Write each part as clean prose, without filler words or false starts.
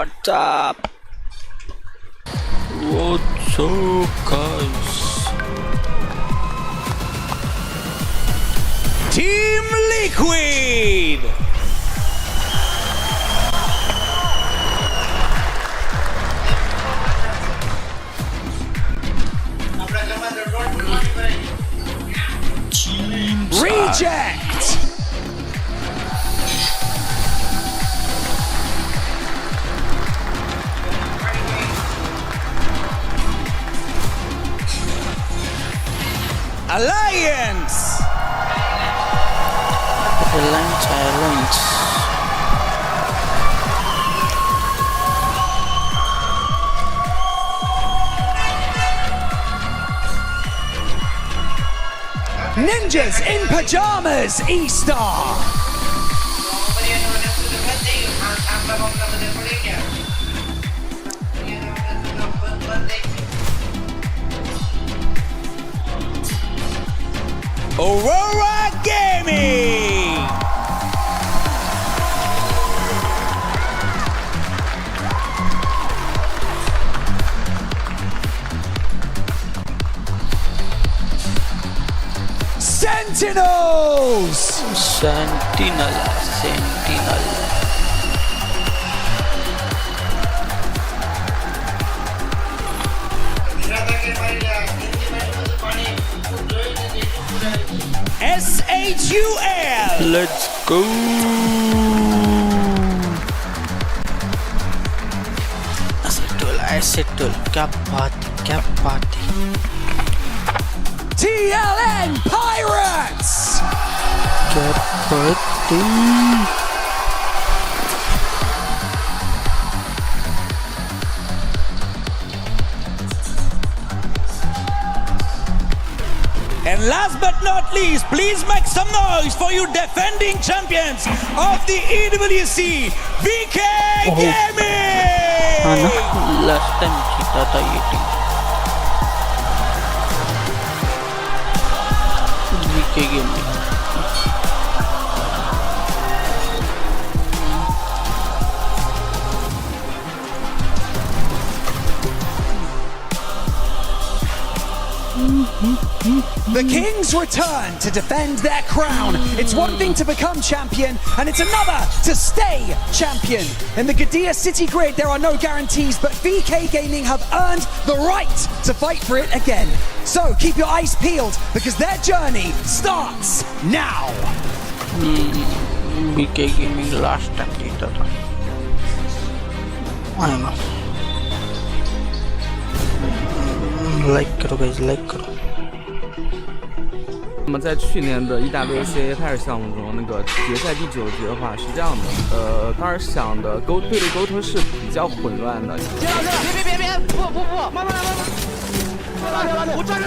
What's up? What's up, guys? Team Liquid! Reject! Alliance! Alliance. Ninjas in Pajamas, E-Star! Aurora Gaming! Sentinels! Sentinel. SHUL! Let's go. Settle. क्या बात है. TLN Pirates! क्या बात है. And last but not least, please make some noise for you defending champions of the EWC, VK Gaming! Last time kita था ये team. VK Gaming. The Kings return to defend their crown. It's one thing to become champion, and it's another to stay champion. In the Gadia City Grid, there are no guarantees, but VK Gaming have earned the right to fight for it again. So keep your eyes peeled, because their journey starts now. VK Gaming last time जीता था. I know. Like करो guys, like करो. 那么在去年的 EWC 泰尔项目中，那个决赛第9局的话是这样的，当时想的队的沟通是比较混乱的。别，不，慢慢来，我抓着，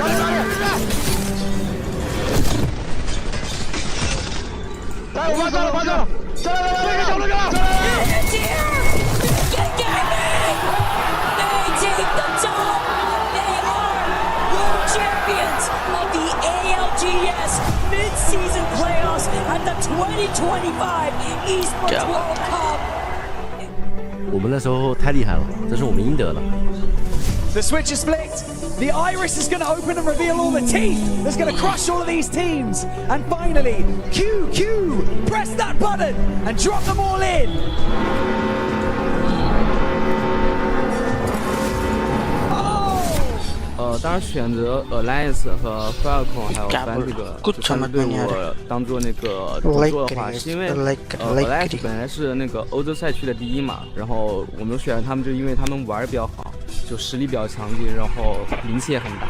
来，我抓了，这来。Champions of the ALGS mid-season playoffs at the 2025 Esports World Cup. 我们那时候太厉害了，这是我们应得的。 The switch is split. The iris is going to open and reveal all the teeth that's going to crush all of these teams. And finally, QQ, press that button and drop them all in. 当时选择 Alliance 和 Falcons 还有班这个3支队伍当做那个主作的话，是因为Alliance 本来是那个欧洲赛区的第1嘛，然后我们选他们就因为他们玩的比较好，就实力比较强劲，然后名气也很大。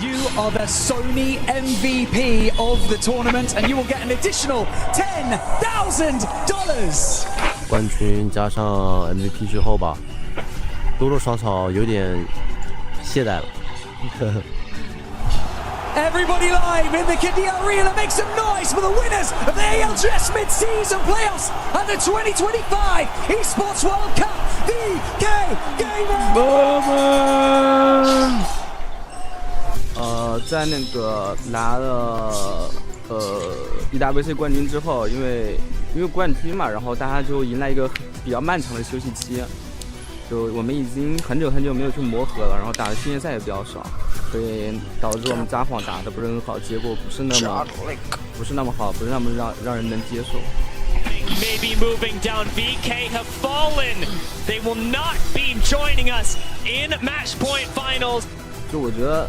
You are the Sony MVP of the tournament, and you will get an additional $10,000. 冠军加上 MVP 之后吧，多多少少有点懈怠了。Everybody live in the Gadia Arena, make some noise for the winners of the ALGS mid-season playoffs at the 2025 Esports World Cup, VK Gaming! 在那个拿了EWC 冠军之后，因为冠军嘛，然后大家就迎来一个比较漫长的休息期，就我们已经很久没有去磨合了，然后打的训练赛也比较少，所以导致我们撒谎打的不是很好，结果不是那么好，不是那么让人能接受。Maybe moving down. VK have fallen. They will not be joining us in match point finals. 就我觉得，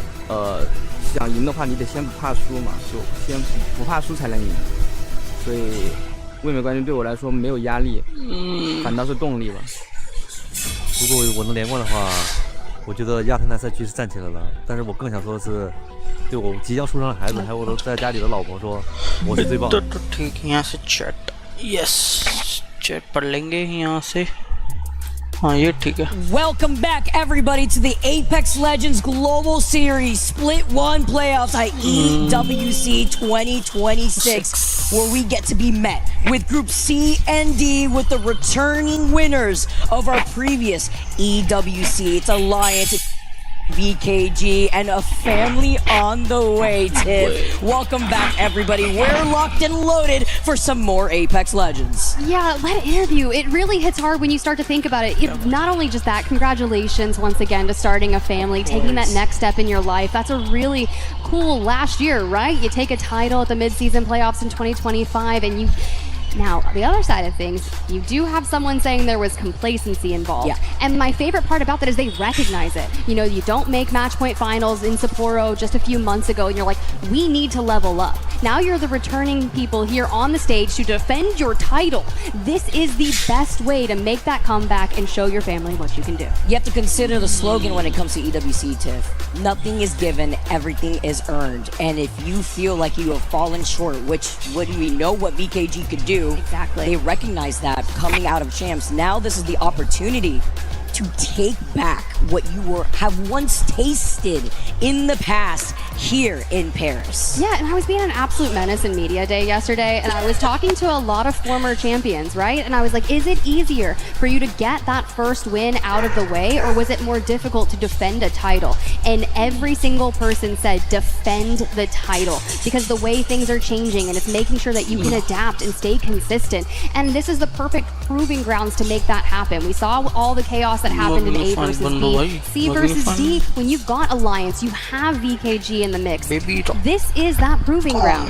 想赢的话，你得先不怕输嘛，就先不怕输才能赢。所以卫冕冠军对我来说没有压力，反倒是动力吧。如果我能连冠的话，我觉得亚特兰赛区是站起来了。但是我更想说的是，对我即将出生的孩子，还有我在家里的老婆说，我是最棒的。Yes, chat पढ़ लेंगे यहाँ से. हाँ ये ठीक है. Welcome back, everybody, to the Apex Legends Global Series Split 1 playoffs at EWC 2026, where we get to be met with Group C and D with the returning winners of our previous EWC. It's Alliance, VKG, and a family on the way, Tiff. Welcome back, everybody. We're locked and loaded for some more Apex Legends. Yeah, that interview, it really hits hard when you start to think about it. Not only just that, congratulations once again to starting a family, taking that next step in your life. That's a really cool last year, right? You take a title at the mid-season playoffs in 2025, and you... Now, the other side of things, you do have someone saying there was complacency involved. Yeah. And my favorite part about that is they recognize it. You know, you don't make match point finals in Sapporo just a few months ago, and you're like, we need to level up. Now you're the returning people here on the stage to defend your title. This is the best way to make that comeback and show your family what you can do. You have to consider the slogan when it comes to EWC, Tiff. Nothing is given, everything is earned. And if you feel like you have fallen short, which when we know what VKG could do, exactly, they recognize that coming out of champs. Now this is the opportunity to take back what you have once tasted in the past here in Paris. Yeah, and I was being an absolute menace in media day yesterday, and I was talking to a lot of former champions, right? And I was like, is it easier for you to get that first win out of the way, or was it more difficult to defend a title? And every single person said defend the title, because the way things are changing, and it's making sure that you can adapt and stay consistent. And this is the perfect proving grounds to make that happen. We saw all the chaos that happened in A versus B, C versus D. When you've got Alliance, you have VKG in the mix. This is that proving ground.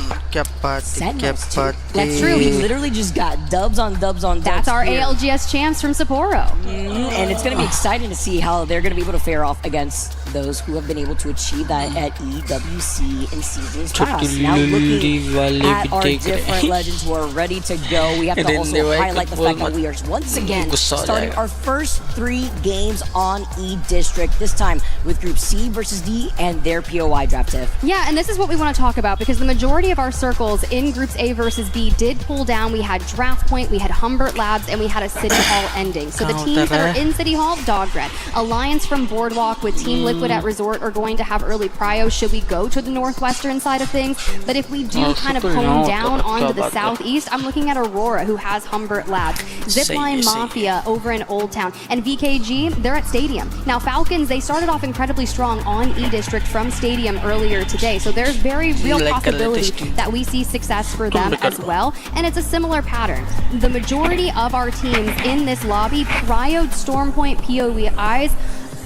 Sentinels, too. That's true. We literally just got dubs on dubs on dubs. That's our here. ALGS champs from Sapporo. And it's going to be exciting to see how they're going to be able to fare off against those who have been able to achieve that at EWC in seasons past. Now looking at our different legends who are ready to go, we have to also highlight the fact that we are once again starting our first 3 games on E-District, this time with Group C versus D and their POI draft, Tiff. Yeah, and this is what we want to talk about, because the majority of our circles in Groups A versus B did pull down. We had Draft Point, we had Humbert Labs, and we had a City Hall ending. So the teams that are in City Hall, Dogred. Alliance from Boardwalk with Team Liquid at Resort are going to have early prio should we go to the northwestern side of things. But if we do kind of hone down onto the southeast, I'm looking at Aurora, who has Humbert Labs, Zipline Mafia over in Old Town, and VKG, they're at Stadium. Now Falcons, they started off incredibly strong on E-District from Stadium earlier today, so there's very real possibility that we see success for them as well, and it's a similar pattern. The majority of our teams in this lobby prioed Stormpoint POIs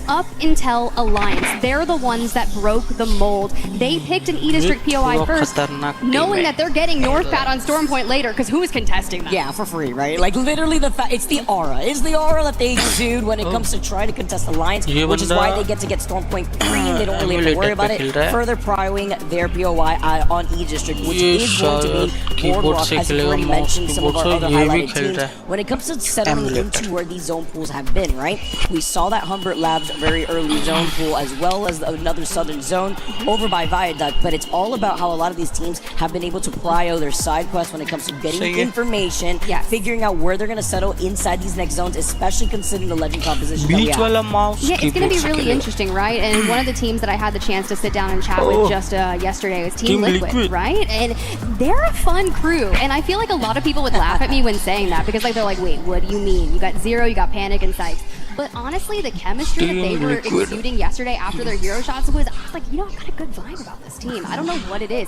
up until Alliance. They're the ones that broke the mold. They picked an E-District POI first, knowing that they're getting Northpat on Stormpoint later, because who is contesting that? Yeah, for free, right? Like, literally, it's the aura. It's the aura that they exude when it comes to trying to contest Alliance, which is why they get Stormpoint free. They don't really have to worry about it. Further prioing their POI on E-District, which is going to be Boardwalk, as you already mentioned, some of our other highlighted teams. When it comes to settling into where these zone pools have been, right? We saw that Humbert Labs very early zone pool, as well as another southern zone over by Viaduct, but it's all about how a lot of these teams have been able to prio their side quests when it comes to getting information, figuring out where they're going to settle inside these next zones, especially considering the legend composition that we have. Yeah, it's going to be really interesting, right? And one of the teams that I had the chance to sit down and chat with just yesterday was Team Liquid, right? And they're a fun crew, and I feel like a lot of people would laugh at me when saying that, because like they're like, wait, what do you mean? You got Zero, you got Panic and Sykes. But honestly, the chemistry that they were exuding yesterday after their hero shots was, I was like, you know, I've got a good vibe about this team. I don't know what it is.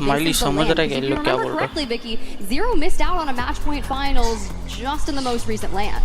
Maybe this is the land. If you remember correctly, Vicky, Zero missed out on a match point finals just in the most recent land.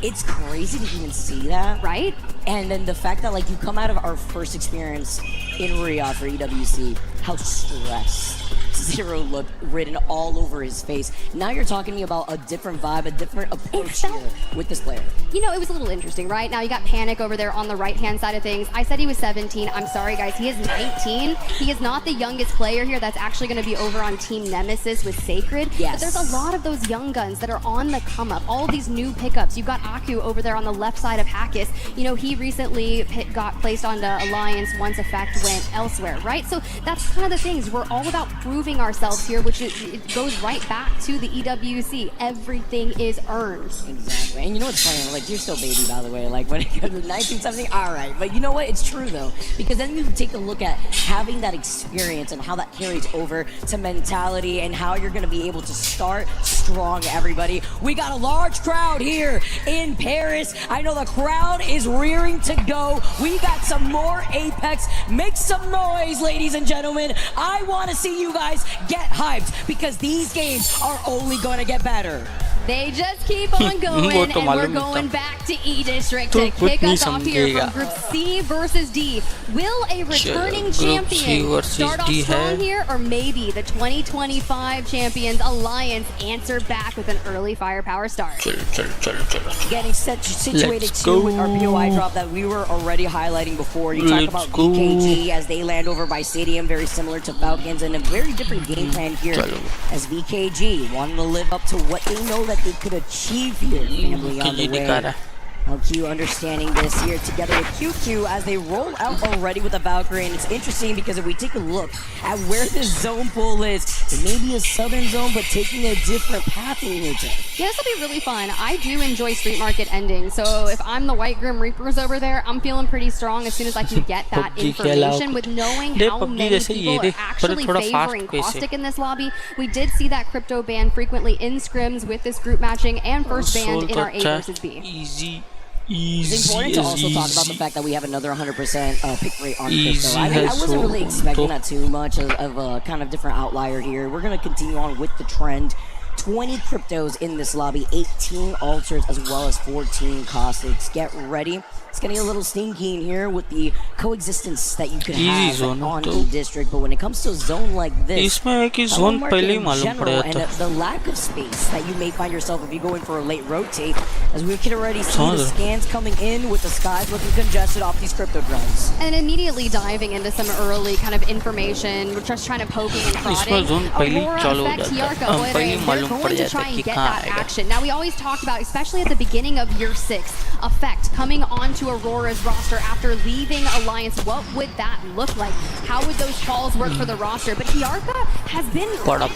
It's crazy to even see that. Right? And then the fact that like you come out of our first experience in Riyadh for EWC, how stressed Zero looked written all over his face. Now you're talking to me about a different vibe, a different approach here with this player. You know, it was a little interesting, right? Now you got Panic over there on the right-hand side of things. I said he was 17. I'm sorry, guys. He is 19. He is not the youngest player here. That's actually going to be over on Team Nemesis with Sacred. Yes. But there's a lot of those young guns that are on the come-up. All of these new pickups. You've got Aku over there on the left side of Hackis. You know, he recently got placed on the Alliance once Effect went elsewhere, right? So that's kind of the things. We're all about proving ourselves here, which it goes right back to the EWC. Everything is earned. Exactly. And you know what's funny? Like, you're still baby, by the way. Like, when it comes to 1970, all right. But you know what? It's true, though. Because then you take a look at having that experience and how that carries over to mentality and how you're going to be able to start strong, everybody. We got a large crowd here in Paris. I know the crowd is rearing to go. We got some more Apex. Make some noise, ladies and gentlemen. I want to see you guys get hyped because these games are only going to get better. They just keep on going, and we're going back to E District to kick us off here from Group C versus D. Will a returning champion start off strong here, or maybe the 2025 champions Alliance answer back with an early firepower start? Getting situated too with our POI drop that we were already highlighting before. You talk about VKG as they land over by Stadium, very similar to Falcons, and a very different game plan here as VKG wanting to live up to what they know that they could achieve here, family on the way. LQ understanding this here together with QQ as they roll out already with the Valkyrie, and it's interesting because if we take a look at where this zone pull is, it may be a southern zone but taking a different path in here. Yeah, this will be really fun. I do enjoy Street Market ending, so if I'm the White Grim Reapers over there, I'm feeling pretty strong as soon as I can get that information with knowing how many people are actually favoring Caustic in this lobby. We did see that crypto ban frequently in scrims with this group matching and first banned in our A versus B. Easy. It's important to also talk about the fact that we have another 100% pick rate on crypto. I mean, I wasn't really expecting that too much of a kind of different outlier here. We're going to continue on with the trend. 20 cryptos in this lobby, 18 alters as well as 14 caustics. Get ready. It's getting a little stinky in here with the coexistence that you could have on E District, but when it comes to a zone like this, zone in general, and the lack of space that you may find yourself if you go in for a late rotate, as we can already see the scans coming in with the skies looking congested off these crypto drones. And immediately diving into some early kind of information, we're just trying to poking and prodding. Aurora Effect, Tiarka, they're going to try and get that action. Now, we always talk about, especially at the beginning of year 6, Effect coming onto Aurora's roster after leaving Alliance. What would that look like? How would those calls work for the roster? But Tiarka has been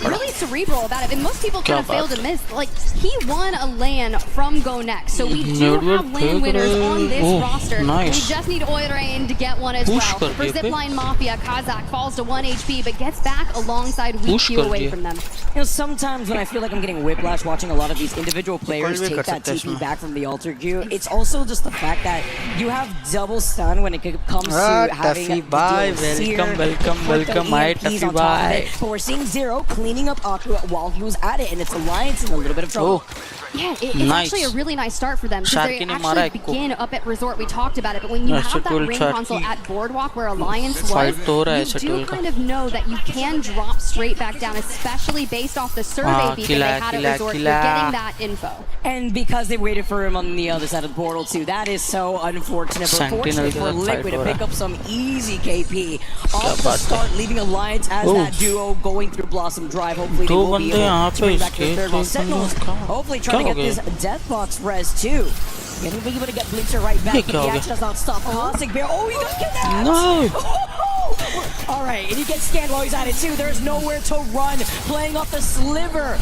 really cerebral about it, and most people kind of fail to miss. Like, he won a LAN from Go Next, so we do have LAN winners on this roster. We just need Oirain to get one as well. For Zipline Mafia, Kazakh falls to 1 HP, but gets back alongside Weak away from them. You know, sometimes when I feel like I'm getting whiplash watching a lot of these individual players take that TP back from the altar queue, it's also just the fact that you have double stun when it comes to having a welcome, my Tuffy bye. But we're seeing Zero cleaning up Aku while he was at it, and it's Alliance in a little bit of trouble. Yeah, it's actually a really nice start for them because they actually begin up at Resort. We talked about it, but when you have that ring console at Boardwalk where Alliance was, you do kind of know that you can drop straight back down, especially based off the survey beat that they had at Resort. You're getting that info. And because they waited for him on the other side of the portal too, that is so unfortunate. But fortunately for Liquid to pick up some easy KP off the start, leaving Alliance as that duo going through Blossom Drive. Hopefully they will be able to bring back their third, while Sentinels hopefully trying to get this Death Box res too. Getting able to get Blinker right back, but the action does not stop. Caustic Bear, he got kidnapped! No! Alright, and he gets scanned while he's at it too. There's nowhere to run, playing off the sliver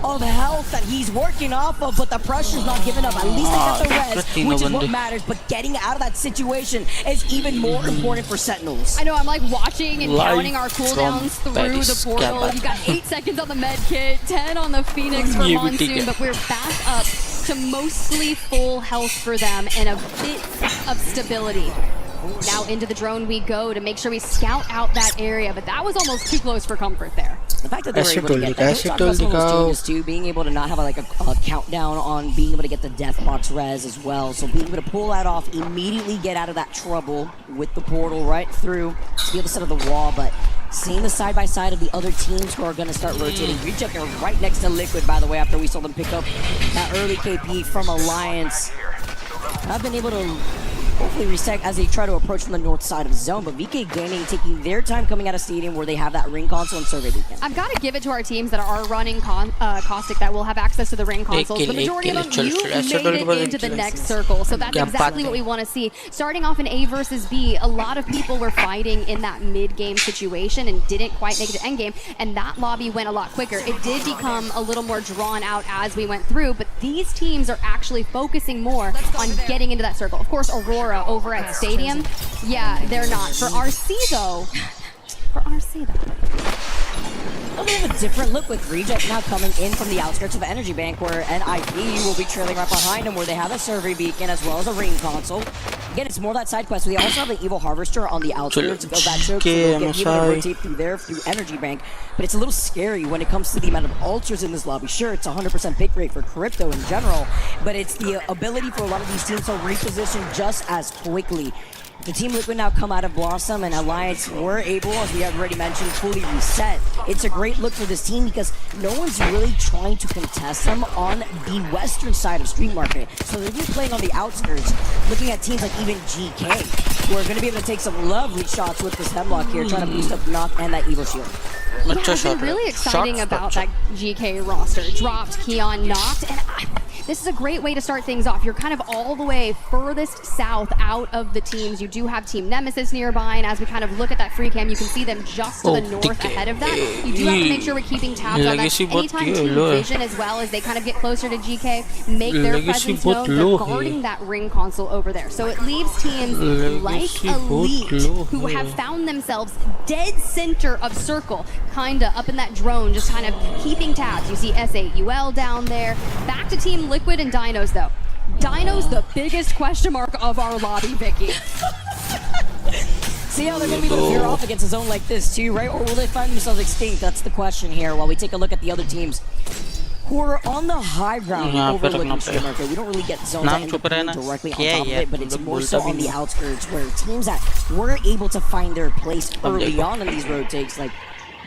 of health that he's working off of, but the pressure's not giving up. At least they got the res, which is what matters, but getting out of that situation is even more important for Sentinels. I know, I'm like watching and counting our cooldowns through the portal. You got 8 seconds on the med kit, 10 on the Phoenix for Monsoon, but we're back up to mostly full health for them and a bit of stability. Now into the drone we go to make sure we scout out that area, but that was almost too close for comfort there. The fact that they were able to get that, talking about some of those changes too, being able to not have a countdown on being able to get the death box res as well, so being able to pull that off, immediately get out of that trouble with the portal right through to be able to set up the wall, but seeing the side-by-side of the other teams who are going to start rotating. Reject are right next to Liquid, by the way, after we saw them pick up that early KP from Alliance. I've been able to hopefully reset as they try to approach from the north side of the zone, but VK Gaming taking their time coming out of Stadium where they have that ring console and survey beacon. I've got to give it to our teams that are running Caustic that will have access to the ring consoles. The majority of them, you made it into the next circle, so that's exactly what we want to see. Starting off in A versus B, a lot of people were fighting in that mid-game situation and didn't quite make it to endgame, and that lobby went a lot quicker. It did become a little more drawn out as we went through, but these teams are actually focusing more on getting into that circle. Of course, Aurora over at Stadium, yeah, they're not. For RC though, A bit of a different look with Reject now coming in from the outskirts of Energy Bank, where NIP will be trailing right behind him, where they have a survey beacon as well as a ring console. Again, it's more that side quest. We also have an Evil Harvester on the outskirts of that choke, so they'll get able to rotate through there through Energy Bank. But it's a little scary when it comes to the amount of ultras in this lobby. Sure, it's 100% pick rate for crypto in general, but it's the ability for a lot of these teams to reposition just as quickly. The Team Liquid now come out of Blossom, and Alliance were able, as we have already mentioned, fully reset. It's a great look for this team because no one's really trying to contest them on the western side of Street Market. So they're just playing on the outskirts, looking at teams like even GK, who are going to be able to take some lovely shots with this Hemlock here, trying to boost up Knock and that Evil Shield. Yeah, it's been really exciting about that GK roster. Dropped, Keon, Knocked, and this is a great way to start things off. You're kind of all the way furthest south out of the teams. You do have Team Nemesis nearby, and as we kind of look at that free cam, you can see them just to the north ahead of that. You do have to make sure we're keeping tabs on that. Anytime Team Vision, as well as they kind of get closer to GK, make their presence known, they're guarding that ring console over there. So it leaves teams like Elite, who have found themselves dead center of circle, kinda up in that drone, just kind of keeping tabs. You see S8UL down there. Back to Team Liquid and Dinos though. Dinos the biggest question mark of our lobby, Vicky. See how they're going to be able to veer off against a zone like this too, right? Or will they find themselves extinct? That's the question here while we take a look at the other teams who are on the high ground overlooking Street Market. We don't really get zones that end up being directly on top of it, but it's more so on the outskirts where teams that were able to find their place early on in these rotates, like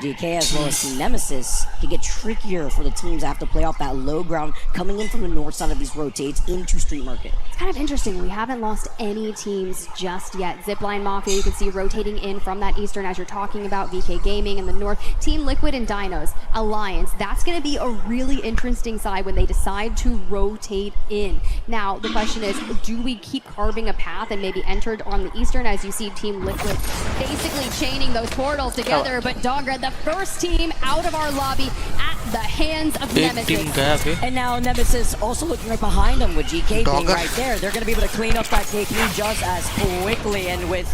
GK as well as Team Nemesis, can get trickier for the teams that have to play off that low ground coming in from the north side of these rotates into Street Market. It's kind of interesting. We haven't lost any teams just yet. Zipline Mafia, you can see rotating in from that eastern as you're talking about. VK Gaming in the north. Team Liquid and Dinos. Alliance. That's going to be a really interesting side when they decide to rotate in. Now, the question is, do we keep carving a path and maybe enter on the eastern as you see Team Liquid basically chaining those portals together, but Dogred, the first team out of our lobby at the hands of Nemesis. And now Nemesis also looking right behind them with GK being right there. They're going to be able to clean up that KP just as quickly, and with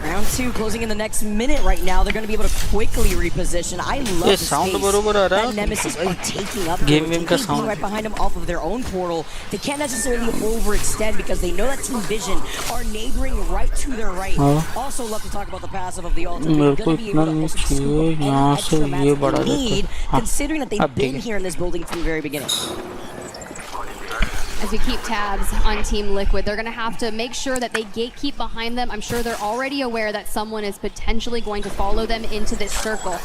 round 2 closing in the next minute right now, they're going to be able to quickly reposition. I love the space that Nemesis are taking up. Being right behind them off of their own portal. They can't necessarily overextend because they know that Team Vision are neighboring right to their right. Also love to talk about the passive of the ultimate. They're going to be able to also scoop any extra mats they need, considering that they've been here in this building from the very beginning. As we keep tabs on Team Liquid, they're going to have to make sure that they gatekeep behind them. I'm sure they're already aware that someone is potentially going to follow them into this circle.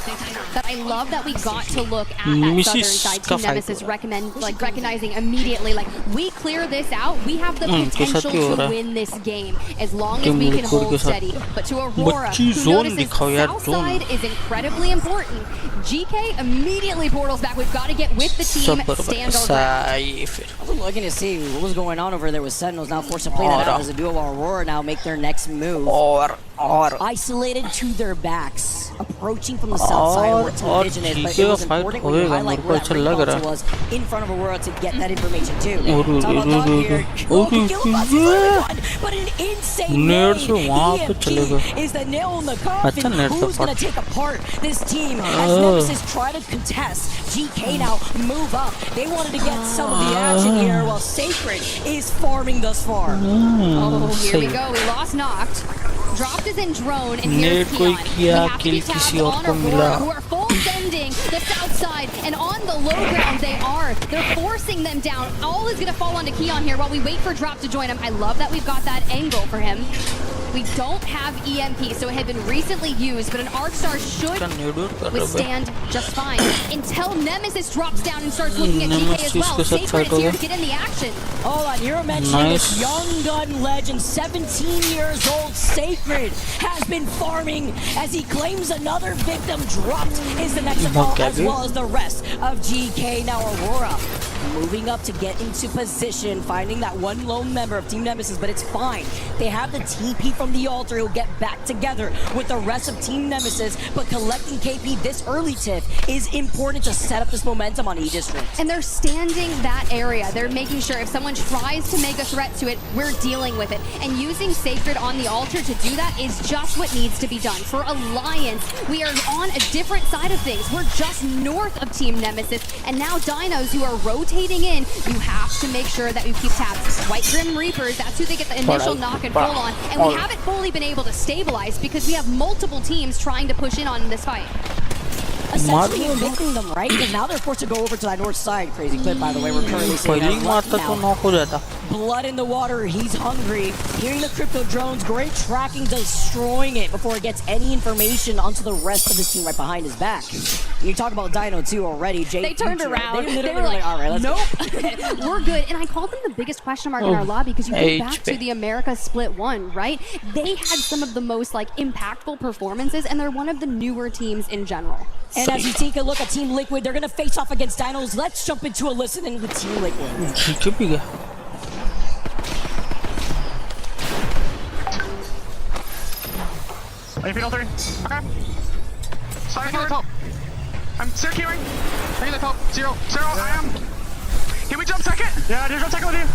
But I love that we got to look at that southern side. Team Nemesis recognizing immediately, like, we clear this out, we have the potential to win this game as long as we can hold steady. But to Aurora, who notices south side is incredibly important, GK immediately portals back. We've got to get with the team, stand our ground. I was looking to see what was going on over there with Sentinels, now forced to play that out as a duo of Aurora now make their next move. Isolated to their backs, approaching from the south side where Team Vision is, but it was important when you highlight where that ring console was in front of Aurora to get that information too. Talk about Dog here. But an insane nade. EMP is the nail in the coffin. Who's going to take apart this team as Nemesis try to contest? GK now move up. They wanted to get some of the action here while Sacred is farming thus far. Oh, here we go. We lost Knocked. Dropped is in drone, and here's Keon. We have to be tapped on Aurora, who are full sending the south side, and on the low ground they're forcing them down. All is gonna fall onto Keon here while we wait for Drop to join him. I love that we've got that angle for him. We don't have EMP, so it had been recently used, but an Arcstar should withstand just fine. Until Nemesis drops down and starts looking at GK as well. Sacred is here to get in the action. Hold on, you're mentioning this young gun legend, 17 years old, Sacred, has been farming as he claims another victim. Dropped is the next of all, as well as the rest of GK. Now Aurora moving up to get into position, finding that one lone member of Team Nemesis, but it's fine. They have the TP from the altar who'll get back together with the rest of Team Nemesis, but collecting KP this early, Tiff, is important to set up this momentum on E-District. And they're standing that area. They're making sure if someone tries to make a threat to it, we're dealing with it. And using Sacred on the altar to do that is just what needs to be done. For Alliance, we are on a different side of things. We're just north of Team Nemesis, and now Dinos who are rotating in, you have to make sure that you keep tabs. White Grim Reapers, that's who they get the initial knock and pull on, and we haven't fully been able to stabilize because we have multiple teams trying to push in on this fight. Essentially evicting them, right? And now they're forced to go over to that north side. Crazy clip, by the way. We're currently seeing now. Blood in the water. He's hungry. Hearing the crypto drones, great tracking, destroying it before it gets any information onto the rest of his team right behind his back. You talk about Dino too already. Jake, they turned around. They were like, all right, let's nope. go. We're good. And I called them the biggest question mark in our lobby because you go back to the ALGS Split 1, right? They had some of the most impactful performances, and they're one of the newer teams in general. And as you take a look at Team Liquid, they're going to face off against Dinos. Let's jump into a listening with Team Liquid. Are you feet 3? Okay. Starting forward. Top. I'm securing. Taking the top. 0. I am. Can we jump second? Yeah, just jump second with you.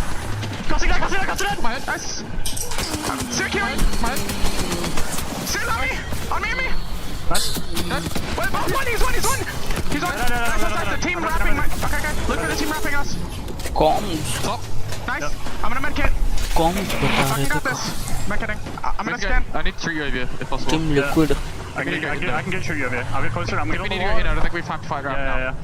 Crossing that. My head. Nice. I'm securing. My head. Still on me. Nice. Wait, one. He's one. He's on. Nice. The team wrapping. Okay. Look for the team wrapping us. Comms. Top. Nice. Yep. I'm gonna medkit. I got this. Medkitting. I'm gonna scan. I need 3 UAV if possible. Team Liquid. I can get 3 UAV. I'll get closer. I'm gonna we need to get in. I don't think we have time to fight right now. Yeah.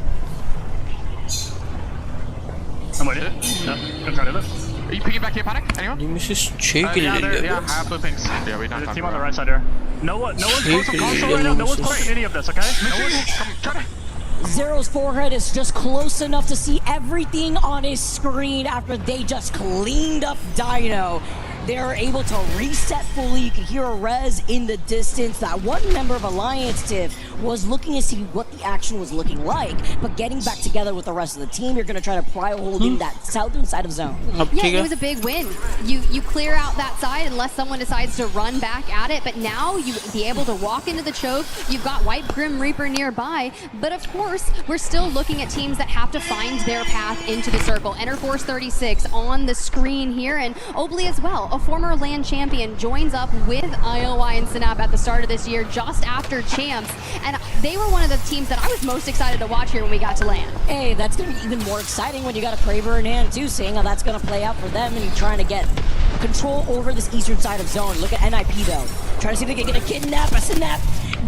I'm ready. Yeah. Good try to live. Are you picking back here, Panic? Anyone? Yeah, I have blue pinks. Yeah, we don't have time. Team on the right side there. No one's close to console right now. No one's close to any of this, okay? No one's trying to... Zero's forehead is just close enough to see everything on his screen after they just cleaned up Dino. They're able to reset fully. You can hear a res in the distance. That one member of Alliance, Tiff, was looking to see what the action was looking like, but getting back together with the rest of the team, you're going to try to pry holding that southern side of zone. Yeah, it was a big win. You clear out that side unless someone decides to run back at it, but now you be able to walk into the choke. You've got White Grim Reaper nearby, but of course, we're still looking at teams that have to find their path into the circle. Enter Force 36 on the screen here, and Obley as well. A former LAN champion joins up with IOI and Synap at the start of this year, just after Champs, and they were one of the teams that I was most excited to watch here when we got to LAN. Hey, that's going to be even more exciting when you got a Kraber in hand too, seeing how that's going to play out for them and trying to get control over this eastern side of zone. Look at NIP though. Trying to see if they can get a kidnap. A Synap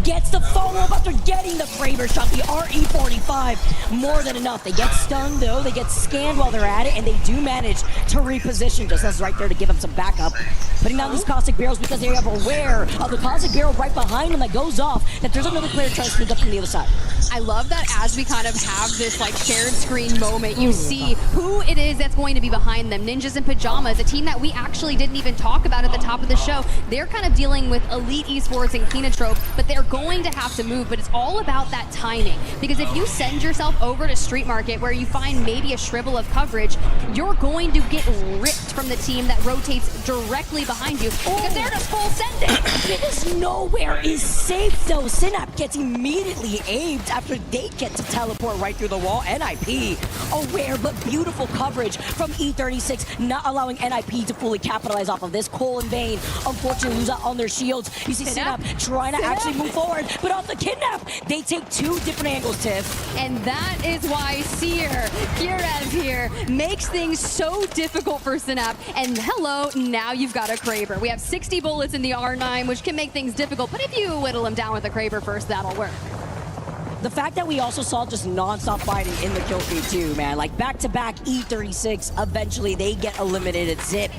gets the follow-up after getting the Kraber shot. The RE45, more than enough. They get stunned though, they get scanned while they're at it, and they do manage to reposition. Just as right there to give them some backup. Putting down these caustic barrels because they are aware of the caustic barrel right behind them that goes off, that there's another player trying to sneak up from the other side. I love that as we kind of have this shared screen moment, you see who it is that's going to be behind them. Ninjas in Pajamas, a team that we actually didn't even talk about at the top of the show. They're kind of dealing with Elite Esports and Kinotrope, but they're going to have to move, but it's all about that timing. Because if you send yourself over to Street Market where you find maybe a shrivel of coverage, you're going to get ripped from the team that rotates directly behind you because they're just full sending. Because nowhere is safe though. Synap gets immediately aimed after they get to teleport right through the wall. NIP, aware but beautiful coverage from E36, not allowing NIP to fully capitalize off of this. Cole and Vayne unfortunately lose out on their shields. You see Synap trying to actually move forward, but off the kidnap, they take 2 different angles, Tiff. And that is why Kirev here makes things so difficult for Synap. And hello, now you've got a Kraber. We have 60 bullets in the R9, which can make things difficult, but if you whittle him down with a Kraber first, that'll work. The fact that we also saw just non-stop fighting in the kill feed too, man. Like back-to-back E36, eventually they get eliminated. Zip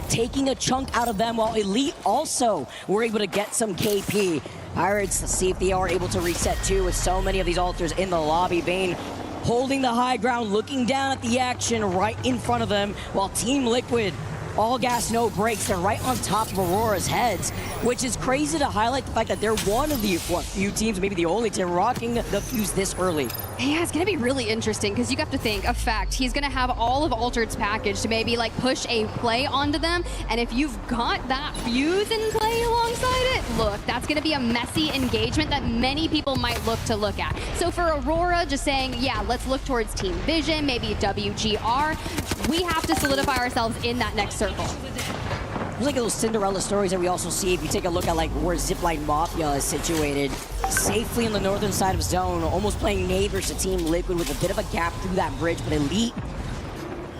taking a chunk out of them, while Elite also were able to get some KP. Pirates, let's see if they are able to reset too with so many of these altars in the lobby. Vayne holding the high ground, looking down at the action right in front of them, while Team Liquid, all gas, no brakes. They're right on top of Aurora's heads, which is crazy to highlight the fact that they're one of the few teams, maybe the only team, rocking the fuse this early. Yeah, it's going to be really interesting because you have to think, effect, he's going to have all of Altered's package to maybe like push a play onto them. And if you've got that fuse in play alongside it, look, that's going to be a messy engagement that many people might look at. So for Aurora, just saying, yeah, let's look towards Team Vision, maybe WGR. We have to solidify ourselves in that next circle. There's like those Cinderella stories that we also see if you take a look at like where Zipline Mafia is situated. Safely on the northern side of zone, almost playing neighbors to Team Liquid with a bit of a gap through that bridge, but Elite,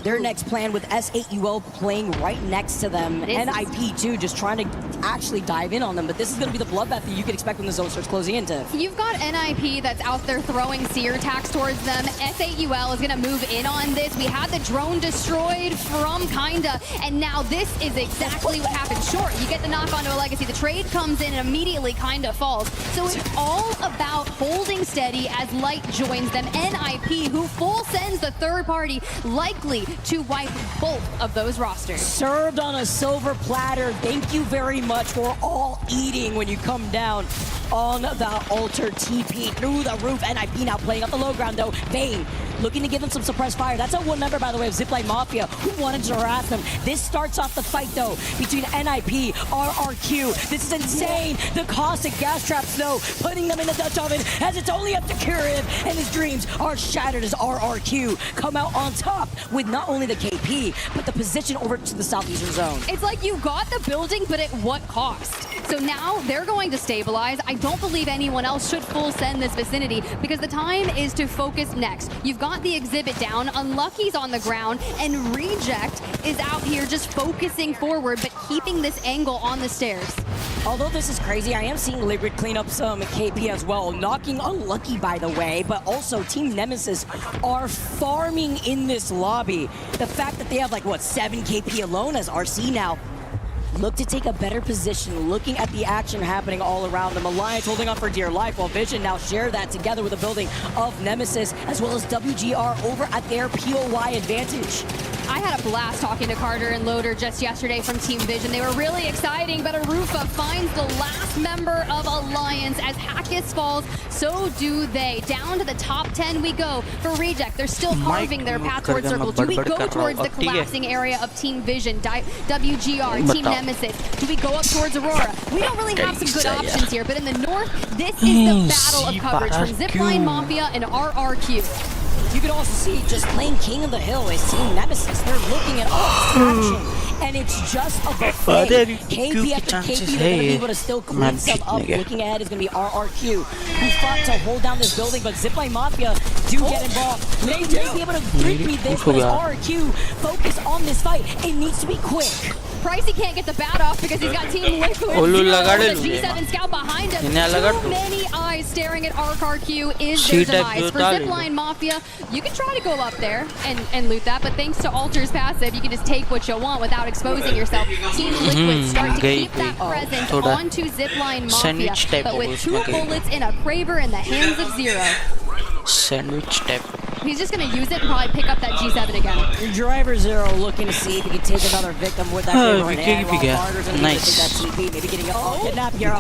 their next plan with S8UL playing right next to them, and IP too, just trying to actually dive in on them. But this is going to be the bloodbath that you can expect when the zone starts closing into. You've got NIP that's out there throwing seer attacks towards them. S8UL is going to move in on this. We had the drone destroyed from Kinda, and now this is exactly what happened. Short, you get the knock onto a Legacy. The trade comes in and immediately Kinda falls. So it's all about holding steady as Light joins them. NIP, who full sends the third party, likely to wipe both of those rosters. Served on a silver platter. Thank you very much. We're all eating when you come down on the altar. TP through the roof. NIP now playing up the low ground though. Vayne looking to give them some suppressed fire. That's a one member, by the way, of Zipline Mafia, who wanted to harass them. This starts off the fight though between NIP, RRQ. This is insane. The caustic gas traps though, putting them in the Dutch oven as it's only up to Curative, and his dreams are shattered as RRQ come out on top with not only the KP, but the position over to the southeastern zone. It's like you got the building, but at what cost? So now they're going to stabilize. I don't believe anyone else should full send this vicinity because the time is to focus next. You've got the exhibit down, Unlucky's on the ground, and Reject is out here just focusing forward, but keeping this angle on the stairs. Although this is crazy, I am seeing Liquid clean up some KP as well, knocking Unlucky, by the way, but also Team Nemesis are farming in this lobby. The fact that they have like, what, 7 KP alone as RC now look to take a better position, looking at the action happening all around them. Alliance holding on for dear life, while Vision now share that together with the building of Nemesis, as well as WGR over at their POY advantage. I had a blast talking to Carter and Loader just yesterday from Team Vision. They were really exciting, but Arufa finds the last member of Alliance as Hackus falls. So do they. Down to the top 10 we go for Reject. They're still carving their path towards circle. Do we go towards the collapsing area of Team Vision, WGR, Team Nemesis? Do we go up towards Aurora? We don't really have some good options here, but in the north, this is the battle of coverage from Zipline Mafia and RRQ. You can also see just playing King of the Hill is Team Nemesis. They're looking at all this action, and it's just a buffet. KP after KP, they're going to be able to still clean some up. Looking ahead is going to be RRQ, who fought to hold down this building, but Zipline Mafia do get involved. They may be able to repeat this, but as RRQ focus on this fight, it needs to be quick. Pricey can't get the bat off because he's got Team Liquid. The G7 scout behind him. Too many eyes staring at RRQ is their demise. For Zipline Mafia, you can try to go up there and loot that, but thanks to Alter's passive, you can just take what you want without exposing yourself. Team Liquid start to keep that presence onto Zipline Mafia, but with 2 bullets in a Kraber in the hands of Zero. Sandwich tap. He's just going to use it and probably pick up that G7 again. Driver Zero looking to see if he can take another victim with that Kraber in hand, while Carter's going to take that TP, maybe getting a kidnap here.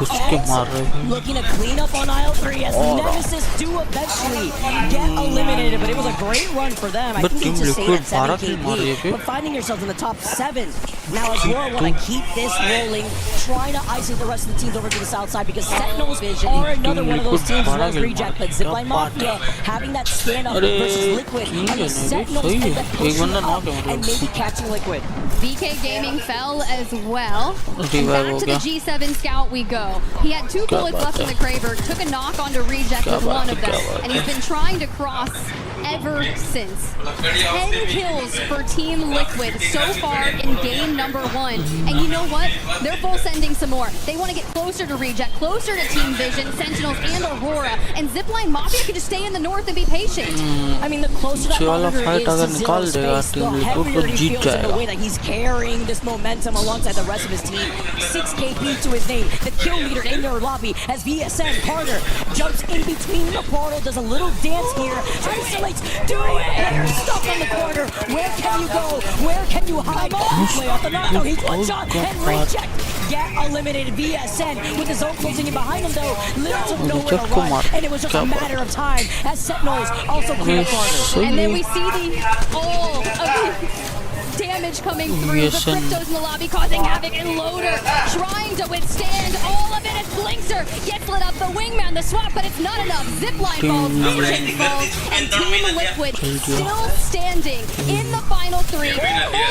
Looking to clean up on aisle 3 as Nemesis do eventually get eliminated, but it was a great run for them. I think they just stayed at 7 KP, but finding yourselves in the top 7. Now as Roar want to keep this rolling, trying to isolate the rest of the teams over to the south side because Sentinels are another one of those teams as well as Reject, but Zipline Mafia having that stand-up versus Liquid. And the Sentinels end up pushing up and maybe catching Liquid. VK Gaming fell as well. And back to the G7 Scout we go. He had 2 bullets left in the Kraber, took a knock onto Reject with one of them, and he's been trying to cross ever since. 10 kills for Team Liquid so far in game number 1. And you know what? They're full sending some more. They want to get closer to Reject, closer to Team Vision, Sentinels, and Aurora. And Zipline Mafia could just stay in the north and be patient. I mean, the closer that monitor is to Zero Space, the heavier he feels in the way that he's carrying this momentum alongside the rest of his team. 6 KP to his name. The kill leader in their lobby as VSN Carter jumps in between the portal, does a little dance here, isolates, do it! You're stuck on the corner. Where can you go? Where can you hide? Play off the knockdown. He's one shot and Reject get eliminated. VSN with his own closing in behind him though. Little to nowhere to run, and it was just a matter of time as Sentinels also clear Carter. And then we see the all of the damage coming through. The Cryptos in the lobby causing havoc, and Loader trying to withstand all of it as Blinkster gets lit up. The wingman, the swap, but it's not enough. Zipline falls, Vision falls, and Team Liquid still standing in the final 3.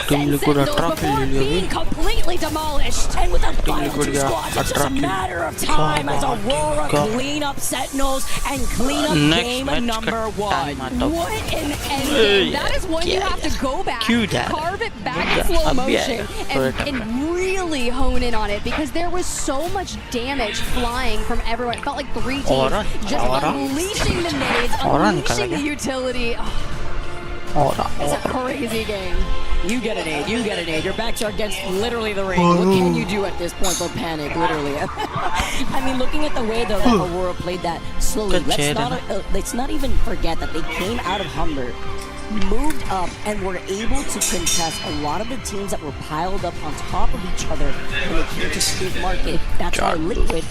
Sentinels before being completely demolished. And with the final 2 squads, it's just a matter of time as Aurora clean up Sentinels and clean up game number 1. What an ending. That is one you have to go back, carve it back in slow motion, and really hone in on it, because there was so much damage flying from everyone. It felt like 3 teams just unleashing the nades, unleashing the utility. It's a crazy game. You get an aid, you get an aid. Your backs are against literally the ring. What can you do at this point but panic, literally? I mean, looking at the way though that Aurora played that slowly, let's not even forget that they came out of Humber, moved up, and were able to contest a lot of the teams that were piled up on top of each other when it came to Street Market. That's why Liquid,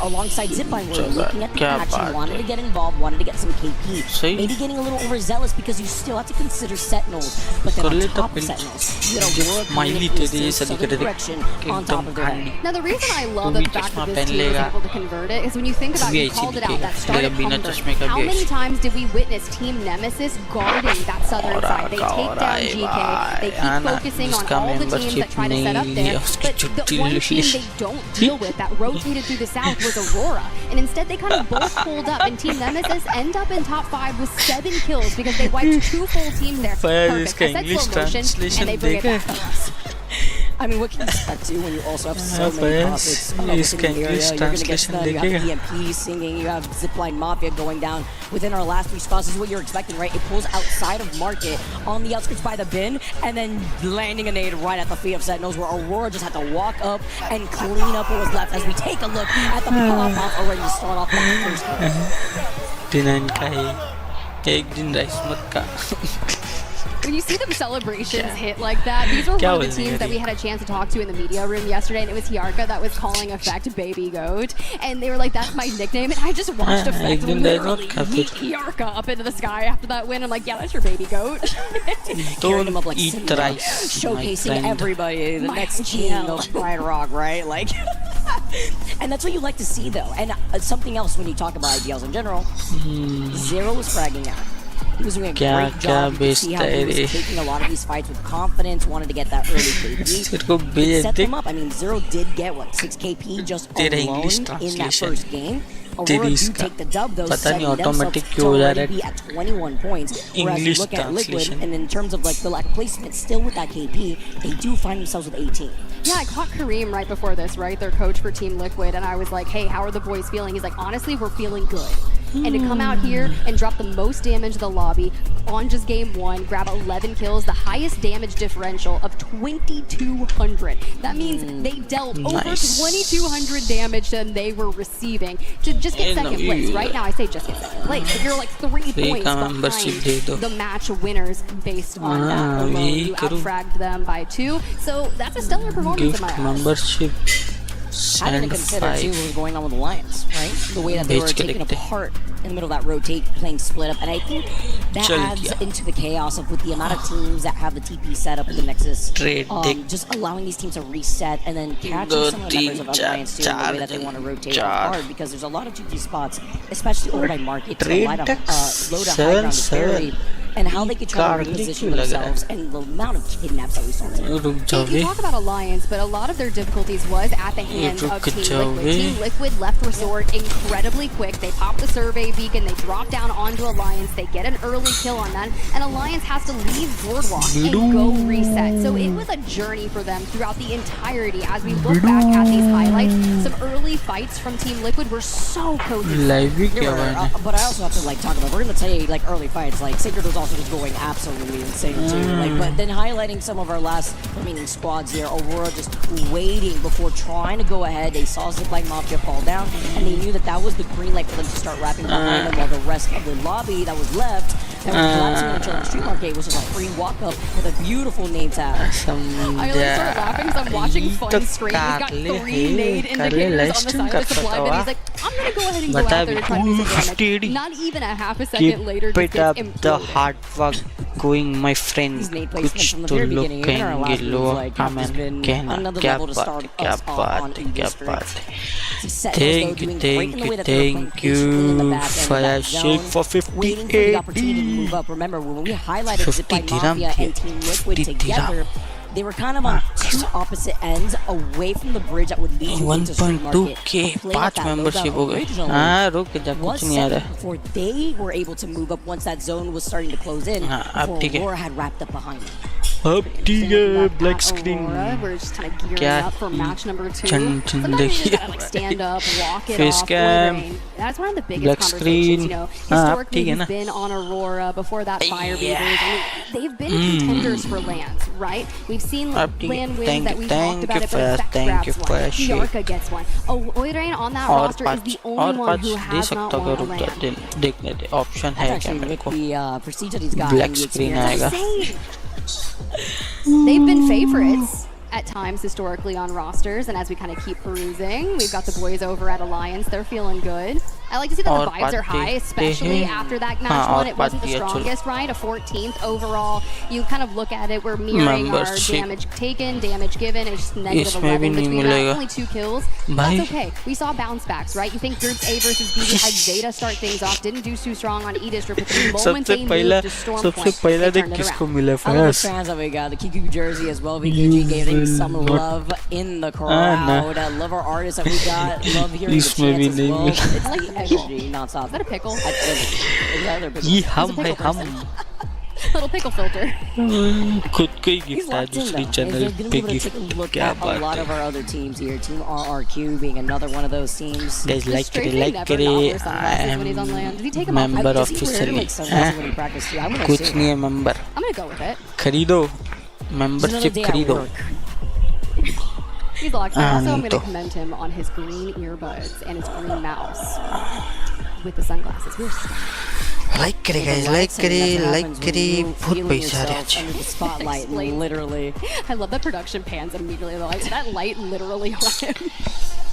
alongside Zipline, were looking at the action, wanted to get involved, wanted to get some KP. Maybe getting a little overzealous because you still have to consider Sentinels, but then on top of Sentinels, you had Aurora southern direction on top of their head. Now the reason I love the fact that this team was able to convert it is when you think about, you called it out, that start of Humber. How many times did we witness Team Nemesis guarding that southern side? They take down GK, they keep focusing on all the teams that try to set up there, but the one team they don't deal with that rotated through the south was Aurora, and instead they kind of both pulled up, and Team Nemesis end up in top 5 with 7 kills because they wiped 2 full teams there. Perfect. I said slow motion, and they bring it back. I mean, what can you expect to when you also have so many topics within the area? You're going to get stunned, you have EMP singing, you have Zipline Mafia going down within our last 3 spots. This is what you're expecting, right? It pulls outside of Market on the outskirts by the bin, and then landing a nade right at the feet of Sentinels, where Aurora just had to walk up and clean up what was left as we take a look at the pop-off already to start off that first game. When you see them celebrations hit like that, these were one of the teams that we had a chance to talk to in the media room yesterday, and it was Hiarka that was calling Effect Baby Goat, and they were like, that's my nickname, and I just watched Effect literally yeet Hiarka up into the sky after that win. I'm like, yeah, that's your baby goat. Carrying him up like Cinderella, showcasing everybody, the next king of Pride Rock, right? Like, and that's what you like to see though. And something else when you talk about IDLs in general, Zero was fragging out. He was doing a great job. You could see how he was taking a lot of these fights with confidence, wanted to get that early KP. It set them up. I mean, Zero did get, what, 6 KP just alone in that first game. Aurora do take the dub though, setting themselves to already be at 21 points. Whereas you look at Liquid, and in terms of like the lack of placement, still with that KP, they do find themselves with 18. Yeah, I caught Kareem right before this, right? Their coach for Team Liquid, and I was like, hey, how are the boys feeling? He's like, honestly, we're feeling good. And to come out here and drop the most damage in the lobby on just game 1, grab 11 kills, the highest damage differential of 2,200. That means they dealt over 2,200 damage than they were receiving to just get second place. Right now, I say just get second place, but you're like 3 points behind the match winners based on that alone. You outfragged them by 2, so that's a stellar performance in my eyes. I didn't consider too what was going on with the Lions, right? The way that they were taken apart in the middle of that rotate, playing split up, and I think that adds into the chaos of with the amount of teams that have the TP set up in the Nexus, just allowing these teams to reset and then catching some of the members of Alliance too in the way that they want to rotate hard, because there's a lot of GG spots, especially over by market, to a lot of low to high ground is buried, and how they could try to reposition themselves and the amount of kidnaps that we saw today. You talk about Alliance, but a lot of their difficulties was at the hands of Team Liquid. Team Liquid left Resort incredibly quick. They pop the survey beacon, they drop down onto Alliance, they get an early kill on that, and Alliance has to leave Boardwalk and go reset. So it was a journey for them throughout the entirety. As we look back at these highlights, some early fights from Team Liquid were so cohesive. But I also have to talk about, we're going to say early fights, Sacred was also just going absolutely insane too. But then highlighting some of our last remaining squads here, Aurora just waiting before trying to go ahead. They saw Zipline Mafia fall down, and they knew that that was the green light for them to start wrapping behind them, while the rest of the lobby that was left that was collapsing in the Children's Street Arcade was just a free walk up with a beautiful name tag. I only start laughing because I'm watching Fun Stream. He's got 3 nade indicators on the side of the supply, but he's like, I'm gonna go ahead and go out there and try to do some damage. Not even a half a second later, just gets imploded. The hard work going, my friend. कुछ तो लोग कहेंगे लोग comment कहना क्या बात thank you for that shit for 50 Remember when we highlighted Zipline Mafia and Team Liquid together, they were kind of on two opposite ends away from the bridge that would lead you into Street Market. 1.2k 5 membership हो गए रुक जा कुछ नहीं आ रहा before they were able to move up once that zone was starting to close in, before Aurora had wrapped up behind them. अब ठीक है black screen We're just kind of gearing up for match number 2. Sometimes you just gotta stand up, walk it off. That's one of the biggest conversations, you know. Historically, we've been on Aurora before that Fire Beavers. I mean, they've been contenders for lands, right? We've seen land wins that we've talked about it, but Effect grabs one. Yarka gets one. Oidrain on that roster is the only one who has not won a land. देखने option है क्या मेरे को prestige that he's got black screen आएगा They've been favorites at times historically on rosters, and as we kind of keep perusing, we've got the boys over at Alliance. They're feeling good. I like to see that the vibes are high, especially after that match one. It wasn't the strongest, right? A 14th overall. You kind of look at it, we're mirroring our damage taken, damage given. It's just negative 11 between that. Only 2 kills. That's okay. We saw bounce backs, right? You think Groups A versus B had Zeta start things off, didn't do too strong on E-District, but the moment they moved to Stormpoint, they turned it around. I love the fans that we got. The Kiku jersey as well. VKG giving some love in the crowd. I love our artists that we got. Love hearing the chants as well. It's like energy non-stop. Is that a pickle? Little pickle filter. खुद को ही gift है दूसरी channel पे gift क्या बात है. A lot of our other teams here, Team RRQ being another one of those teams. Guys like it. I am member officially. कुछ नहीं है member. I'm gonna go with it. खरीदो membership खरीदो. He's locked. Also, I'm going to commend him on his green earbuds and his green mouse with the sunglasses. We're like करे guys, like करे बहुत पैसा आ रहा है. Spotlight, literally. I love that production pans immediately. Like that light literally on him.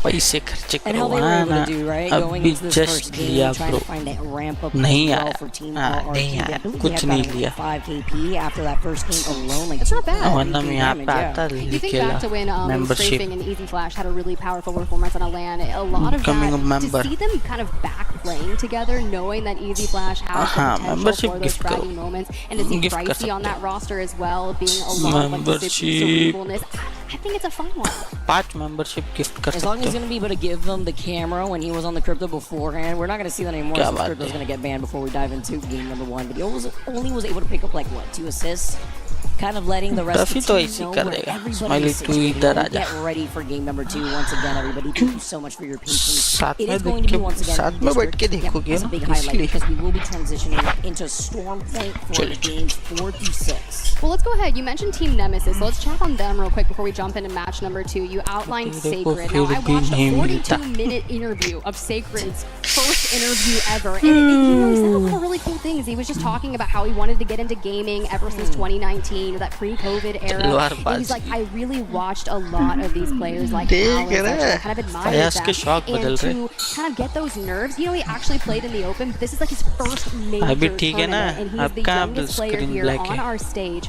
पैसे खर्चे and how they were able to do, right? Going into this first game, trying to find that ramp up नहीं well for Team RRQ. कुछ नहीं लिया. 5 KP after that first game alone. Like, it's not bad. वरना मैं यहाँ पे आता You think back to when Strafing and Easy Flash had a really powerful performance on a LAN. A lot of that, to see them kind of back playing together, knowing that Easy Flash has the potential for those bragging moments, and to see Pricey on that roster as well, being a lot of like the cerebralness. I think it's a fun one. 5 membership gift कर सकते हो. As long as he's going to be able to give them the camera when he was on the crypto beforehand, we're not going to see that anymore. So crypto's going to get banned before we dive into game number 1. But he only was able to pick up like what, 2 assists, kind of letting the rest of the team know where everybody is situated. Get ready for game number 2 once again, everybody. Thank you so much for your patience. It is going to be once again that's a big highlight because we will be transitioning into Stormpoint for games 4 through 6. Well, let's go ahead. You mentioned Team Nemesis, so let's check on them real quick before we jump into match number 2. You outlined Sacred. Now, I watched a 42-minute interview of Sacred's first interview ever. And he said a lot of really cool things. He was just talking about how he wanted to get into gaming ever since 2019, that pre-COVID era. And he's like, I really watched a lot of these players like Alex. I kind of admired them. And to kind of get those nerves, you know, he actually played in the Open, but this is like his first major tournament, and he's the youngest player here on our stage.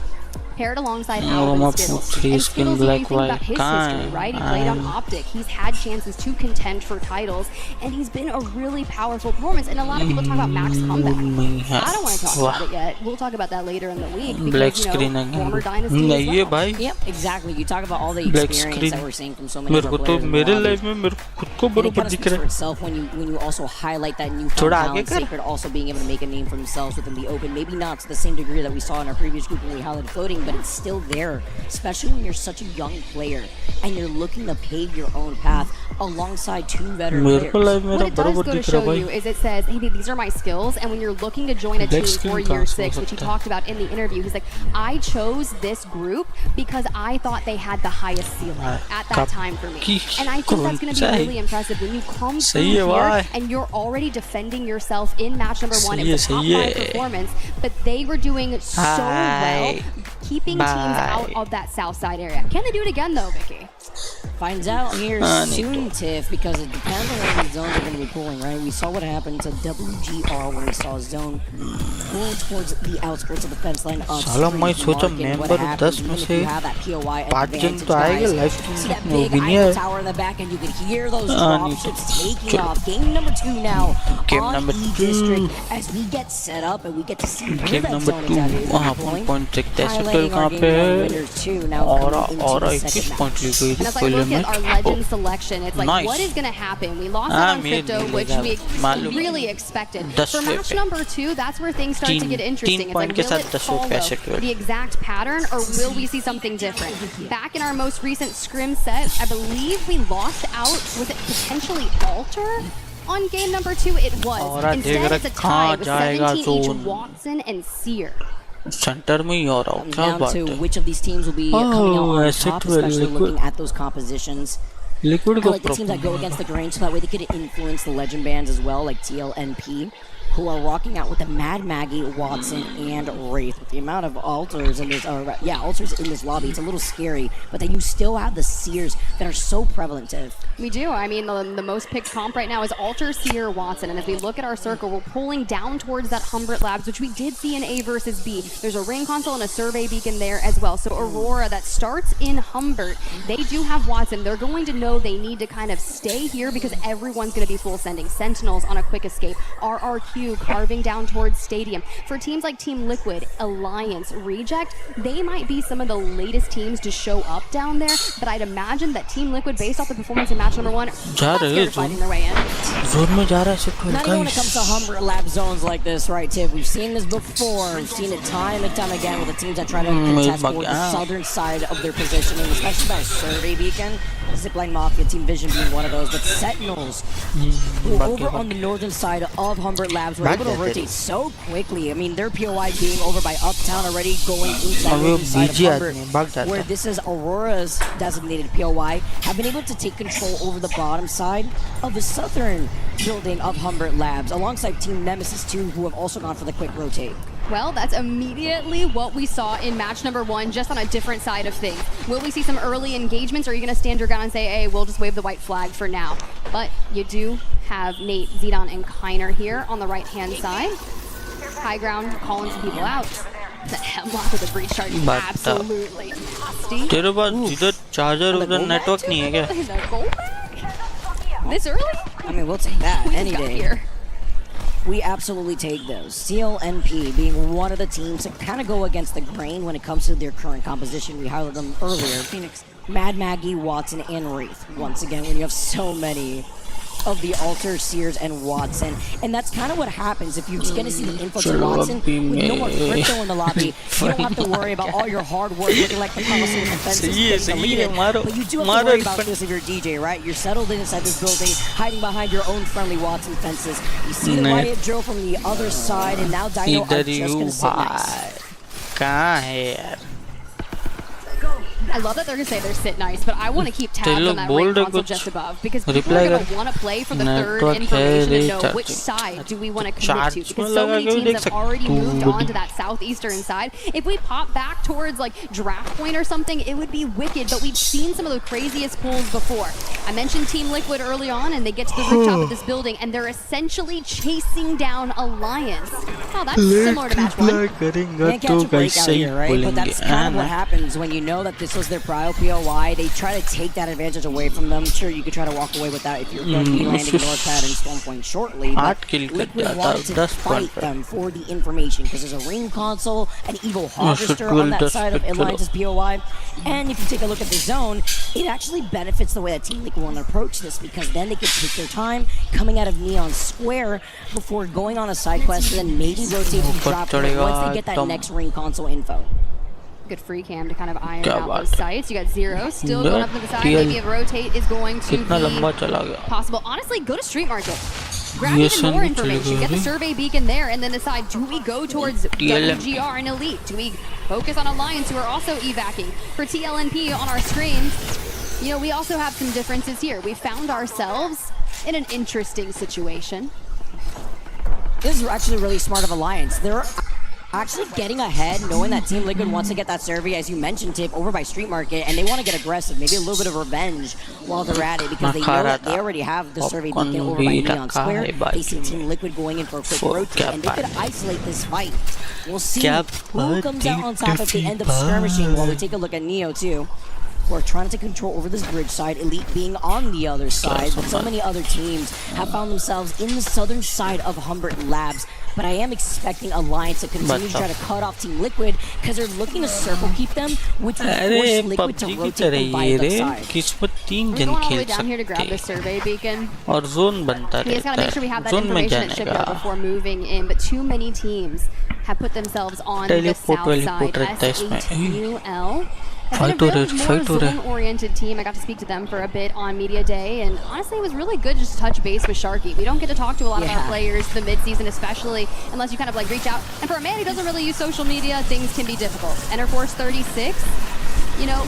Paired alongside Alvin Skittles. And Skittles, you think about his history, right? He played on Optic. He's had chances to contend for titles, and he's been a really powerful performance. And a lot of people talk about Mac's comeback. I don't want to talk about it yet. We'll talk about that later in the week. Because, you know, former dynasty as well. Yep, exactly. You talk about all the experience that we're seeing from so many other players. It kind of speaks for itself when you also highlight that newfound talent, Sacred also being able to make a name for themselves within the Open. Maybe not to the same degree that we saw in our previous group when we highlighted floating, but it's still there, especially when you're such a young player and you're looking to pave your own path alongside two veteran players. What it does go to show you is it says, hey, these are my skills, and when you're looking to join a team for year 6, which he talked about in the interview, he's like, I chose this group because I thought they had the highest ceiling at that time for me. And I think that's going to be really impressive when you come through here and you're already defending yourself in match number 1. It was a top 5 performance, but they were doing so well, keeping teams out of that south side area. Can they do it again though, Vicky? Finds out here soon, Tiff, because it depends on what the zones are going to be pulling, right? We saw what happened to WGR when we saw a zone pulling towards the outskirts of the fence line of member 10 में से 5 जन तो आएंगे life वो भी नहीं है tower in the back, and you can hear those dropships taking off. Game number 2 now on E-District as we get set up and we get to see where that zone is at. वहाँ point देखते हैं settle कहाँ पे है और 21 point ली गई And as I look at our legend selection, it's like, what is going to happen? We lost out on Crypto, which we really expected. For match number 2, that's where things start to get interesting. It's like, will it follow the exact pattern, or will we see something different? Back in our most recent scrim set, I believe we lost out, was it potentially Alter? On game number 2, it was. Instead, it's a tie with 17 each, Watson and Seer. Center में ही हो रहा हूँ क्या बात है? Down to which of these teams will be coming out on top, especially looking at those compositions. Liquid I like the teams that go against the grain, so that way they could influence the legend bands as well, like TLNP, who are rocking out with the Mad Maggie, Watson, and Wraith. With the amount of altars in this, altars in this lobby, it's a little scary. But then you still have the Seers that are so prevalent, Tiff. We do. I mean, the most picked comp right now is Alter, Seer, Watson. And as we look at our circle, we're pulling down towards that Humbert Labs, which we did see in A versus B. There's a ring console and a survey beacon there as well. So Aurora, that starts in Humbert, they do have Watson. They're going to know they need to kind of stay here because everyone's going to be full sending. Sentinels on a quick escape. RRQ carving down towards Stadium. For teams like Team Liquid, Alliance, Reject, they might be some of the latest teams to show up down there, but I'd imagine that Team Liquid, based off the performance in match number 1, not scared of fighting their way in. Not even when it comes to Humbert Lab zones like this, right, Tiff? We've seen this before. We've seen it time and time again with the teams that try to contest for the southern side of their positioning, especially by Survey Beacon. Zipline Mafia, Team Vision being one of those, but Sentinels, who over on the northern side of Humbert Labs were able to rotate so quickly. I mean, their POI being over by Uptown already, going inside the northern side of Humbert, where this is Aurora's designated POI, have been able to take control over the bottom side of the southern building of Humbert Labs, alongside Team Nemesis 2, who have also gone for the quick rotate. Well, that's immediately what we saw in match number 1, just on a different side of things. Will we see some early engagements, or are you going to stand your ground and say, hey, we'll just wave the white flag for now? But you do have Nate, Zidon, and Kiner here on the right-hand side. High ground, calling some people out. The hemlock with the breach charge, absolutely nasty. तेरे पास जिधर charger उधर network नहीं है क्या? This early? I mean, we'll take that any day. Here. We absolutely take those. CLNP being one of the teams that kind of go against the grain when it comes to their current composition. We highlighted them earlier. Phoenix, Mad Maggie, Watson, and Wraith. Once again, when you have so many of the Alter, Seers, and Watson. And that's kind of what happens if you're going to see the influx of Watson with no more crypto in the lobby. You don't have to worry about all your hard work looking like the Coliseum defenses getting deleted. But you do have to worry about this if you're a DJ, right? You're settled inside this building, hiding behind your own friendly Watson fences. You see the riot drill from the other side, and now Dino are just going to sit next. कहाँ है यार? I love that they're going to say they're sit nice, but I want to keep tabs on that ring console just above because people are going to want to play for the third information and know which side do we want to commit to because so many teams have already moved on to that southeastern side. If we pop back towards like draft point or something, it would be wicked, but we've seen some of the craziest pulls before. I mentioned Team Liquid early on and they get to the rooftop of this building and they're essentially chasing down Alliance. Oh, that's similar to match one. Can't catch a break out here, right? But that's kind of what happens when you know that this was their prio POI. They try to take that advantage away from them. Sure, you could try to walk away with that if you're going to be landing North Pad and Storm Point shortly, but Liquid wanted to fight them for the information because there's a ring console, an Evo Harvester on that side of Alliance's POI, and if you take a look at the zone, it actually benefits the way that Team Liquid want to approach this because then they can take their time coming out of Neon Square before going on a side quest and then maybe rotate to drop point once they get that next ring console info. Good free cam to kind of iron out those sites. You got Zero still going up to the side. Maybe a rotate is going to be possible. Honestly, go to Street Market. Grab even more information. Get the survey beacon there and then decide, do we go towards WGR and Elite? Do we focus on Alliance who are also evacing? For TLNP on our screens, you know, we also have some differences here. We found ourselves in an interesting situation. This is actually really smart of Alliance. They're actually getting ahead, knowing that Team Liquid wants to get that survey, as you mentioned, Tip, over by Street Market, and they want to get aggressive, maybe a little bit of revenge while they're at it, because they know that they already have the survey beacon over by Neon Square. They see Team Liquid going in for a quick rotate, and they could isolate this fight. We'll see who comes out on top if they end up skirmishing while we take a look at Neo, too. Who are trying to take control over this bridge side, Elite being on the other side, but so many other teams have found themselves in the southern side of Humbert Labs. But I am expecting Alliance to continue to try to cut off Team Liquid because they're looking to circle keep them, which would force Liquid to rotate them by the side. We're going all the way down here to grab the survey beacon. We just gotta make sure we have that information at shipyard before moving in, but too many teams have put themselves on the south side. S8UL. Have been a more zone-oriented team. I got to speak to them for a bit on Media Day, and honestly, it was really good just to touch base with Sharky. We don't get to talk to a lot of our players the mid-season, especially unless you kind of like reach out. And for a man who doesn't really use social media, things can be difficult. Enter Force 36, you know,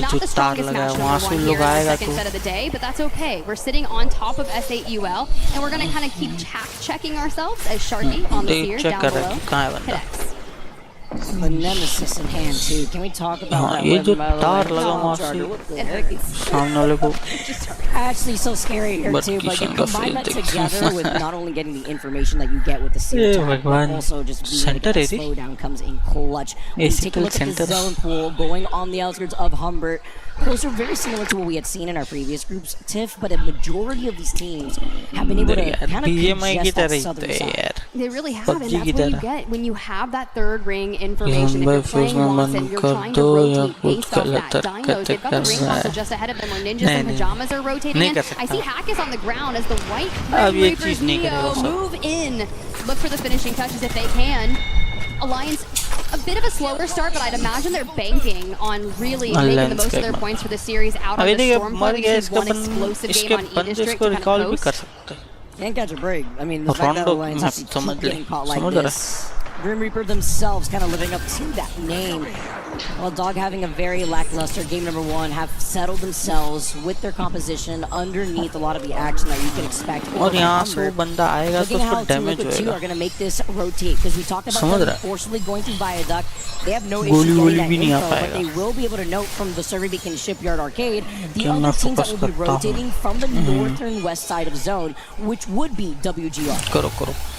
not the strongest match number one here in the second set of the day, but that's okay. We're sitting on top of S8UL, and we're going to kind of keep checking ourselves as Sharky on the seer down below connects. The Nemesis in hand too. Can we talk about that weapon, by the way? Actually so scary here too, but you combine that together with not only getting the information that you get with the seer attack, but also just being able to slowdown comes in clutch. When you take a look at the zone pool going on the outskirts of Humbert, those are very similar to what we had seen in our previous groups, Tiff, but a majority of these teams have been able to kind of congest that southern side. They really have, and that's what you get when you have that third ring information. If you're playing Watson, you're trying to rotate based off that. Dinos, they've got the ring console just ahead of them where Ninjas and Pajamas are rotating in. I see Hackus on the ground as the White Red Reapers Neo move in. Look for the finishing touches if they can. Alliance, a bit of a slower start, but I'd imagine they're banking on really making the most of their points for the series out on the Storm Point. We see one explosive game on E-District to kind of post. Can't catch a break. I mean, the fact that Alliance has to keep getting caught like this. Grim Reaper themselves kind of living up to that name. While Dog having a very lackluster game number one, have settled themselves with their composition underneath a lot of the action that you can expect. Looking how Team Liquid 2 are going to make this rotate, because we talked about them forcibly going through Viaduct. They have no issue getting that info, but they will be able to note from the Survey Beacon Shipyard Arcade the other teams that will be rotating from the northern west side of zone, which would be WGR.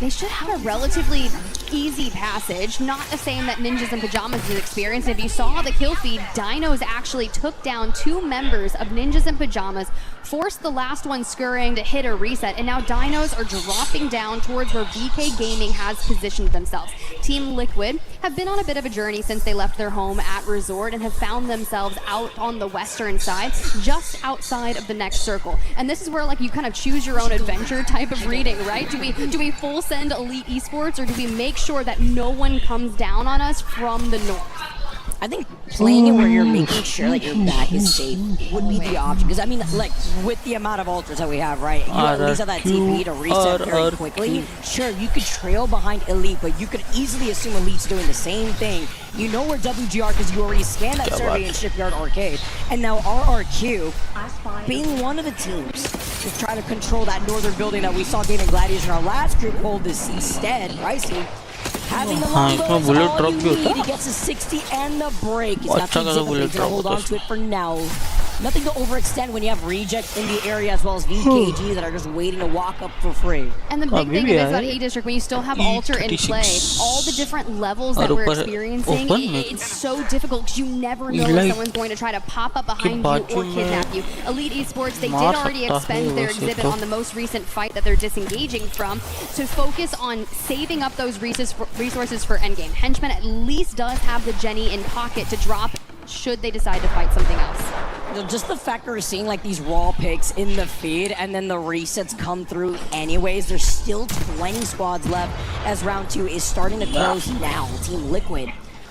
They should have a relatively easy passage, not the same that Ninjas and Pajamas has experienced. If you saw the kill feed, Dinos actually took down 2 members of Ninjas and Pajamas, forced the last one scurrying to hit a reset, and now Dinos are dropping down towards where VK Gaming has positioned themselves. Team Liquid have been on a bit of a journey since they left their home at Resort and have found themselves out on the western side, just outside of the next circle. And this is where like you kind of choose your own adventure type of reading, right? Do we full send Elite Esports, or do we make sure that no one comes down on us from the north? I think playing it where you're making sure that your back is safe would be the option. Because I mean, like with the amount of ultras that we have, right? You at least have that TP to reset very quickly. Sure, you could trail behind Elite, but you could easily assume Elite's doing the same thing. You know where WGR because you already scanned that survey in Shipyard Arcade. And now RRQ, being one of the teams to try to control that northern building that we saw Gaming Gladiators in our last group hold this instead, Ricey. Having the long bullets, all you need, he gets a 60 and the break. He's got the zip to hold on to it for now. Nothing to overextend when you have rejects in the area as well as VKG that are just waiting to walk up for free. And the big thing is that E-District, when you still have Alter in play, all the different levels that we're experiencing, it's so difficult because you never know if someone's going to try to pop up behind you or kidnap you. Elite Esports, they did already expend their exhibit on the most recent fight that they're disengaging from to focus on saving up those resources for endgame. Henchman at least does have the Jenny in pocket to drop should they decide to fight something else. Just the fact that we're seeing like these raw picks in the feed and then the resets come through anyways. There's still 20 squads left as round 2 is starting to close now. Team Liquid,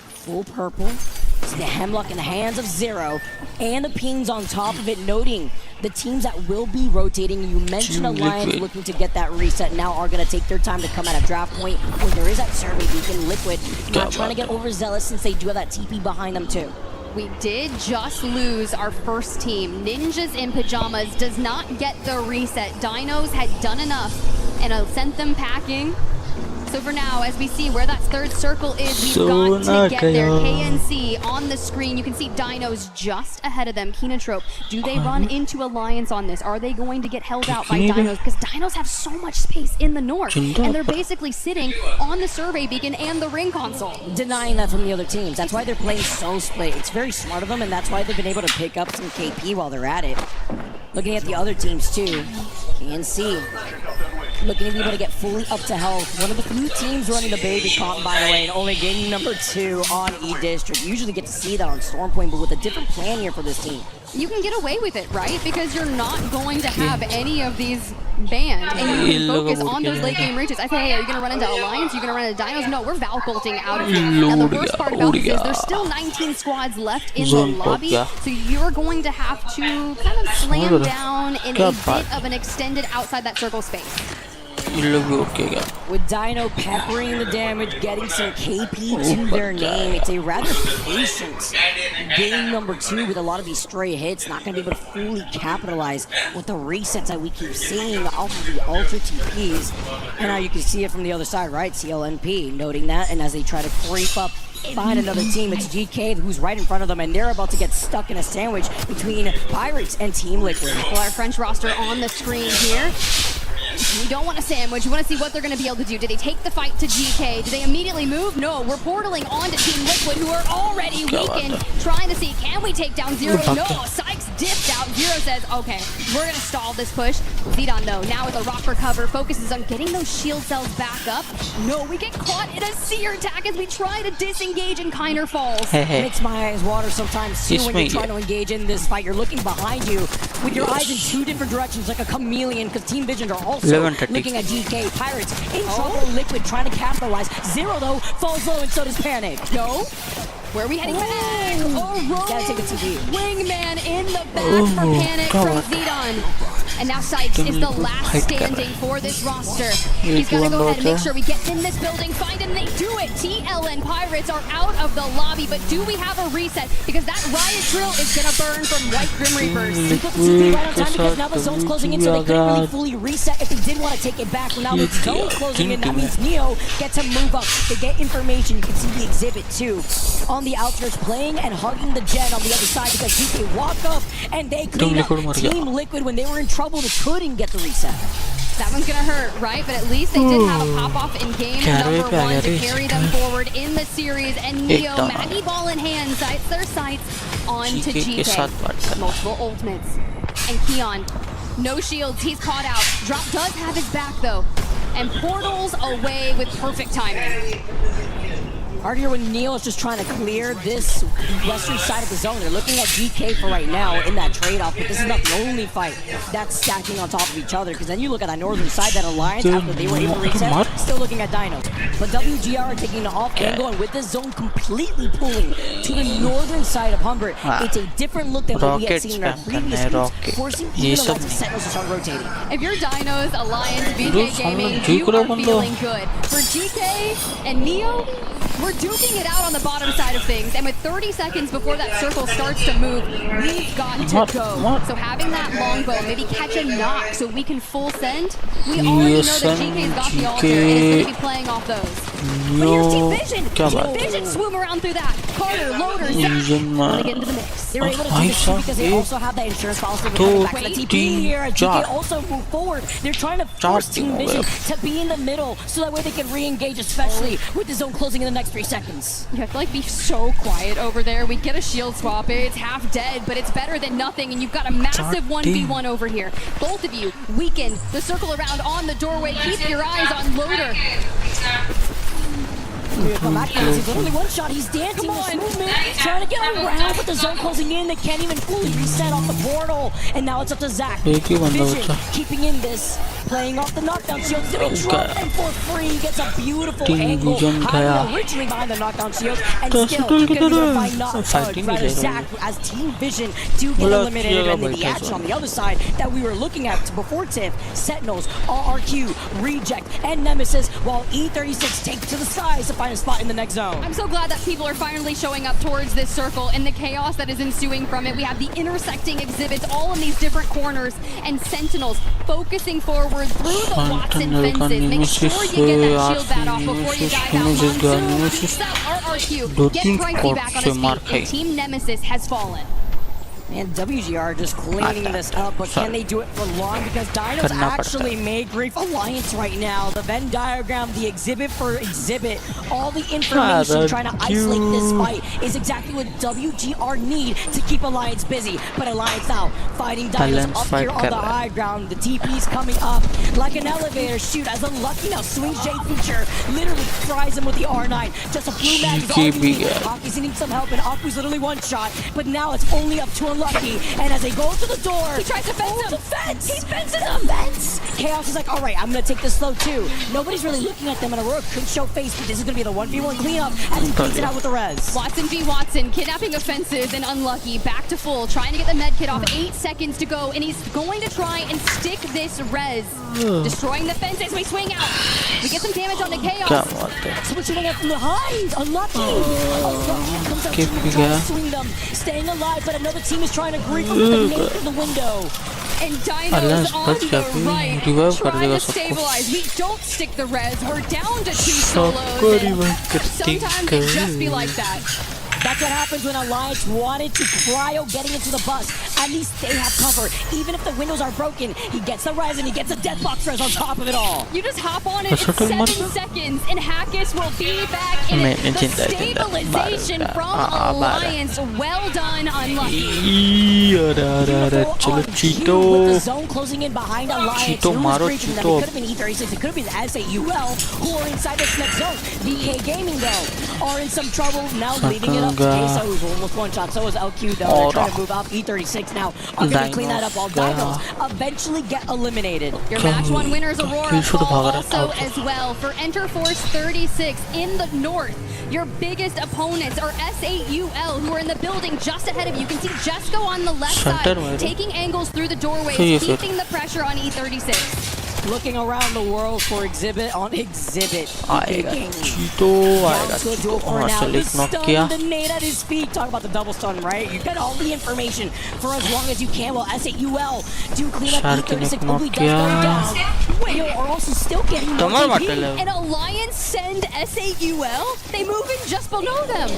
full purple. It's the Hemlock in the hands of Zero and the pings on top of it, noting the teams that will be rotating. You mentioned Alliance looking to get that reset now are going to take their time to come at a draft point where there is that survey beacon. Liquid not trying to get overzealous since they do have that TP behind them too. We did just lose our first team. Ninjas in Pajamas does not get the reset. Dinos had done enough and sent them packing. So for now, as we see where that third circle is, we've got to get there. KNC on the screen. You can see Dinos just ahead of them. Kenotrope, do they run into Alliance on this? Are they going to get held out by Dinos? Because Dinos have so much space in the north, and they're basically sitting on the survey beacon and the ring console. Denying that from the other teams. That's why they're playing so split. It's very smart of them, and that's why they've been able to pick up some KP while they're at it. Looking at the other teams too, KNC looking to be able to get fully up to health. One of the few teams running the baby comp, by the way, and only getting number 2 on E-District. You usually get to see that on Stormpoint, but with a different plan here for this team. You can get away with it, right? Because you're not going to have any of these banned, and you can focus on those late game reaches. I say, hey, are you going to run into Alliance? Are you going to run into Dinos? No, we're Val bolting out of here. And the worst part about this is there's still 19 squads left in the lobby, so you're going to have to kind of slam down in a bit of an extended outside that circle space. With Dino peppering the damage, getting some KP to their name, it's a rather patient game number 2 with a lot of these stray hits. Not going to be able to fully capitalize with the resets that we keep seeing off of the Ultra TPs. And now you can see it from the other side, right? CLNP noting that, and as they try to creep up, find another team, it's GK who's right in front of them, and they're about to get stuck in a sandwich between Pirates and Team Liquid. Well, our French roster on the screen here. We don't want a sandwich. We want to see what they're going to be able to do. Do they take the fight to GK? Do they immediately move? No, we're portaling on to Team Liquid, who are already weakened, trying to see, can we take down Zero? No, Sykes dipped out. Zero says, okay, we're going to stall this push. Zidane, though, now with a rock recover, focuses on getting those shield cells back up. No, we get caught in a seer attack as we try to disengage, and Kiner falls. Makes my eyes water sometimes, too, when you're trying to engage in this fight. You're looking behind you with your eyes in 2 different directions like a chameleon, because Team Visions are also looking at GK. Pirates in trouble. Liquid trying to capitalize. Zero, though, falls low, and so does Panic. No. Where are we heading back? Oh, gotta take a TV. Wingman in the back for Panic from Zidane. And now Sykes is the last standing for this roster. He's gonna go ahead and make sure we get in this building, find him, they do it. TLN Pirates are out of the lobby, but do we have a reset? Because that riot drill is gonna burn from White Grim Reapers. They put the TV right on time because now the zone's closing in, so they couldn't really fully reset if they did want to take it back. Well, now the zone's closing in, that means Neo gets to move up. They get information, you can see the exhibit too. On the outskirts, playing and hugging the Gen on the other side because GK walk up and they clean up. Team Liquid, when they were in trouble, they couldn't get the reset. That one's gonna hurt, right? But at least they did have a pop-off in game number 1 to carry them forward in the series. And Neo, Maggie ball in hand, sights their sights on to GK. Multiple ultimates. And Keon, no shields, he's caught out. Drop does have his back though. And portals away with perfect timing. Right here when Neo is just trying to clear this western side of the zone. They're looking at DK for right now in that trade-off, but this is not the only fight that's stacking on top of each other, because then you look at that northern side, that alliance, after they were able to reset, still looking at Dino. But WGR are taking the off angle, and with this zone completely pulling to the northern side of Humbert, it's a different look than what we had seen in our previous games, forcing even the likes of Sentinels to start rotating. If you're Dinos, Alliance, VK Gaming, you are feeling good. For GK and Neo, we're duking it out on the bottom side of things, and with 30 seconds before that circle starts to move, we've got to go. So having that longbow, maybe catch a knock so we can full send. We already know that GK's got the altar and is going to be playing off those. But here's Team Vision. Team Vision swoop around through that. Carter, Loader, Zach, want to get into the mix. They were able to do this too because they also have that insurance policy coming back to the TP here as GK also move forward. They're trying to force Team Vision to be in the middle so that way they can re-engage, especially with the zone closing in the next 3 seconds. You have to be so quiet over there. We get a shield swap. It's half dead, but it's better than nothing, and you've got a massive 1v1 over here. Both of you weaken the circle around on the doorway. Keep your eyes on Loader. Come back, he's literally one shot. He's dancing this movement, trying to get around, but the zone closing in. They can't even fully reset off the portal, and now it's up to Zach. Vision keeping in this, playing off the knockdown shield. He's gonna drop them for free. Gets a beautiful angle, hiding originally behind the knockdown shield, and still gonna find Zach as Team Vision do get eliminated. And then the action on the other side that we were looking at before Tiff, Sentinels, RRQ, Reject, and Nemesis, while E36 takes to the skies to find a spot in the next zone. I'm so glad that people are finally showing up towards this circle and the chaos that is ensuing from it. We have the intersecting exhibits all in these different corners, and Sentinels focusing forward through the Watson fences. Make sure you get that shield bat off before you dive out. Monsoon, RRQ, get Pricey back on his feet, and Team Nemesis has fallen. And WGR just cleaning this up, but can they do it for long? Because Dinos actually made Grief Alliance right now. The Venn diagram, the exhibit for exhibit, all the information trying to isolate this fight is exactly what WGR need to keep Alliance busy. But Alliance now fighting Dinos up here on the high ground. The TP's coming up like an elevator. Shoot, as Unlucky now swings J feature, literally fries him with the R9. Just a blue mag is all we need. Aki's needing some help, and Aku's literally one shot, but now it's only up to Unlucky, and as they go to the door, he tries to fence him. The fence! He fences him! Fence! Chaos is like, all right, I'm gonna take this slow too. Nobody's really looking at them, and Aurora could show face, but this is gonna be the 1v1 cleanup as he beats it out with the res. Watson v Watson, kidnapping offensive and Unlucky, back to full, trying to get the med kit off, 8 seconds to go, and he's going to try and stick this res. Destroying the fence as we swing out. We get some damage on the Chaos. Someone shooting out from behind. Unlucky. Unlucky comes out to try to swing them, staying alive, but another team is trying to grief him with the nade through the window. And Dino's on the right, trying to stabilize. We don't stick the res. We're down to 2 solos. Sometimes it just be like that. That's what happens when Alliance wanted to cryo getting into the bus. At least they have cover. Even if the windows are broken, he gets the res and he gets a deathbox res on top of it all. You just hop on it in 7 seconds, and Hackis will be back in it. The stabilization from Alliance. Well done, Unlucky. With the zone closing in behind Alliance, who was breaching them. It could have been E36, it could have been SAUL, who are inside this next zone. VK Gaming, though, are in some trouble now, leaving it up to Queso, who's almost one shot. So is LQ, though. They're trying to move up. E36 now are going to clean that up while Dinos eventually get eliminated. Your match 1 winners, Aurora, also as well. For Enter Force 36 in the north, your biggest opponents are SAUL, who are in the building just ahead of you. You can see Jesco on the left side, taking angles through the doorways, keeping the pressure on E36. Looking around the world for exhibit on exhibit. The nade at his feet. Talk about the double stun, right? You get all the information for as long as you can. While SAUL do clean up E36. Ugly does go down. Wait, are also still getting more TP. And Alliance send SAUL? They move in just below them.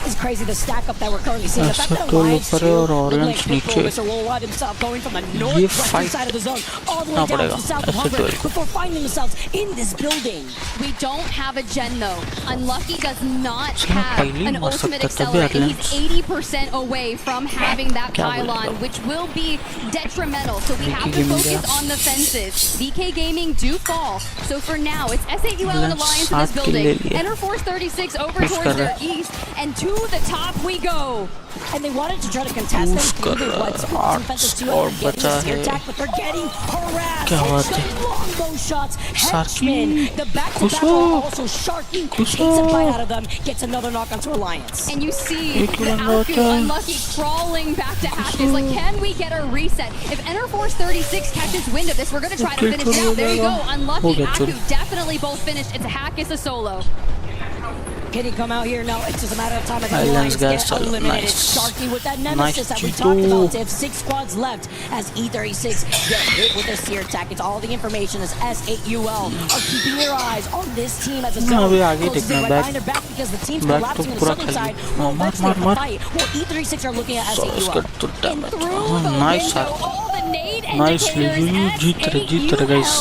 It's crazy the stack up that we're currently seeing. The fact that Alliance Mr. Worldwide himself going from the northwestern side of the zone all the way down to the south of Humbert. over before finding themselves in this building. We don't have a gen though. Unlucky does not have an ultimate accelerator. He's 80% away from having that pylon, which will be detrimental. So we have to focus on the fences. VK Gaming do fall. So for now, it's S8UL and Alliance in this building. Enter Force 36 over towards their east, and to the top we go. And they wanted to try to contest them through the white spots and fences too, and getting the spear attack, but they're getting harassed. Some longbow shots. Henchman, the back-to-back are also Sharky takes a bite out of them, gets another knock onto Alliance. And you see the Alku Unlucky crawling back to Hatches. Like, can we get a reset? If Enter Force 36 catches wind of this, we're going to try to finish it out. There you go. Unlucky, Aku definitely both finished. It's a hack, it's a solo. Can he come out here? No, it's just a matter of time. Alliance get eliminated. Sharky with that nemesis that we talked about. They have 6 squads left as E36 get hit with a seer attack. It's all the information as S8UL are keeping their eyes on this team as a zone. Closing right behind their back because the team's collapsing on the southern side. Well, let's make the fight. Well, E36 are looking at S8UL. And through the window, all the nade indicators, S8UL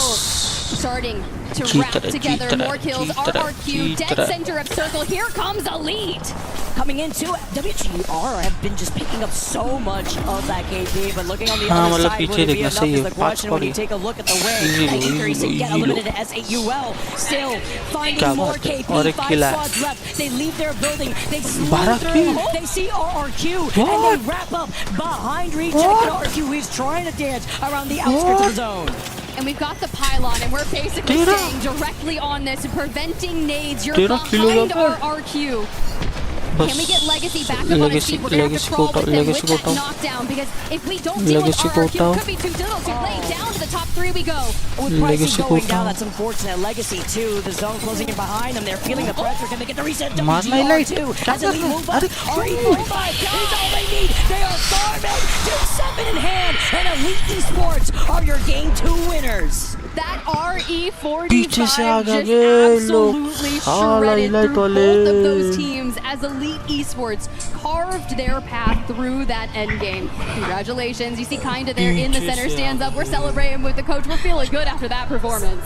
starting to wrap together more kills. RRQ, dead center of circle. Here comes Elite. Coming into WGR have been just picking up so much of that KP, but looking on the other side, would it be enough is the question when you take a look at the way that E36 get eliminated to S8UL. Still finding more KP, 5 squads left. They leave their building, they sleep through, they see RRQ, and they wrap up behind Reject. RRQ, who's trying to dance around the outskirts of the zone. And we've got the pylon, and we're basically staying directly on this, preventing nades. You're behind RRQ. Can we get Legacy back up on his feet? We're going to have to crawl with him with that knockdown, because if we don't deal with RRQ, it could be too difficult. So lay down to the top 3 we go. With prices going down, that's unfortunate. Legacy too, the zone closing in behind them. They're feeling the pressure. Can they get the reset? WGR too. As Elite move up, RE45 is all they need. They are farming to 7 in hand, and Elite Esports are your game 2 winners. That RE45 just absolutely shredded through both of those teams as Elite Esports carved their path through that endgame. Congratulations. You see Kinda there in the center, stands up. We're celebrating with the coach. We're feeling good after that performance.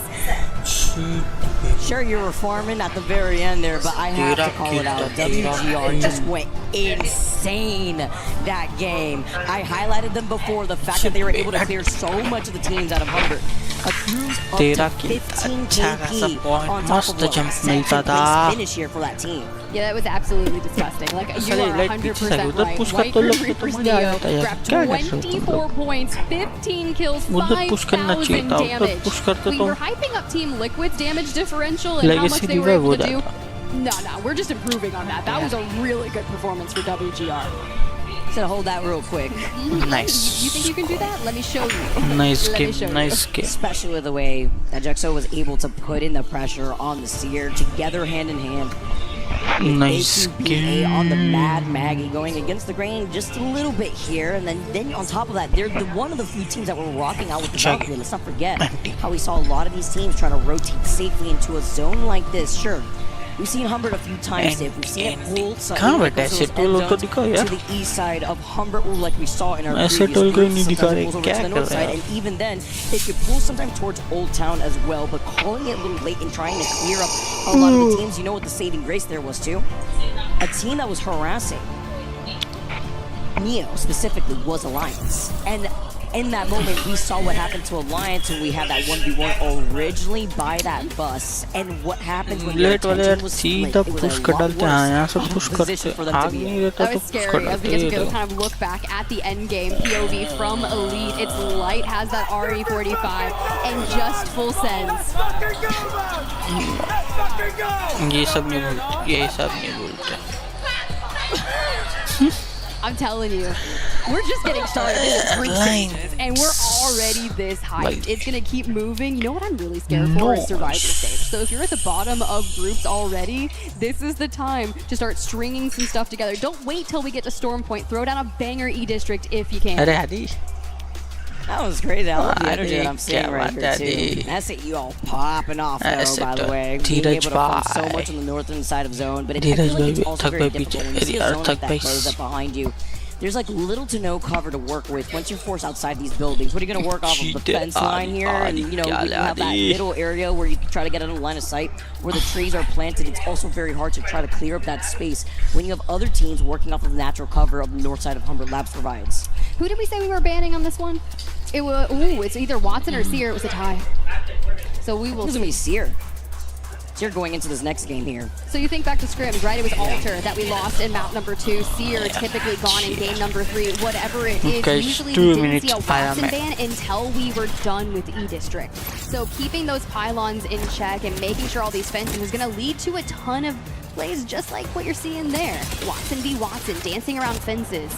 Sure, you were farming at the very end there, but I have to call it out. WGR just went insane that game. I highlighted them before, the fact that they were able to clear so much of the teams out of Humbert. A cruise up to 15 KP on top of a second-place finish here for that team. Yeah, that was absolutely disgusting. Like, you are 100% right. White Crew Reaper's Neo grabbed 24 points, 15 kills, 5,000 damage. We were hyping up Team Liquid's damage differential and how much they were able to do. No, we're just improving on that. That was a really good performance for WGR. To hold that real quick. Nice. You think you can do that? Let me show you. Nice game, nice game. Especially with the way that Jexo was able to put in the pressure on the Seer together hand in hand. Nice game. On the Mad Maggie going against the grain just a little bit here, and then on top of that, they're one of the few teams that were rocking out with the Valkyrie. Let's not forget how we saw a lot of these teams trying to rotate safely into a zone like this. Sure, we've seen Humbert a few times. We've seen it pulled slightly to the east side of Humbert, like we saw in our previous groups. Sometimes it pulls over to the north side, and even then, it could pull sometimes towards Old Town as well. But calling it a little late and trying to clear up a lot of the teams, you know what the saving grace there was too? A team that was harassing Neo specifically was Alliance, and in that moment, we saw what happened to Alliance when we had that 1v1 originally by that bus, and what happens when your attention was split. It was a lot worse position for them to be in. That was scary as we get to go kind of look back at the end game POV from Elite. It's Light has that RE45 and just full sense. I'm telling you, we're just getting started. This is 3 stages, and we're already this hyped. It's gonna keep moving. You know what I'm really scared for is Survivor stage. So if you're at the bottom of groups already, this is the time to start stringing some stuff together. Don't wait till we get to Storm Point. Throw down a banger E-District if you can. That was crazy. I love the energy that I'm seeing right here too. That's it, you all popping off though, by the way. Being able to farm so much on the northern side of zone, but I feel like it's also very difficult when you see a zone like that close up behind you. there's like little to no cover to work with once you're forced outside these buildings. What are you going to work off of the fence line here? And you know, you have that middle area where you can try to get out of line of sight where the trees are planted. It's also very hard to try to clear up that space when you have other teams working off of the natural cover of the north side of Humbert Labs provides. Who did we say we were banning on this one? It was, it's either Watson or Seer. It was a tie. So we will. It's going to be Seer. Seer going into this next game here. So you think back to scrims, right? It was Alter that we lost in map number 2. Seer typically gone in game number 3. Whatever it is, usually we didn't see a Watson ban until we were done with E-District. So keeping those pylons in check and making sure all these fences is going to lead to a ton of plays just like what you're seeing there. Watson v. Watson, dancing around fences.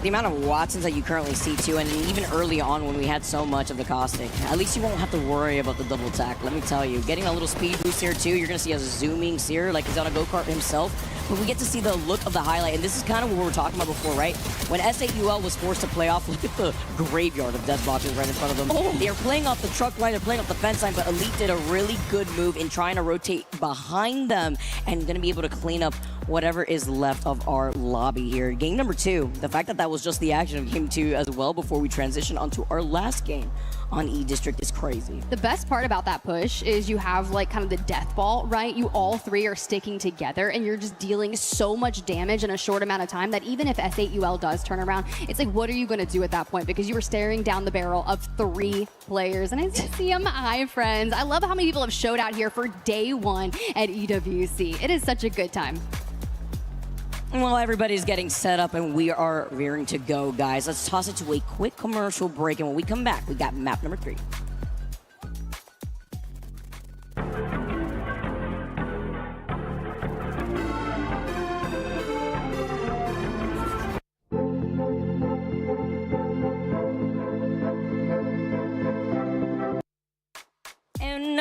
The amount of Watsons that you currently see too, and even early on when we had so much of the caustic, at least you won't have to worry about the double attack. Let me tell you, getting a little speed boost here too, you're gonna see a zooming Seer like he's on a go-kart himself. But we get to see the look of the highlight, and this is kind of what we were talking about before, right? When S8UL was forced to play off, look at the graveyard of death boxes right in front of them. They're playing off the truck line, they're playing off the fence line, but Elite did a really good move in trying to rotate behind them and gonna be able to clean up whatever is left of our lobby here. Game number 2, the fact that that was just the action of game 2 as well before we transition onto our last game on E-District is crazy. The best part about that push is you have like kind of the death ball, right? You all three are sticking together and you're just dealing so much damage in a short amount of time that even if S8UL does turn around, it's like, what are you going to do at that point? Because you were staring down the barrel of 3 players. And I see them, hi friends. I love how many people have showed out here for day 1 at EWC. It is such a good time. Well, everybody's getting set up and we are rearing to go, guys. Let's toss it to a quick commercial break, and when we come back, we got map number 3.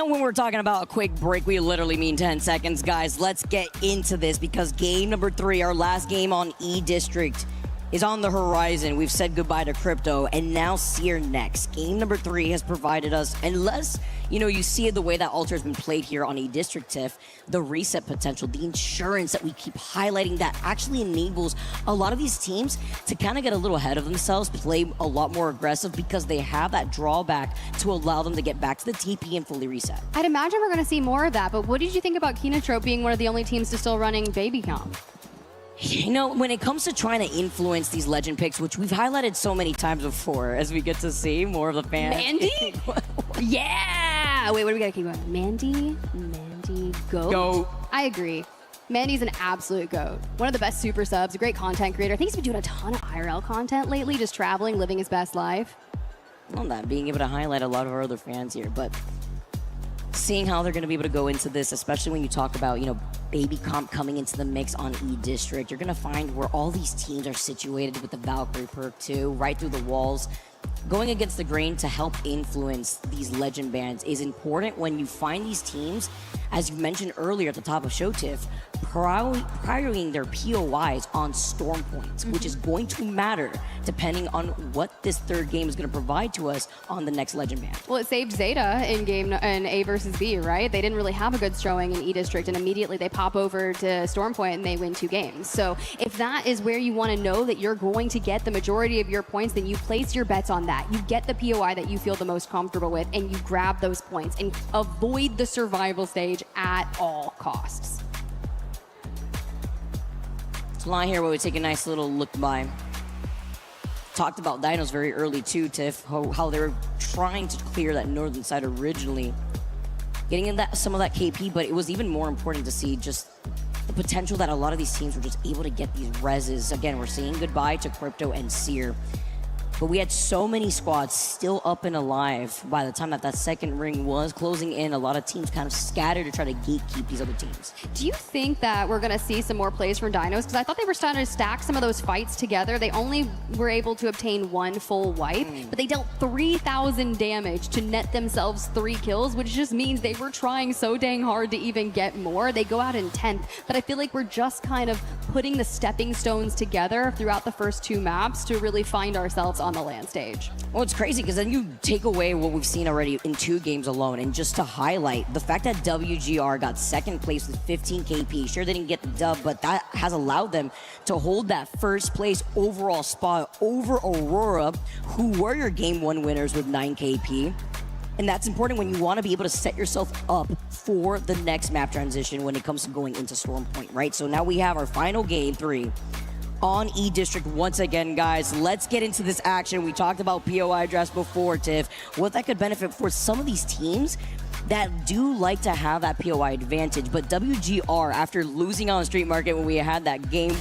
When we're talking about a quick break, we literally mean 10 seconds, guys. Let's get into this because game number 3, our last game on E-District, is on the horizon. We've said goodbye to Crypto, and now Seer next. Game number 3 has provided us, unless, you know, you see the way that Alter has been played here on E-District, Tiff, the reset potential, the insurance that we keep highlighting that actually enables a lot of these teams to kind of get a little ahead of themselves, play a lot more aggressive because they have that drawback to allow them to get back to the TP and fully reset. I'd imagine we're going to see more of that, but what did you think about Kinotrope being one of the only teams to still running Baby Comp? You know, when it comes to trying to influence these legend picks, which we've highlighted so many times before, as we get to see more of the fans. Mandy? Yeah! Wait, what do we got to keep going? Mandy, GOAT? GOAT. I agree. Mandy's an absolute GOAT. One of the best super subs, a great content creator. I think he's been doing a ton of IRL content lately, just traveling, living his best life. Well, that being able to highlight a lot of our other fans here, but seeing how they're going to be able to go into this, especially when you talk about, you know, Baby Comp coming into the mix on E-District, you're going to find where all these teams are situated with the Valkyrie perk too, right through the walls. Going against the grain to help influence these legend bands is important when you find these teams, as you mentioned earlier at the top of show, Tiff, prioring their POIs on storm points, which is going to matter depending on what this third game is going to provide to us on the next legend band. Well, it saved Zeta in game in A versus B, right? They didn't really have a good showing in E-District, and immediately they pop over to storm point and they win 2 games. So if that is where you want to know that you're going to get the majority of your points, then you place your bets on that. You get the POI that you feel the most comfortable with, and you grab those points and avoid the survival stage at all costs. It's a line here where we take a nice little look by. Talked about Dinos very early too, Tiff, how they were trying to clear that northern side originally. Getting in that, some of that KP, but it was even more important to see just the potential that a lot of these teams were just able to get these reses. Again, we're saying goodbye to Crypto and Seer. But we had so many squads still up and alive by the time that that second ring was closing in. A lot of teams kind of scattered to try to gatekeep these other teams. Do you think that we're going to see some more plays from Dinos? Because I thought they were starting to stack some of those fights together. They only were able to obtain 1 full wipe, but they dealt 3,000 damage to net themselves 3 kills, which just means they were trying so dang hard to even get more. They go out in 10th, but I feel like we're just kind of putting the stepping stones together throughout the first 2 maps to really find ourselves on the LAN stage. Well, it's crazy because then you take away what we've seen already in 2 games alone. And just to highlight the fact that WGR got 2nd place with 15 KP. Sure, they didn't get the dub, but that has allowed them to hold that 1st place overall spot over Aurora, who were your game 1 winners with 9 KP. And that's important when you want to be able to set yourself up for the next map transition when it comes to going into Storm Point, right? So now we have our final game 3 on E District once again, guys. Let's get into this action. We talked about POI drafts before, Tiff. What that could benefit for some of these teams that do like to have that POI advantage. But WGR, after losing on the street market when we had that game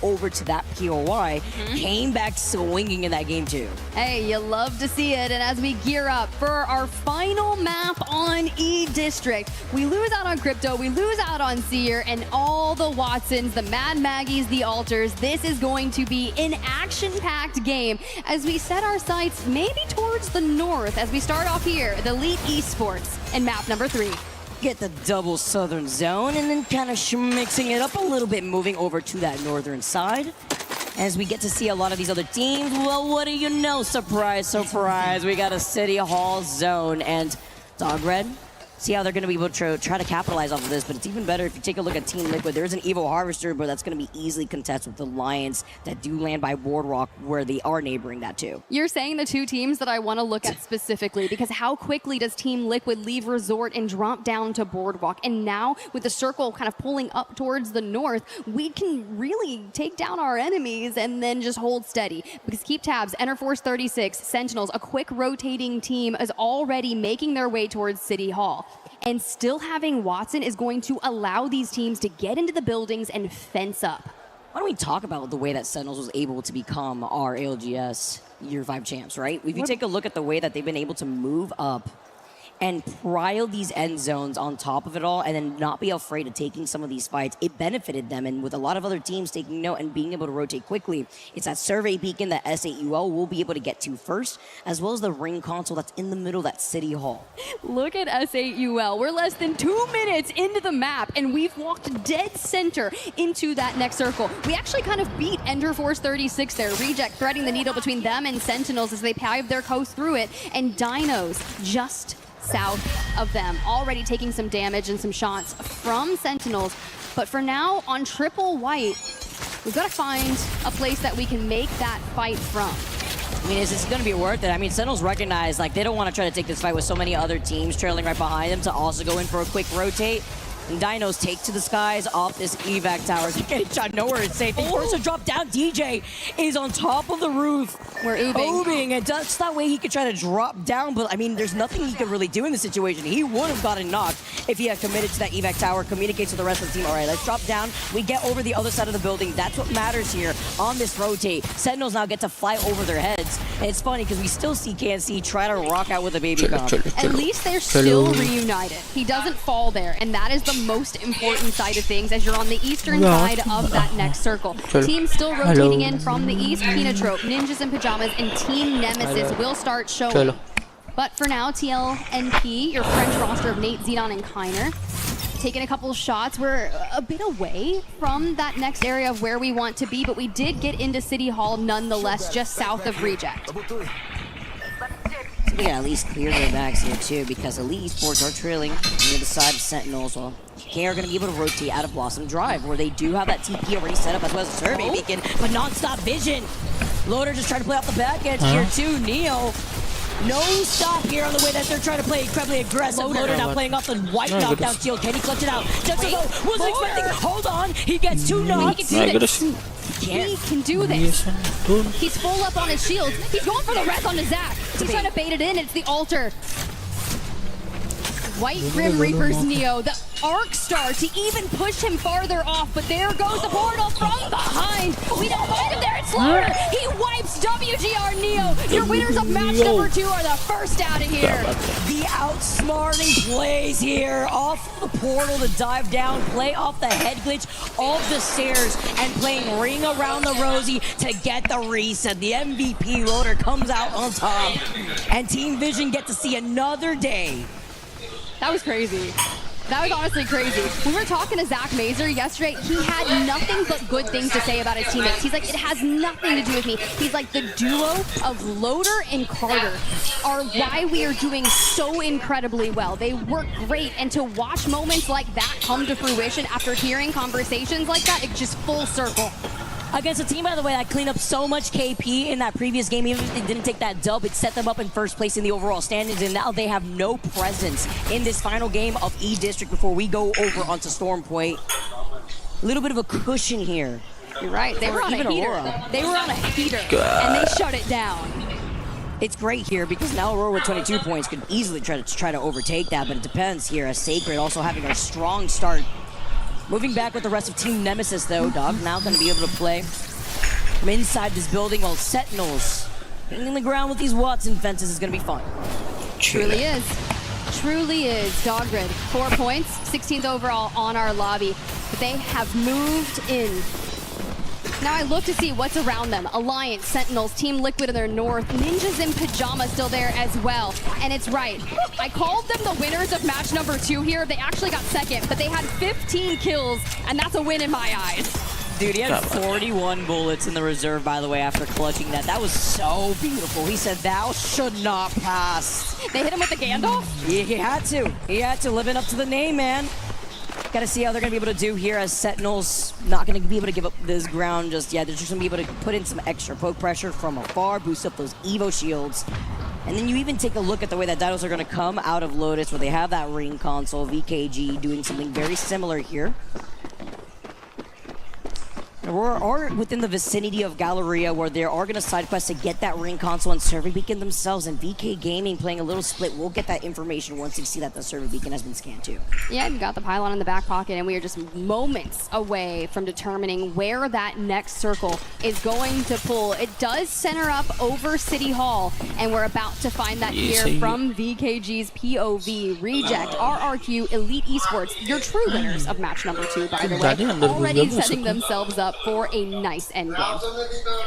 over to that POI, came back swinging in that game too. Hey, you love to see it. And as we gear up for our final map on E District, we lose out on Crypto, we lose out on Seer, and all the Watsons, the Mad Maggies, the Alters. This is going to be an action-packed game as we set our sights maybe towards the north as we start off here, the Elite Esports and map number 3. Get the double southern zone and then kind of mixing it up a little bit, moving over to that northern side. As we get to see a lot of these other teams, well, what do you know? Surprise, surprise. We got a City Hall zone and Dog Red. See how they're going to be able to try to capitalize off of this, but it's even better if you take a look at Team Liquid. There's an Evo Harvester, but that's going to be easily contested with the Lions that do land by Boardwalk, where they are neighboring that too. You're saying the 2 teams that I want to look at specifically, because how quickly does Team Liquid leave Resort and drop down to Boardwalk? And now, with the circle kind of pulling up towards the north, we can really take down our enemies and then just hold steady. Because keep tabs, Enter Force 36, Sentinels, a quick rotating team is already making their way towards City Hall. And still having Watson is going to allow these teams to get into the buildings and fence up. Why don't we talk about the way that Sentinels was able to become our ALGS Year 5 champs, right? If you take a look at the way that they've been able to move up and prile these end zones on top of it all and then not be afraid of taking some of these fights, it benefited them. And with a lot of other teams taking note and being able to rotate quickly, it's that survey beacon that S8UL will be able to get to first, as well as the ring console that's in the middle of that City Hall. Look at S8UL. We're less than 2 minutes into the map, and we've walked dead center into that next circle. We actually kind of beat Ender Force 36 there. Reject threading the needle between them and Sentinels as they pive their coast through it, and Dinos just south of them, already taking some damage and some shots from Sentinels. But for now, on triple white, we've got to find a place that we can make that fight from. I mean, is this going to be worth it? I mean, Sentinels recognize, like, they don't want to try to take this fight with so many other teams trailing right behind them to also go in for a quick rotate. And Dinos take to the skies off this evac tower. They're getting shot nowhere. It's safe. They force a drop down. DJ is on top of the roof. We're oobing. And just that way he could try to drop down. But, I mean, there's nothing he could really do in this situation. He would have gotten knocked if he had committed to that evac tower, communicates to the rest of the team. All right, let's drop down. We get over the other side of the building. That's what matters here on this rotate. Sentinels now get to fly over their heads. And it's funny because we still see KNC try to rock out with a baby bomb. At least they're still reunited. He doesn't fall there, and that is the most important side of things as you're on the eastern side of that next circle. Teams still rotating in from the east. Pinotrope, Ninjas in Pajamas, and Team Nemesis will start showing. But for now, TLNP, your French roster of Nate, Xenon, and Kiner, taking a couple of shots. We're a bit away from that next area of where we want to be, but we did get into City Hall nonetheless, just south of Reject. We can at least clear their backs here too, because Elite Esports are trailing near the side of Sentinels. Well, K are going to be able to rotate out of Blossom Drive, where they do have that TP already set up, as well as a survey beacon, but non-stop vision. Loader just trying to play off the back edge here too. Neo, no stop here on the way that they're trying to play incredibly aggressive. Loader now playing off the white knockdown shield. Can he clutch it out? Just wasn't expecting. Hold on, he gets 2 knocks. He can do this. He's full up on his shields. He's going for the rest on the Zac. He's trying to bait it in. It's the Alter. White Grim Reaper's Neo, the Arc Star to even push him farther off, but there goes the portal from behind. We don't find him there, it's Loader. He wipes WGR Neo. Your winners of match number 2 are the first out of here. The outsmarting plays here off the portal to dive down, play off the head glitch, off the stairs, and playing Ring Around the Rosie to get the reset. The MVP Loader comes out on top, and Team Vision get to see another day. That was crazy. That was honestly crazy. We were talking to Zach Mazer yesterday. He had nothing but good things to say about his teammates. He's like, it has nothing to do with me. He's like, the duo of Loader and Carter are why we are doing so incredibly well. They work great, and to watch moments like that come to fruition after hearing conversations like that, it's just full circle. Against a team, by the way, that cleaned up so much KP in that previous game. Even if they didn't take that dub, it set them up in first place in the overall standings, and now they have no presence in this final game of E District before we go over onto Storm Point. A little bit of a cushion here. You're right. They were on a heater. They were on a heater, and they shut it down. It's great here because now Aurora with 22 points could easily try to overtake that, but it depends here as Sacred also having a strong start. Moving back with the rest of Team Nemesis, though. Dog now going to be able to play from inside this building while Sentinels hitting the ground with these Watson fences is going to be fun. Truly is. Truly is. Dogred, 4 points, 16th overall on our lobby. But they have moved in. Now I look to see what's around them. Alliance, Sentinels, Team Liquid in their north, Ninjas in Pajamas still there as well. And it's right. I called them the winners of match number 2 here. They actually got second, but they had 15 kills, and that's a win in my eyes. Dude, he had 41 bullets in the reserve, by the way, after clutching that. That was so beautiful. He said, thou should not pass. They hit him with the Gandalf? Yeah, he had to. He had to, living up to the name, man. Got to see how they're going to be able to do here as Sentinels not going to be able to give up this ground just yet. They're just going to be able to put in some extra poke pressure from afar, boost up those Evo shields. And then you even take a look at the way that Dinos are going to come out of Lotus where they have that ring console, VKG doing something very similar here. Aurora are within the vicinity of Galleria where they are going to side quest to get that ring console and server beacon themselves, and VK Gaming playing a little split will get that information once they see that the server beacon has been scanned too. Yeah, you got the pylon in the back pocket, and we are just moments away from determining where that next circle is going to pull. It does center up over City Hall, and we're about to find that here from VKG's POV. Reject, RRQ, Elite Esports, your true winners of match number 2, by the way, already setting themselves up for a nice end game.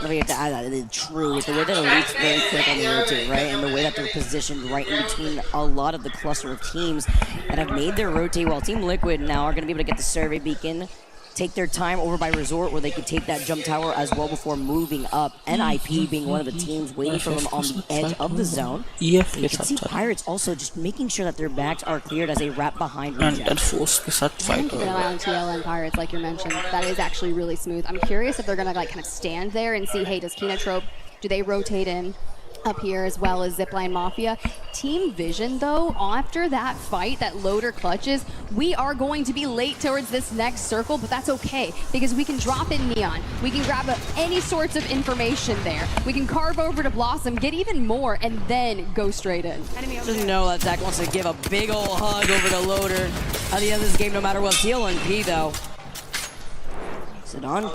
We have to add that, it is true. With the way that Elite's very quick on the rotate, right? And the way that they're positioned right in between a lot of the cluster of teams that have made their rotate, while Team Liquid now are going to be able to get the survey beacon, take their time over by Resort where they could take that jump tower as well before moving up. NIP being one of the teams waiting for them on the edge of the zone. You can see Pirates also just making sure that their backs are cleared as they wrap behind Reject. And force the set fight. Keep an eye on TL and Pirates, like you mentioned. That is actually really smooth. I'm curious if they're going to like kind of stand there and see, hey, does Kinotrope, do they rotate in up here as well as Zipline Mafia? Team Vision, though, after that fight that Loader clutches, we are going to be late towards this next circle, but that's okay because we can drop in Neon. We can grab any sorts of information there. We can carve over to Blossom, get even more, and then go straight in. Just know that Zach wants to give a big ol' hug over to Loader at the end of this game, no matter what. TLNP, though. Sidon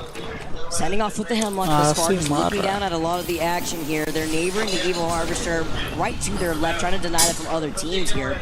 sending off with the Hemlock thus far, just looking down at a lot of the action here. They're neighboring the Evil Harvester right to their left, trying to deny that from other teams here.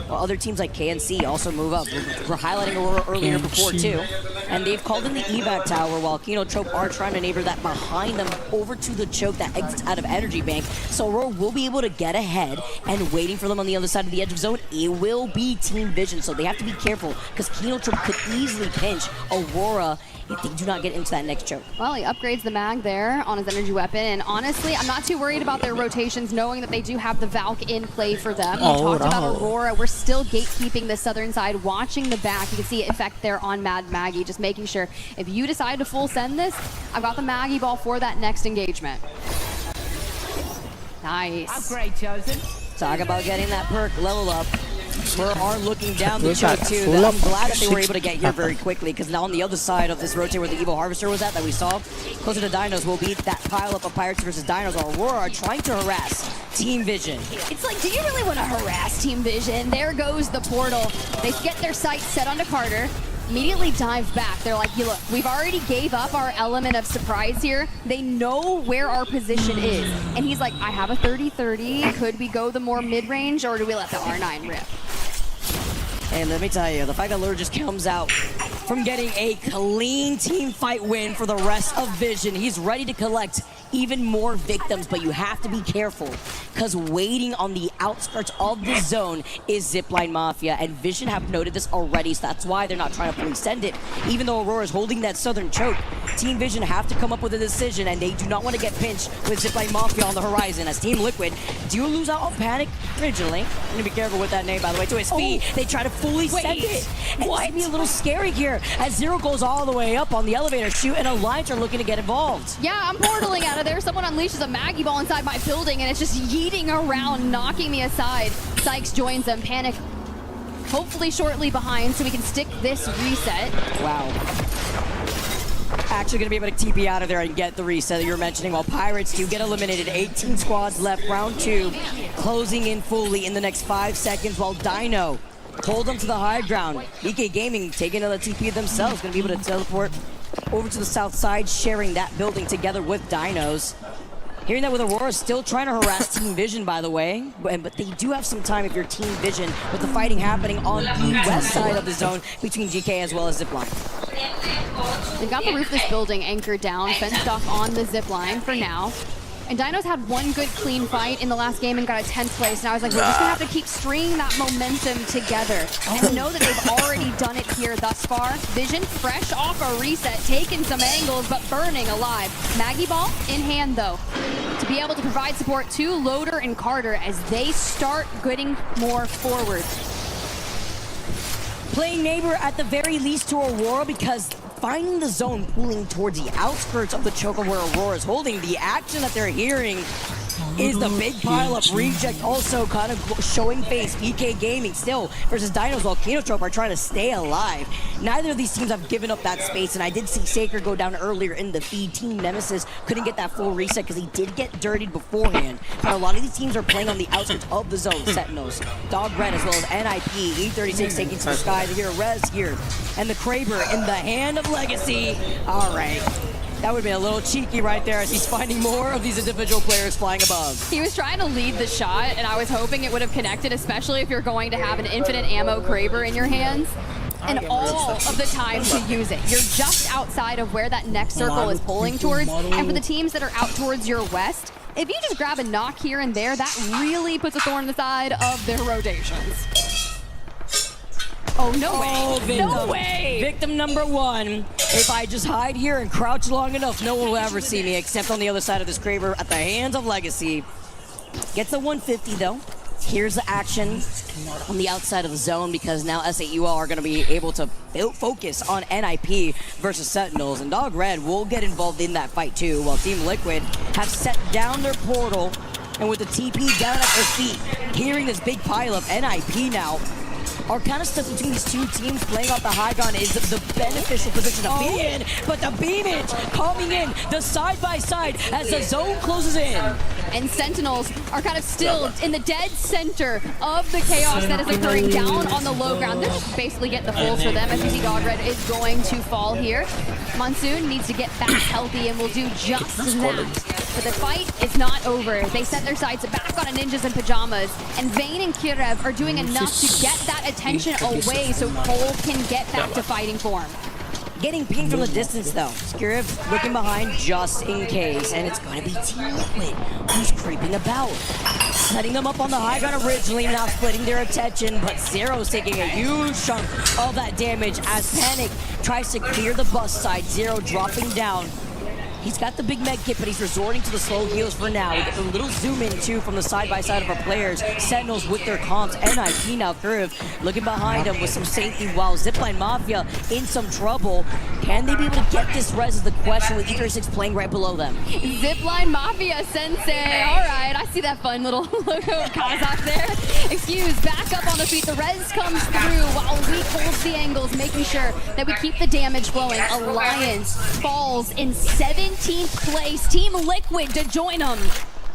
While other teams like KNC also move up. We're highlighting Aurora earlier before too. And they've called in the evac tower while Kinotrope are trying to neighbor that behind them over to the choke that exits out of Energy Bank. So Aurora will be able to get ahead, and waiting for them on the other side of the edge of zone, it will be Team Vision. So they have to be careful because Kinotrope could easily pinch Aurora if they do not get into that next choke. Well, he upgrades the mag there on his energy weapon, and honestly, I'm not too worried about their rotations, knowing that they do have the Valk in play for them. We talked about Aurora. We're still gatekeeping the southern side, watching the back. You can see it effect there on Mad Maggie, just making sure if you decide to full send this, I've got the Maggie ball for that next engagement. Nice. Upgrade chosen. Talk about getting that perk level up. We are looking down the choke too. I'm glad that they were able to get here very quickly, because now on the other side of this rotate where the Evil Harvester was at that we saw, closer to Dinos, will be that pile up of Pirates versus Dinos. Aurora are trying to harass Team Vision. It's like, do you really want to harass Team Vision? There goes the portal. They get their sights set onto Carter. Immediately dive back. They're like, look, we've already gave up our element of surprise here. They know where our position is. And he's like, I have a 30-30. Could we go the more mid-range, or do we let the R9 rip? And let me tell you, the fact that Lure just comes out from getting a clean team fight win for the rest of Vision. He's ready to collect even more victims, but you have to be careful because waiting on the outskirts of the zone is Zipline Mafia, and Vision have noted this already, so that's why they're not trying to fully send it. Even though Aurora is holding that southern choke, Team Vision have to come up with a decision, and they do not want to get pinched with Zipline Mafia on the horizon as Team Liquid do lose out on Panic originally. I'm gonna be careful with that name, by the way. To his feet, they try to fully send it. And it's gonna be a little scary here as Zero goes all the way up on the elevator chute, and Alliance are looking to get involved. Yeah, I'm portaling out of there. Someone unleashes a Maggie ball inside my building, and it's just yeeting around, knocking me aside. Sykes joins them. Panic hopefully shortly behind, so we can stick this reset. Wow. Actually gonna be able to TP out of there and get the reset that you were mentioning, while Pirates do get eliminated. 18 squads left, round 2, closing in fully in the next 5 seconds, while Dino hold them to the high ground. BK Gaming taking another TP themselves, gonna be able to teleport over to the south side, sharing that building together with Dinos. Hearing that with Aurora still trying to harass Team Vision, by the way, but they do have some time if you're Team Vision with the fighting happening on the west side of the zone between GK as well as Zipline. They've got the roof of this building anchored down, fenced off on the zipline for now. And Dinos had one good clean fight in the last game and got a 10th place. Now I was like, we're just gonna have to keep stringing that momentum together and know that they've already done it here thus far. Vision fresh off a reset, taking some angles, but burning alive. Maggie ball in hand though, to be able to provide support to Loader and Carter as they start getting more forward. Playing neighbor at the very least to Aurora, because finding the zone pulling towards the outskirts of the choke of where Aurora is holding, the action that they're hearing is the big pile-up reject, also kind of showing face. BK Gaming still versus Dino's Volcano Trope are trying to stay alive. Neither of these teams have given up that space, and I did see Saker go down earlier in the feed. Team Nemesis couldn't get that full reset because he did get dirtied beforehand. But a lot of these teams are playing on the outskirts of the zone. Sentinels, Dog Red, as well as NIP, E36 taking to the sky. They hear Rez here, and the Kraber in the hand of Legacy. All right. That would be a little cheeky right there as he's finding more of these individual players flying above. He was trying to lead the shot, and I was hoping it would have connected, especially if you're going to have an infinite ammo Kraber in your hands. And all of the time to use it. You're just outside of where that next circle is pulling towards. And for the teams that are out towards your west, if you just grab a knock here and there, that really puts a thorn in the side of their rotations. Oh, no way. No way. Victim number 1. If I just hide here and crouch long enough, no one will ever see me except on the other side of this Kraber at the hands of Legacy. Gets the 150 though. Here's the action on the outside of the zone, because now SAUL are going to be able to focus on NIP versus Sentinels, and Dog Red will get involved in that fight too, while Team Liquid have set down their portal, and with the TP down at their feet, hearing this big pile of NIP now, are kind of stuck between these two teams. Playing off the high ground is the beneficial position to be in, but the beamage coming in the side-by-side as the zone closes in. And Sentinels are kind of still in the dead center of the chaos that is occurring down on the low ground. They're just basically getting the fulls for them as you see Dog Red is going to fall here. Monsoon needs to get back healthy and will do just that. But the fight is not over. They set their sights back on Ninjas in Pajamas, and Vayne and Kirev are doing enough to get that attention away so Cole can get back to fighting form. Getting pinged from the distance though. Skirv looking behind just in case, and it's going to be Team Liquid who's creeping about. Setting them up on the high ground originally, now splitting their attention, but Zero's taking a huge chunk of that damage as Panic tries to clear the bus side. Zero dropping down. He's got the big med kit, but he's resorting to the slow heals for now. We get a little zoom in too from the side-by-side of our players. Sentinels with their comps. NIP now Curve looking behind him with some safety, while Zipline Mafia in some trouble. Can they be able to get this res is the question, with E36 playing right below them. Zipline Mafia Sensei. All right, I see that fun little logo of Kazakh there. Excuse, back up on the feet. The res comes through while we hold the angles, making sure that we keep the damage flowing. Alliance falls in 17th place. Team Liquid to join them.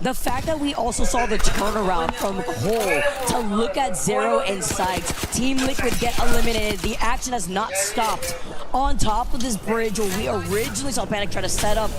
The fact that we also saw the turnaround from Cole to look at Zero and Sykes. Team Liquid get eliminated. The action has not stopped on top of this bridge where we originally saw Panic try to set up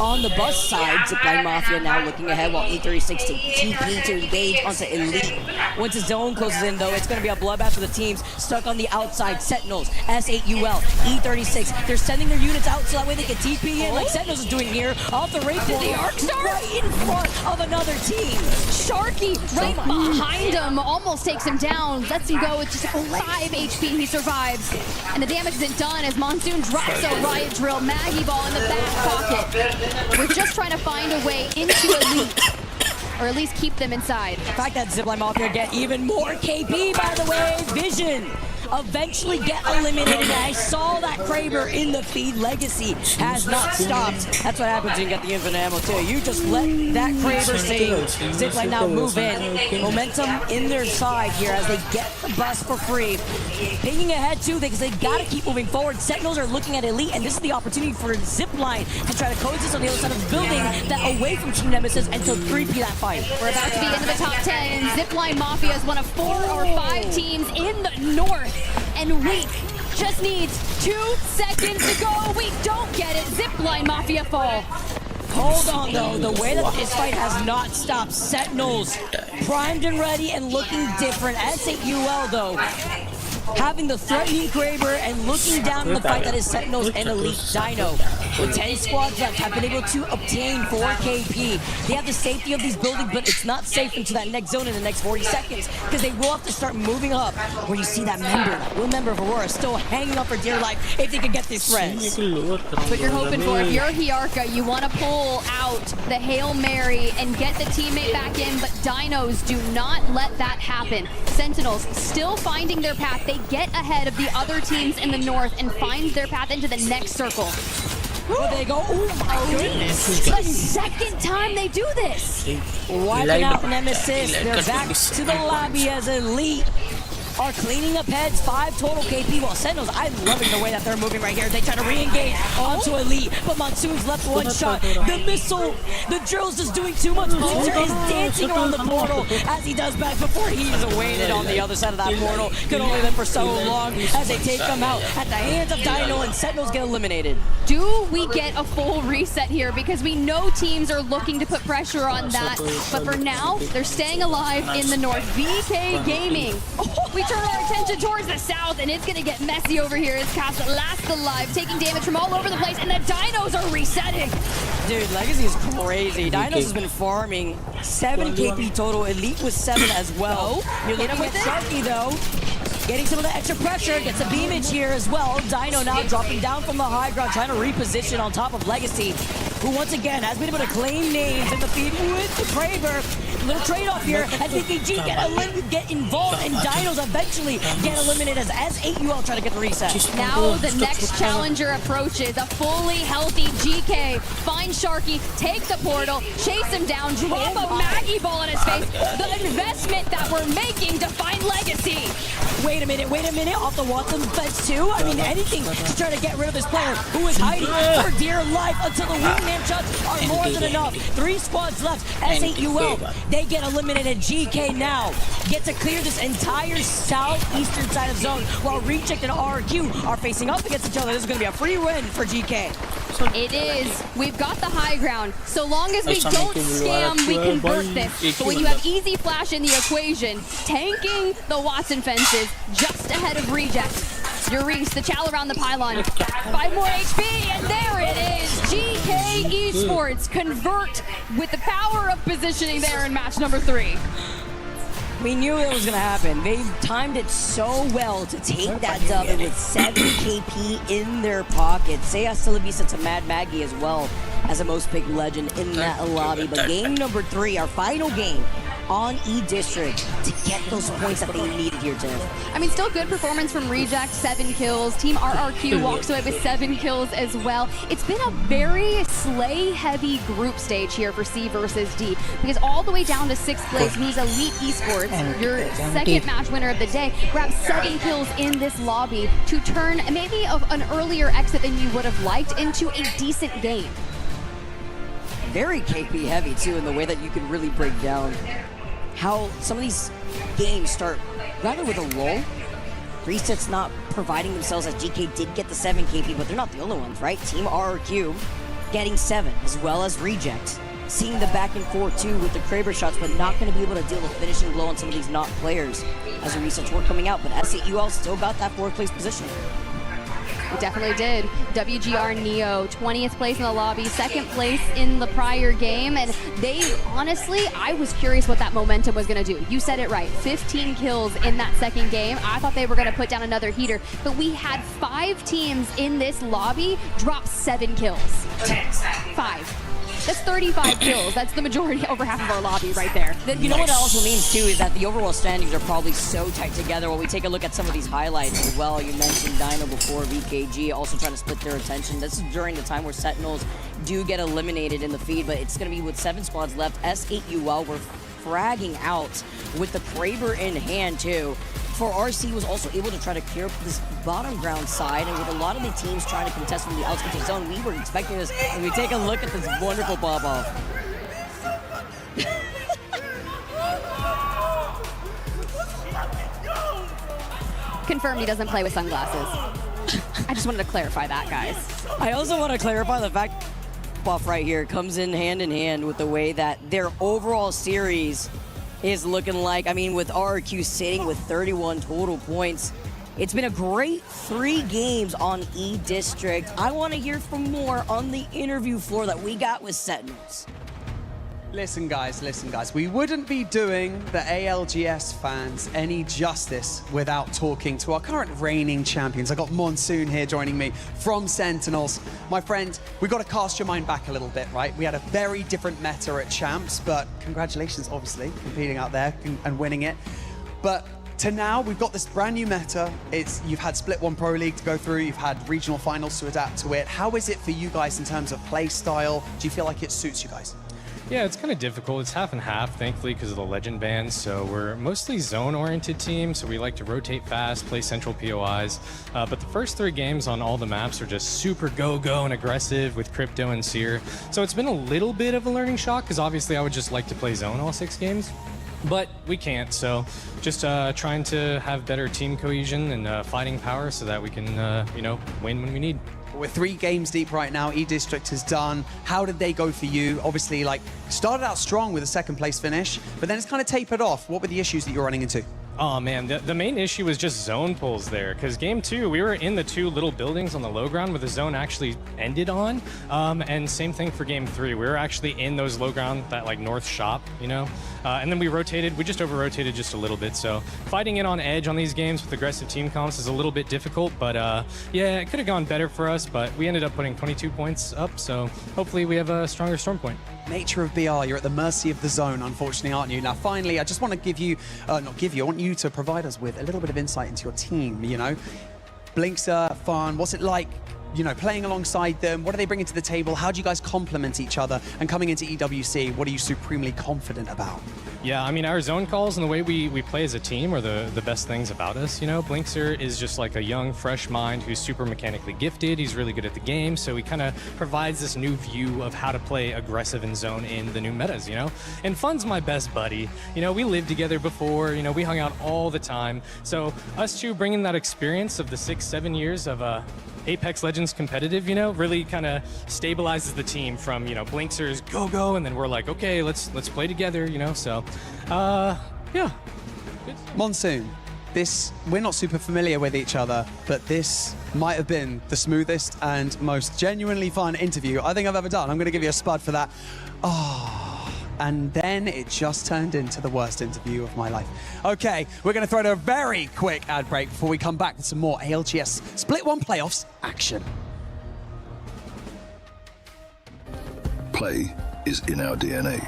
On the bus side, Zipline Mafia now looking ahead while E36 to TP to engage onto Elite. Once the zone closes in, though, it's going to be a bloodbath for the teams stuck on the outside. Sentinels, S8UL, E36. They're sending their units out so that way they can TP in like Sentinels is doing here. Off the right to the Arc Star right in front of another team. Sharky right behind him, almost takes him down. Lets him go with just 5 HP. He survives. And the damage isn't done as Monsoon drops a riot drill. Maggie Ball in the back pocket. We're just trying to find a way into Elite. Or at least keep them inside. The fact that Zipline Mafia get even more KP, by the way. Vision eventually get eliminated. I saw that Kraber in the feed. Legacy has not stopped. That's what happens when you get the infinite ammo too. You just let that Kraber sing. Zipline now move in. Momentum in their side here as they get the bus for free. Pinging ahead too because they gotta keep moving forward. Sentinels are looking at Elite, and this is the opportunity for Zipline to try to coexist on the other side of the building, that away from Team Nemesis, and to 3P that fight. We're about to be into the top 10. Zipline Mafia is one of 4 or 5 teams in the north. And Weak just needs 2 seconds to go. We don't get it. Zipline Mafia fall. Hold on though, the way that this fight has not stopped. Sentinels primed and ready and looking different. S8UL though, having the threatening Kraber and looking down in the fight that is Sentinels and Elite Dino. With 10 squads left, have been able to obtain 4 KP. They have the safety of these buildings, but it's not safe into that next zone in the next 40 seconds because they will have to start moving up where you see that member of Aurora still hanging up for dear life if they can get this res. That's what you're hoping for. If you're Hiarka, you want to pull out the Hail Mary and get the teammate back in, but Dinos do not let that happen. Sentinels still finding their path. They get ahead of the other teams in the north and find their path into the next circle. Where they go, oh my goodness. The second time they do this. Wiping out Nemesis. They're back to the lobby as Elite are cleaning up heads. 5 total KP. While Sentinels, I'm loving the way that they're moving right here. They try to re-engage onto Elite, but Monsoon's left 1 shot. The missile, the drill's just doing too much. Monster is dancing around the portal as he does back before he is awaited on the other side of that portal. Could only live for so long as they take him out at the hands of Dino, and Sentinels get eliminated. Do we get a full reset here? Because we know teams are looking to put pressure on that, but for now, they're staying alive in the north. VK Gaming. We turn our attention towards the south, and it's going to get messy over here as Casa last alive, taking damage from all over the place, and the Dinos are resetting. Dude, Legacy is crazy. Dinos has been farming 7 KP total. Elite was 7 as well. You're looking at Sharky, though. Getting some of the extra pressure, gets a beamage here as well. Dino now dropping down from the high ground, trying to reposition on top of Legacy, who once again has been able to claim names in the feed with the Kraber. Little trade-off here as VKG get involved, and Dinos eventually get eliminated as S8UL try to get the reset. Now the next challenger approaches, a fully healthy GK. Find Sharky, take the portal, chase him down, drop a Maggie Ball in his face. The investment that we're making to find Legacy. Wait a minute, off the Watson fence too? I mean, anything to try to get rid of this player who is hiding for dear life until the wingman shots are more than enough. 3 squads left, S8UL, they get eliminated. GK now get to clear this entire southeastern side of zone while Reject and RQ are facing up against each other. This is going to be a free win for GK. It is. We've got the high ground. So long as we don't scam, we convert this. But when you have Easy Flash in the equation, tanking the Watson fences just ahead of Reject. Durice, the chow around the pylon. 5 more HP, and there it is. GK Esports convert with the power of positioning there in match number 3. We knew it was going to happen. They timed it so well to take that dub and with 7 KP in their pocket. Say hasta la vista to Mad Maggie as well as a most picked legend in that lobby. But game number 3, our final game on E-District to get those points that they needed here, Tiff. I mean, still good performance from Reject, 7 kills. Team RRQ walks away with 7 kills as well. It's been a very slay-heavy group stage here for C versus D, because all the way down to 6th place means Elite Esports, your second match winner of the day, grabs 7 kills in this lobby to turn maybe an earlier exit than you would have liked into a decent game. Very KP heavy too, in the way that you can really break down how some of these games start rather with a lull. Resets not providing themselves, as GK did get the 7 KP, but they're not the only ones, right? Team RRQ getting 7, as well as reject. Seeing the back and forth too with the Kraber shots, but not going to be able to deal with finishing blow on some of these not players as the resets were coming out. But SAUL still got that 4th place position. It definitely did. WGR Neo, 20th place in the lobby, 2nd place in the prior game. And they, honestly, I was curious what that momentum was going to do. You said it right, 15 kills in that 2nd game. I thought they were going to put down another heater, but we had 5 teams in this lobby drop 7 kills. 5. That's 35 kills. That's the majority, over half of our lobby right there. You know what it also means too is that the overall standings are probably so tight together. When we take a look at some of these highlights as well, you mentioned Dino before, VKG also trying to split their attention. This is during the time where Sentinels do get eliminated in the feed, but it's going to be with 7 squads left. S8UL were fragging out with the Kraber in hand too. For RC was also able to try to clear up this bottom ground side, and with a lot of the teams trying to contest from the outskirts of the zone, we were expecting this. And we take a look at this wonderful pop-off. Confirmed he doesn't play with sunglasses. I just wanted to clarify that, guys. I also want to clarify the fact buff right here comes in hand with the way that their overall series is looking like. I mean, with RRQ sitting with 31 total points, it's been a great 3 games on E-District. I want to hear from more on the interview floor that we got with Sentinels. Listen guys, we wouldn't be doing the ALGS fans any justice without talking to our current reigning champions. I got Monsoon here joining me from Sentinels. My friend, we got to cast your mind back a little bit, right? We had a very different meta at Champs, but congratulations, obviously, competing out there and winning it. But to now, we've got this brand new meta. You've had Split 1 Pro League to go through, you've had regional finals to adapt to it. How is it for you guys in terms of play style? Do you feel like it suits you guys? Yeah, it's kind of difficult. It's half and half, thankfully, because of the legend bans. So we're mostly zone-oriented team, so we like to rotate fast, play central POIs. But the first 3 games on all the maps are just super go-go and aggressive with Crypto and Seer. So it's been a little bit of a learning shock, because obviously I would just like to play zone all 6 games. But we can't, so just trying to have better team cohesion and fighting power so that we can, win when we need. We're 3 games deep right now. E-District is done. How did they go for you? Obviously, started out strong with a 2nd place finish, but then it's kind of tapered off. What were the issues that you're running into? Oh man, the main issue was just zone pulls there, because game 2, we were in the 2 little buildings on the low ground where the zone actually ended on, and same thing for game 3. We were actually in those low ground, that north shop, and then we just over-rotated just a little bit, so fighting it on edge on these games with aggressive team comps is a little bit difficult, but yeah, it could have gone better for us, but we ended up putting 22 points up, so hopefully we have a stronger storm point. Nature of BR, you're at the mercy of the zone, unfortunately, aren't you? Now, finally, I just want to give you, I want you to provide us with a little bit of insight into your team, Blinks are fun. What's it like, playing alongside them? What do they bring into the table? How do you guys complement each other? And coming into EWC, what are you supremely confident about? Yeah, I mean, our zone calls and the way we play as a team are the best things about us, Blinkser is just like a young, fresh mind who's super mechanically gifted. He's really good at the game, so he kind of provides this new view of how to play aggressive in zone in the new metas, And Fun's my best buddy. We lived together before, we hung out all the time. So us two bringing that experience of the 6-7 years of Apex Legends competitive, really kind of stabilizes the team from, Blinkser's go, and then we're like, okay, let's play together, so, yeah. Monsoon, we're not super familiar with each other, but this might have been the smoothest and most genuinely fun interview I think I've ever done. I'm going to give you a spud for that. And then it just turned into the worst interview of my life. Okay, we're going to throw in a very quick ad break before we come back with some more ALGS Split 1 playoffs action. Play is in our DNA.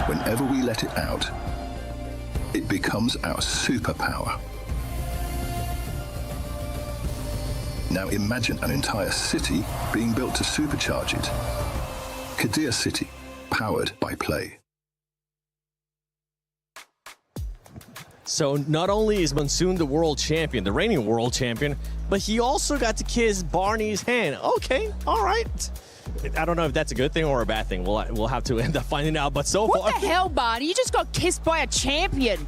Whenever we let it out, it becomes our superpower. Now imagine an entire city being built to supercharge it. Kadir City, powered by Play. So not only is Monsoon the world champion, the reigning world champion, but he also got to kiss Barney's hand. Okay, all right. I don't know if that's a good thing or a bad thing. We'll have to end up finding out. But so far, what the hell, Barney? You just got kissed by a champion.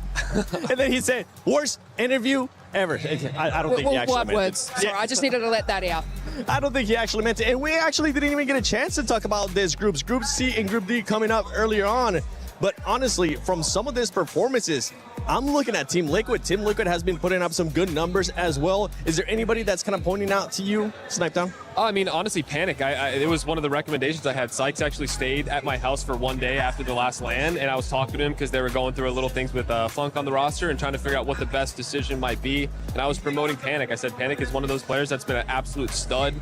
And then he said, worst interview ever. I don't think he actually what meant words? it. Sorry, I just needed to let that out. I don't think he actually meant it. And we actually didn't even get a chance to talk about this groups. Group C and Group D coming up earlier on. But honestly, from some of these performances, I'm looking at Team Liquid. Team Liquid has been putting up some good numbers as well. Is there anybody that's kind of pointing out to you, Snipedown? I mean, honestly, Panic. It was one of the recommendations I had. Sykes actually stayed at my house for one day after the last LAN, and I was talking to him because they were going through a little things with Flunk on the roster and trying to figure out what the best decision might be. And I was promoting Panic. I said Panic is one of those players that's been an absolute stud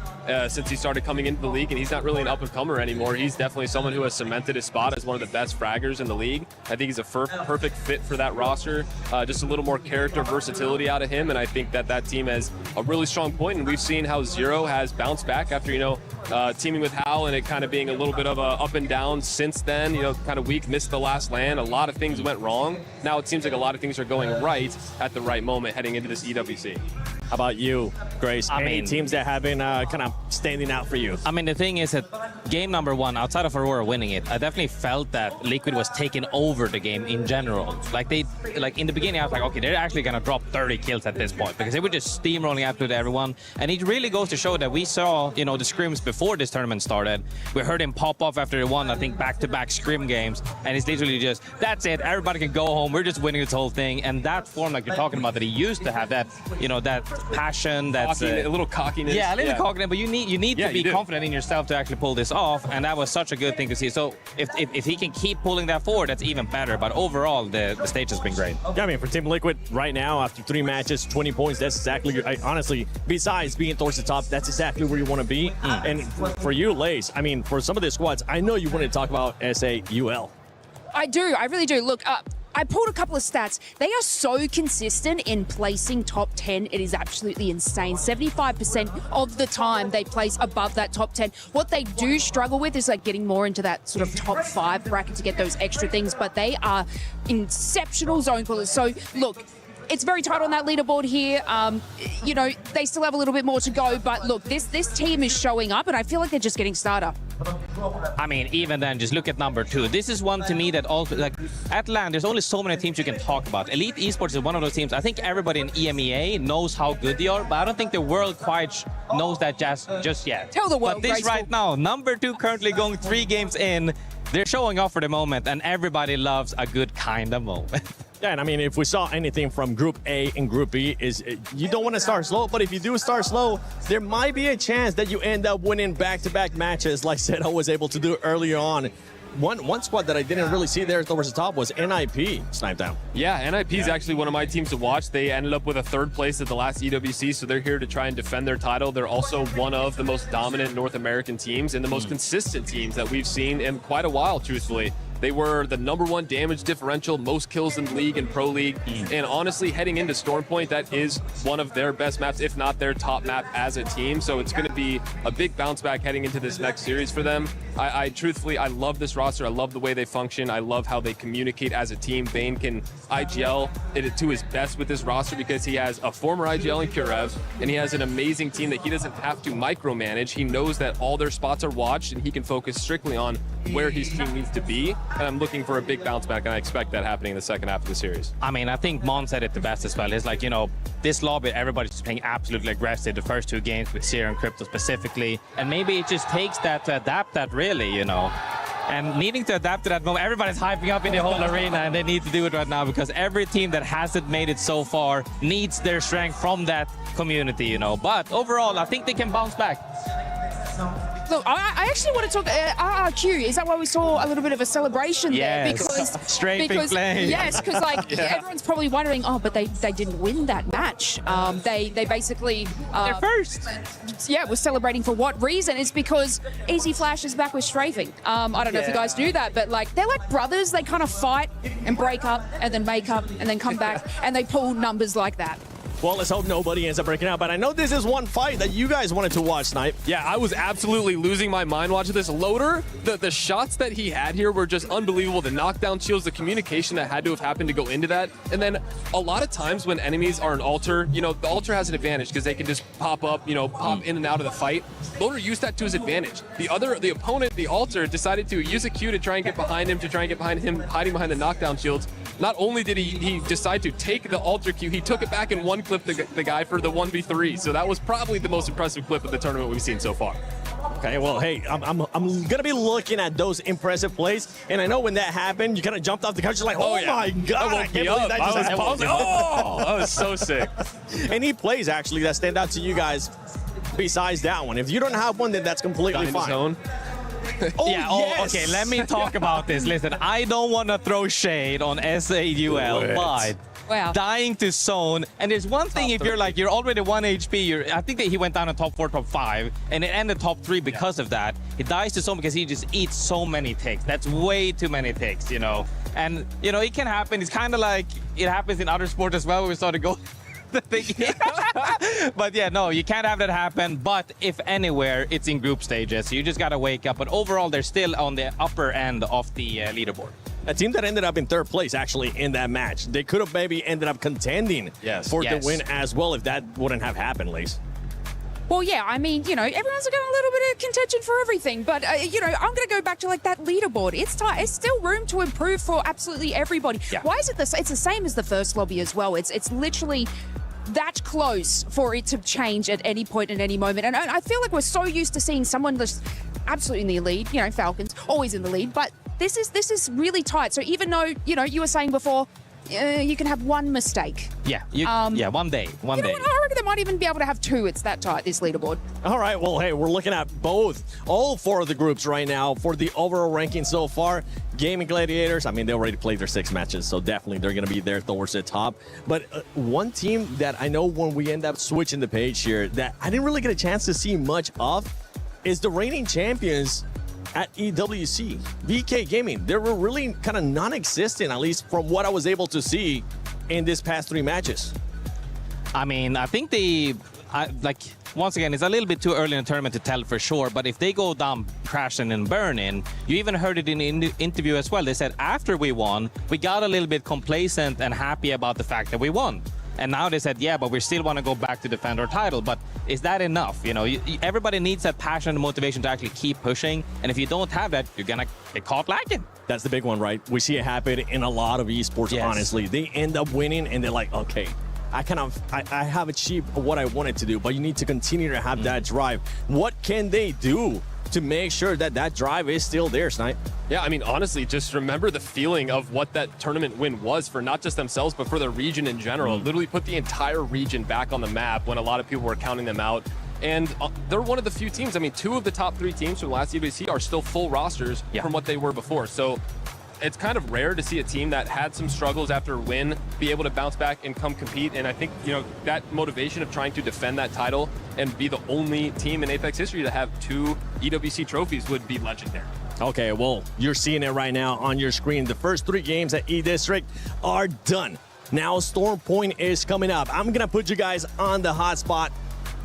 since he started coming into the league, and he's not really an up-and-comer anymore. He's definitely someone who has cemented his spot as one of the best fraggers in the league. I think he's a perfect fit for that roster. Just a little more character versatility out of him, and I think that team has a really strong point, and we've seen how Zero has bounced back after, teaming with Hal and it kind of being a little bit of a up and down since then, kind of weak, missed the last LAN. A lot of things went wrong. Now it seems like a lot of things are going right at the right moment heading into this EWC. How about you, Grace? Any teams that have been kind of standing out for you? I mean, the thing is that game number one, outside of Aurora winning it, I definitely felt that Liquid was taking over the game in general. Like in the beginning, I was like, okay, they're actually gonna drop 30 kills at this point because they were just steamrolling absolutely everyone. And it really goes to show that we saw, the scrims before this tournament started. We heard him pop off after they won, I think, back-to-back scrim games, and it's literally just, that's it, everybody can go home, we're just winning this whole thing. And that form, like you're talking about, that he used to have, that, that passion, that's a little cockiness. Yeah, a little cockiness, but you need to be confident in yourself to actually pull this off, and that was such a good thing to see. So if he can keep pulling that forward, that's even better. But overall, the stage has been great. Yeah, I mean, for Team Liquid right now, after 3 matches, 20 points, that's exactly, honestly, besides being towards the top, that's exactly where you want to be. And for you, Lace, I mean, for some of the squads, I know you want to talk about SAUL. I do, I really do. Look, I pulled a couple of stats. They are so consistent in placing top 10. It is absolutely insane. 75% of the time they place above that top 10. What they do struggle with is like getting more into that sort of top 5 bracket to get those extra things, but they are exceptional zone pullers. So look, it's very tight on that leaderboard here. They still have a little bit more to go, but look, this team is showing up, and I feel like they're just getting started. I mean, even then, just look at number 2. This is one to me that also, like, at LAN, there's only so many teams you can talk about. Elite Esports is one of those teams. I think everybody in EMEA knows how good they are, but I don't think the world quite knows that just yet. Tell the world, but this right now, number 2 currently going 3 games in. They're showing off for the moment, and everybody loves a good kind of moment. Yeah, and I mean, if we saw anything from Group A and Group B, is you don't want to start slow, but if you do start slow, there might be a chance that you end up winning back-to-back matches like Seto was able to do earlier on. One squad that I didn't really see there towards the top was NIP, Snipedown. Yeah, NIP is actually one of my teams to watch. They ended up with a 3rd place at the last EWC, so they're here to try and defend their title. They're also one of the most dominant North American teams and the most consistent teams that we've seen in quite a while, truthfully. They were the #1 damage differential, most kills in the league and Pro League. And honestly, heading into Stormpoint, that is one of their best maps, if not their top map as a team. So it's going to be a big bounce back heading into this next series for them. I truthfully, I love this roster. I love the way they function. I love how they communicate as a team. Vayne can IGL it to his best with this roster because he has a former IGL in Kurev, and he has an amazing team that he doesn't have to micromanage. He knows that all their spots are watched, and he can focus strictly on where his team needs to be. And I'm looking for a big bounce back, and I expect that happening in the second half of the series. I mean, I think Mon said it the best as well. It's like, this lobby, everybody's just playing absolutely aggressive the first 2 games with Seer and Crypto specifically. And maybe it just takes that to adapt that, really, And needing to adapt to that moment, everybody's hyping up in the whole arena, and they need to do it right now because every team that hasn't made it so far needs their strength from that community, But overall, I think they can bounce back. Look, I actually want to talk RRQ. Is that why we saw a little bit of a celebration there? Because strafing flame. Yes, because everyone's probably wondering, but they didn't win that match. They basically they're first. Yeah, we're celebrating for what reason? It's because Easy Flash is back with strafing. I don't know if you guys knew that, but they're like brothers. They kind of fight and break up and then make up and then come back and they pull numbers like that. Well, let's hope nobody ends up breaking out. But I know this is one fight that you guys wanted to watch, Snipe. Yeah, I was absolutely losing my mind watching this. Loader, the shots that he had here were just unbelievable. The knockdown shields, the communication that had to have happened to go into that. And then a lot of times when enemies are an altar, the altar has an advantage because they can just pop up, pop in and out of the fight. Loader used that to his advantage. The opponent, the altar, decided to use a Q to try and get behind him, hiding behind the knockdown shields. not only did he decide to take the Ultra Q, he took it back and one-clipped the guy for the 1v3. So that was probably the most impressive clip of the tournament we've seen so far. Okay, well, hey, I'm gonna be looking at those impressive plays, and I know when that happened, you kind of jumped off the couch, like, oh my God, I can't believe that just happened. I was like, oh, that was so sick. Any plays actually that stand out to you guys besides that one? If you don't have one, then that's completely fine. Zone. Oh, yeah, yes. Okay, let me talk about this. Listen, I don't want to throw shade on SAUL, but wow. dying to zone, and there's one thing if you're like, you're already 1 HP, I think that he went down in top 4, top 5, and it ended top 3 because of that. He dies to zone because he just eats so many ticks. That's way too many ticks, you know? And, you know, it can happen. It's kind of like it happens in other sports as well, where we started going the thing. But yeah, no, you can't have that happen. But if anywhere, it's in group stages. So you just got to wake up. But overall, they're still on the upper end of the leaderboard. A team that ended up in 3rd place actually in that match. They could have maybe ended up contending for the win as well if that wouldn't have happened, Lace. Well, yeah, I mean, you know, everyone's got a little bit of contention for everything, but, you know, I'm going to go back to, like, that leaderboard. It's tight. It's still room to improve for absolutely everybody. Yeah. Why is it this? It's the same as the first lobby as well. It's literally that close for it to change at any point in any moment. And I feel like we're so used to seeing someone just absolutely in the lead, you know, Falcons, always in the lead, but this is really tight. So even though, you know, you were saying before, you can have one mistake. Yeah, one day. You know what? I reckon they might even be able to have 2. It's that tight, this leaderboard. All right, well, hey, we're looking at all 4 of the groups right now for the overall ranking so far. Gaming Gladiators, I mean, they already played their 6 matches, so definitely they're going to be there towards the top. But one team that I know when we end up switching the page here that I didn't really get a chance to see much of is the reigning champions at EWC, VK Gaming. They were really kind of non-existent, at least from what I was able to see in this past 3 matches. I mean, I think once again, it's a little bit too early in the tournament to tell for sure, but if they go down crashing and burning, you even heard it in the interview as well. They said after we won, we got a little bit complacent and happy about the fact that we won. And now they said, yeah, but we still want to go back to defend our title. But is that enough? You know, everybody needs that passion and motivation to actually keep pushing. And if you don't have that, you're going to get caught lacking. That's the big one, right? We see it happen in a lot of esports, honestly. They end up winning and they're like, okay, I have achieved what I wanted to do, but you need to continue to have that drive. What can they do to make sure that that drive is still there, Snipe? Yeah, I mean, honestly, just remember the feeling of what that tournament win was for not just themselves, but for the region in general. Literally put the entire region back on the map when a lot of people were counting them out. And they're one of the few teams. I mean, 2 of the top 3 teams from the last EWC are still full rosters from what they were before. So it's kind of rare to see a team that had some struggles after a win be able to bounce back and come compete. And I think, you know, that motivation of trying to defend that title and be the only team in Apex history to have 2 EWC trophies would be legendary. Okay, well, you're seeing it right now on your screen. The first 3 games at E-District are done. Now Storm Point is coming up. I'm going to put you guys on the hot spot.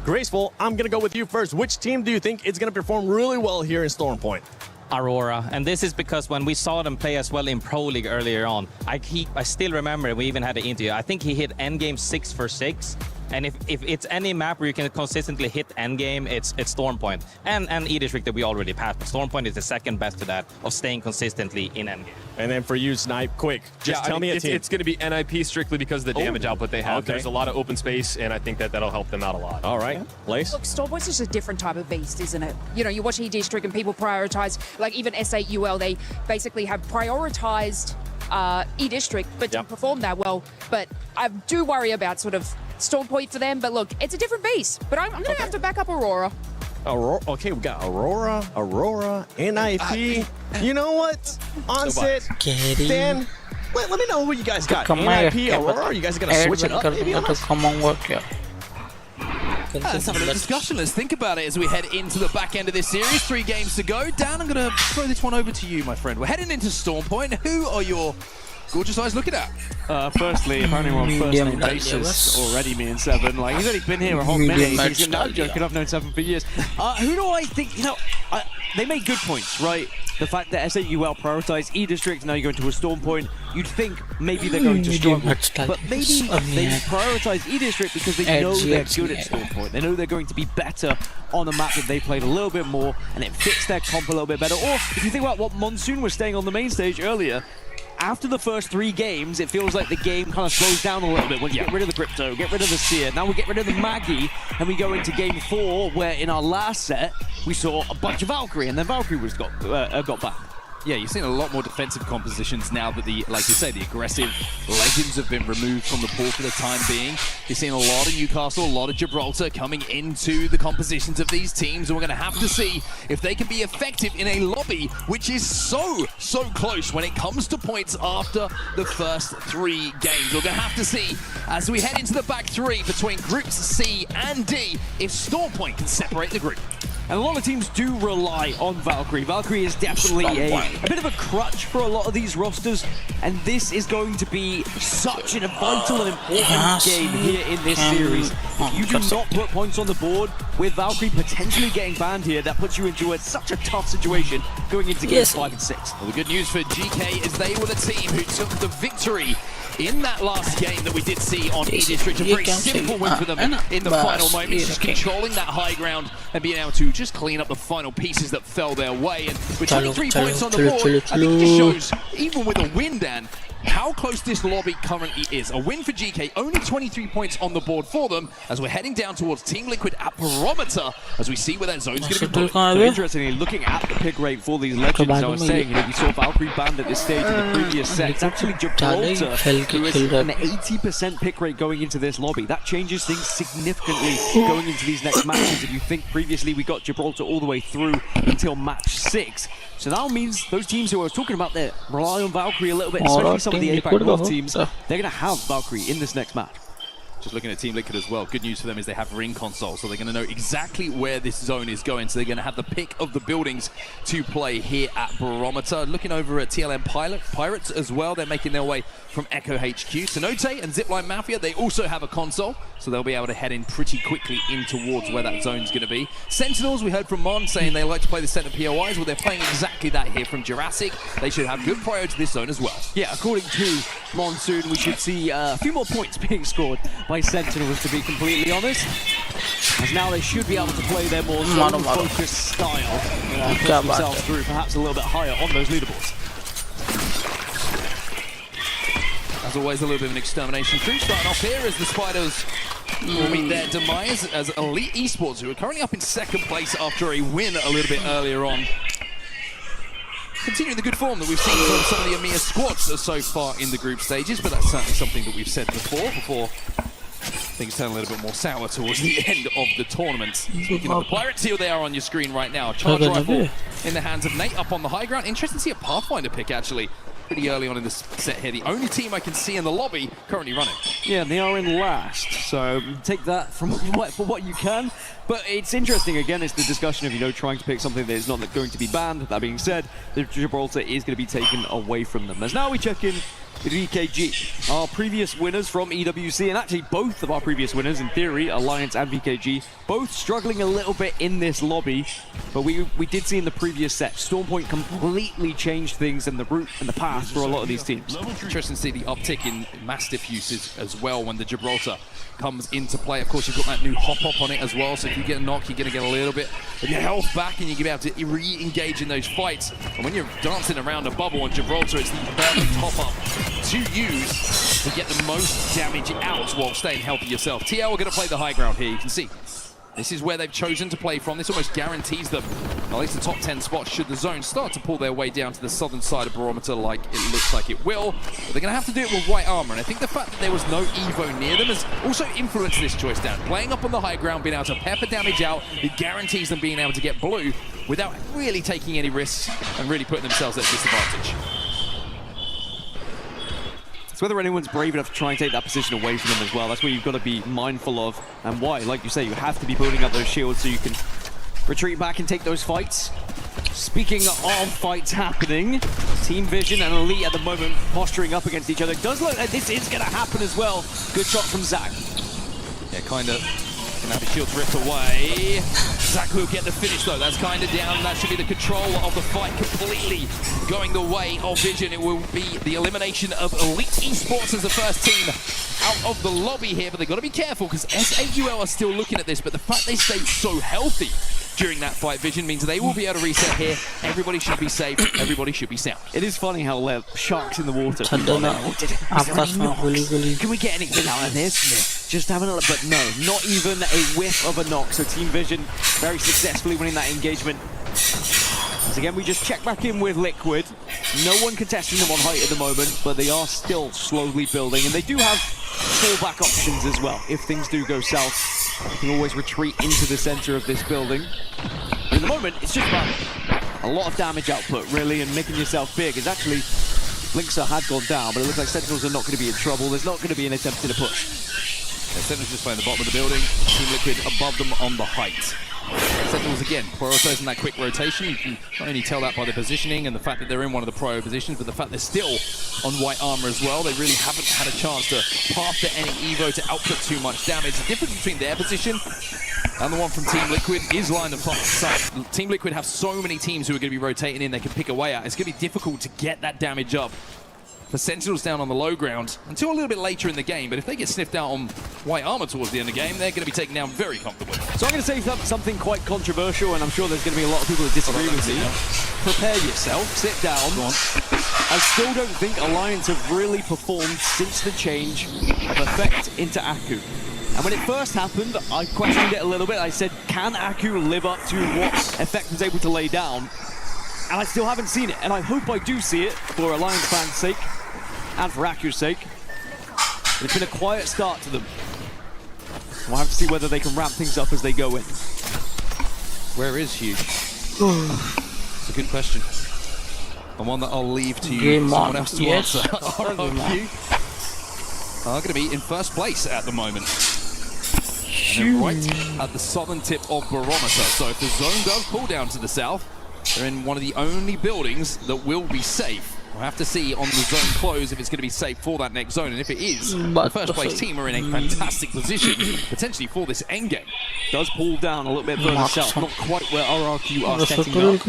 Graceful, I'm going to go with you first. Which team do you think is going to perform really well here in Storm Point? Aurora, and this is because when we saw them play as well in Pro League earlier on, I still remember we even had an interview. I think he hit endgame 6 for 6. And if it's any map where you can consistently hit endgame, it's Storm Point. And E-District that we already passed, but Storm Point is the second best to that, of staying consistently in endgame. And then for you, Snipe, quick, just tell me a team. It's going to be NIP strictly because of the damage output they have. Okay. There's a lot of open space, and I think that'll help them out a lot. All right, Lace? Look, Storm Point's just a different type of beast, isn't it? You know, you watch E-District and people prioritize, like even SAUL, they basically have prioritized E-District, but didn't perform that well. But I do worry about sort of Storm Point for them, but look, it's a different beast. But I'm going to have to back up Aurora. Aurora. Okay, we got Aurora, NIP. You know what? Onset, Dan, let me know who you guys got. NIP, Aurora, you guys are going to switch it up? Maybe Let's have a discussion. Let's think about it as we head into the back end of this series. 3 games to go. Dan, I'm going to throw this one over to you, my friend. We're heading into Storm Point. Who are your gorgeous eyes looking at? Firstly, apparently we're on first name basis already, me and Seven. Like, he's only been here a whole minute. He's no joking. I've known Seven for years. Who do I think, you know, they made good points, right? The fact that SAUL prioritized E-District, now you're going to a Storm Point, you'd think maybe they're going to struggle. But maybe they prioritize E-District because they know they're good at Storm Point. They know they're going to be better on a map that they played a little bit more, and it fits their comp a little bit better. Or if you think about what Monsoon was saying on the main stage earlier, after the first 3 games, it feels like the game kind of slows down a little bit when you get rid of the Crypto, get rid of the Seer. Now we get rid of the Maggie, and we go into game 4, where in our last set, we saw a bunch of Valkyrie, and then Valkyrie was got back. Yeah, you're seeing a lot more defensive compositions now that like you say, the aggressive legends have been removed from the pool for the time being. You're seeing a lot of Newcastle, a lot of Gibraltar coming into the compositions of these teams, and we're going to have to see if they can be effective in a lobby which is so close when it comes to points after the first 3 games. We're going to have to see as we head into the back 3 between groups C and D if Stormpoint can separate the group. And a lot of teams do rely on Valkyrie. Valkyrie is definitely a bit of a crutch for a lot of these rosters, and this is going to be such a vital and important game here in this series. If you do not put points on the board, with Valkyrie potentially getting banned here, that puts you into such a tough situation going into games 5 and 6. Well, the good news for GK is they were the team who took the victory in that last game that we did see on E-District. A very simple win for them in the final moments, just controlling that high ground and being able to just clean up the final pieces that fell their way. And with 23 points on the board, I think it just shows, even with a win, Dan, how close this lobby currently is. A win for GK, only 23 points on the board for them, as we're heading down towards Team Liquid at Barometer, as we see where that zone's going to be put. So interestingly, looking at the pick rate for these legends, I was saying, you know, we saw Valkyrie banned at this stage in the previous set. It's actually Gibraltar who is an 80% pick rate going into this lobby. That changes things significantly going into these next matches. If you think previously we got Gibraltar all the way through until match 6. So that means those teams who I was talking about there rely on Valkyrie a little bit, especially some of the APAC North teams. They're going to have Valkyrie in this next match. Just looking at Team Liquid as well, good news for them is they have ring console, so they're going to know exactly where this zone is going, so they're going to have the pick of the buildings to play here at Barometer. Looking over at TLM Pirates as well, they're making their way from Echo HQ. Sanote and Zipline Mafia, they also have a console, so they'll be able to head in pretty quickly in towards where that zone's going to be. Sentinels, we heard from Mon saying they like to play the center POIs. Well, they're playing exactly that here from Jurassic. They should have good priority to this zone as well. Yeah, according to Monsoon, we should see a few more points being scored by Sentinels, to be completely honest. As now they should be able to play their more zone-focused style, push themselves through perhaps a little bit higher on those leaderboards. As always, a little bit of an extermination crew starting off here as the Spiders will meet their demise as Elite Esports, who are currently up in 2nd place after a win a little bit earlier on. Continuing the good form that we've seen from some of the EMEA squads so far in the group stages, but that's certainly something that we've said before things turn a little bit more sour towards the end of the tournament. Speaking of the Pirates, here they are on your screen right now. Charge rifle in the hands of Nate up on the high ground. Interesting to see a Pathfinder pick, actually, pretty early on in this set here. The only team I can see in the lobby currently running. Yeah, they are in last, so take that for what you can. But it's interesting, again, it's the discussion of, you know, trying to pick something that is not going to be banned. That being said, the Gibraltar is going to be taken away from them. As now we check in with VKG, our previous winners from EWC, and actually both of our previous winners, in theory, Alliance and VKG, both struggling a little bit in this lobby. But we did see in the previous set, Stormpoint completely changed things in the route and the path for a lot of these teams. Interesting to see the uptick in Mastiff usage as well when the Gibraltar comes into play. Of course, you've got that new hop-up on it as well, so if you get a knock, you're going to get a little bit of your health back and you're going to be able to re-engage in those fights. And when you're dancing around a bubble on Gibraltar, it's the perfect hop-up to use to get the most damage out while staying healthy yourself. TL are going to play the high ground here, you can see. This is where they've chosen to play from. This almost guarantees them at least the top 10 spots should the zone start to pull their way down to the southern side of Barometer like it looks like it will. But they're going to have to do it with white armor. And I think the fact that there was no Evo near them has also influenced this choice down. Playing up on the high ground, being able to pepper damage out, it guarantees them being able to get blue without really taking any risks and really putting themselves at a disadvantage. It's whether anyone's brave enough to try and take that position away from them as well. That's where you've got to be mindful of, and why, like you say, you have to be building up those shields so you can retreat back and take those fights. Speaking of fights happening, Team Vision and Elite at the moment posturing up against each other. It does look like this is going to happen as well. Good shot from Zach. Yeah, kind of gonna have the shields ripped away. Zach will get the finish though. That's kind of down. That should be the control of the fight completely going the way of Vision. It will be the elimination of Elite Esports as the first team out of the lobby here, but they've got to be careful because SAUL are still looking at this, but the fact they stayed so healthy during that fight. Vision means they will be able to reset here. Everybody should be safe. Everybody should be sound. It is funny how sharks in the water. Can we get anything out of this? Just having a look, but no, not even a whiff of a knock. So Team Vision very successfully winning that engagement. As again, we just check back in with Liquid. No one contesting them on height at the moment, but they are still slowly building, and they do have fallback options as well. If things do go south, you can always retreat into the center of this building. But at the moment, it's just about a lot of damage output, really, and making yourself big. It's actually, Blixer had gone down, but it looks like Sentinels are not going to be in trouble. There's not going to be an attempt at a push. Yeah, Sentinels just playing the bottom of the building. Team Liquid above them on the height. Sentinels again, prioritizing that quick rotation. You can not only tell that by the positioning and the fact that they're in one of the prio positions, but the fact they're still on white armor as well. They really haven't had a chance to path to any Evo to output too much damage. The difference between their position and the one from Team Liquid is line of sight. Team Liquid have so many teams who are going to be rotating in they can pick away at. It's going to be difficult to get that damage up for Sentinels down on the low ground until a little bit later in the game, but if they get sniffed out on white armor towards the end of the game, they're going to be taken down very comfortably. So I'm going to say something quite controversial, and I'm sure there's going to be a lot of people who disagree with me. Prepare yourself, sit down. I still don't think Alliance have really performed since the change of Effect into Aku. And when it first happened, I questioned it a little bit. I said, can Aku live up to what Effect was able to lay down? And I still haven't seen it, and I hope I do see it for Alliance fans' sake and for Aku's sake. But it's been a quiet start to them. We'll have to see whether they can ramp things up as they go in. Where is Huge? It's a good question. And one that I'll leave to you, someone else to answer. RRQ are going to be in first place at the moment. And they're right at the southern tip of Barometer. So if the zone does pull down to the south, they're in one of the only buildings that will be safe. We'll have to see on the zone close if it's going to be safe for that next zone. And if it is, the first place team are in a fantastic position, potentially for this endgame. Does pull down a little bit further south, not quite where RRQ are setting up.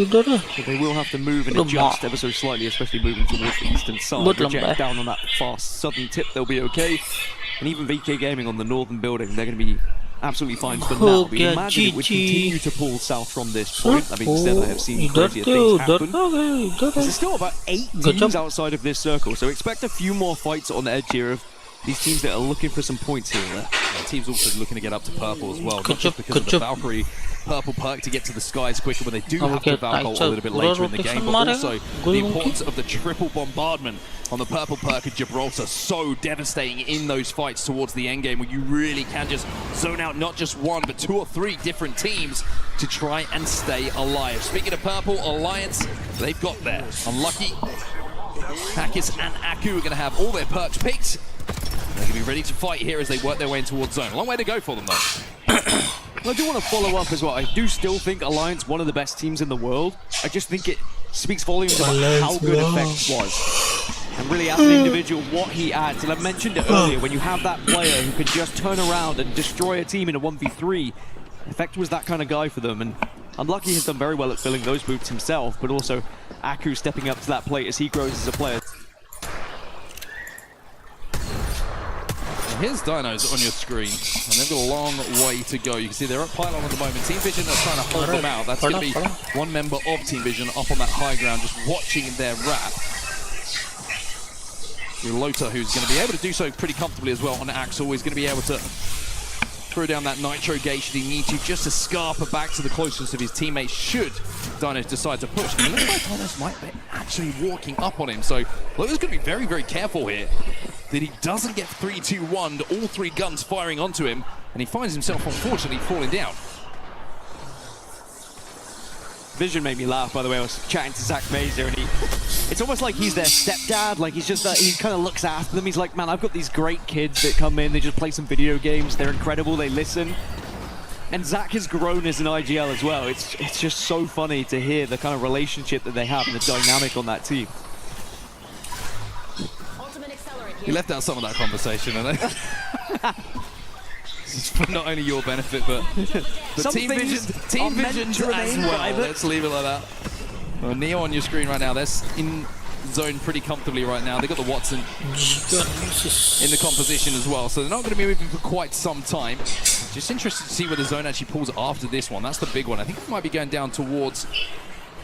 But they will have to move and adjust ever so slightly, especially moving towards the eastern side. Project down on that far southern tip, they'll be okay. And even VK Gaming on the northern building, they're going to be absolutely fine for now. We imagine it would continue to pull south from this point. That being said, I have seen crazier things happen. There's still about 8 teams outside of this circle, so expect a few more fights on the edge here of these teams that are looking for some points here and there. The team's also looking to get up to purple as well, not just because of the Valkyrie purple perk to get to the skies quicker when they do have to Valkyrie a little bit later in the game, but also the importance of the triple bombardment on the purple perk of Gibraltar, so devastating in those fights towards the end game where you really can just zone out not just one but 2 or 3 different teams to try and stay alive. Speaking of purple, Alliance, they've got there. Unlucky, Hackers and Aku are going to have all their perks picked. They're going to be ready to fight here as they work their way in towards zone. A long way to go for them though. I do want to follow up as well. I do still think Alliance one of the best teams in the world. I just think it speaks volumes about how good Effect was. And really as an individual, what he adds. And I mentioned it earlier, when you have that player who can just turn around and destroy a team in a 1v3, Effect was that kind of guy for them. And Unlucky has done very well at filling those boots himself, but also Aku stepping up to that plate as he grows as a player. Here's Dinos on your screen, and they've got a long way to go. You can see they're at pylon at the moment. Team Vision are trying to hold them out. That's going to be one member of Team Vision up on that high ground, just watching their wrap. Lota, who's going to be able to do so pretty comfortably as well on Axel, is going to be able to throw down that nitro gate should he need to, just to scarper back to the closest of his teammates should Dinos decide to push. And it looks like Dinos might be actually walking up on him, so Lota's going to be very, very careful here that he doesn't get 3-2-1'd, all 3 guns firing onto him, and he finds himself unfortunately falling down. Vision made me laugh, by the way. I was chatting to Zach Mazer, and it's almost like he's their stepdad. Like, he's just, he kind of looks after them. He's like, man, I've got these great kids that come in, they just play some video games, they're incredible, they listen. And Zach has grown as an IGL as well. It's just so funny to hear the kind of relationship that they have and the dynamic on that team. You left out some of that conversation, I know. It's for not only your benefit, but Team Vision as well. Let's leave it like that. Well, Neo on your screen right now. They're in zone pretty comfortably right now. They've got the Watson in the composition as well, so they're not going to be moving for quite some time. Just interested to see where the zone actually pulls after this one. That's the big one. I think it might be going down towards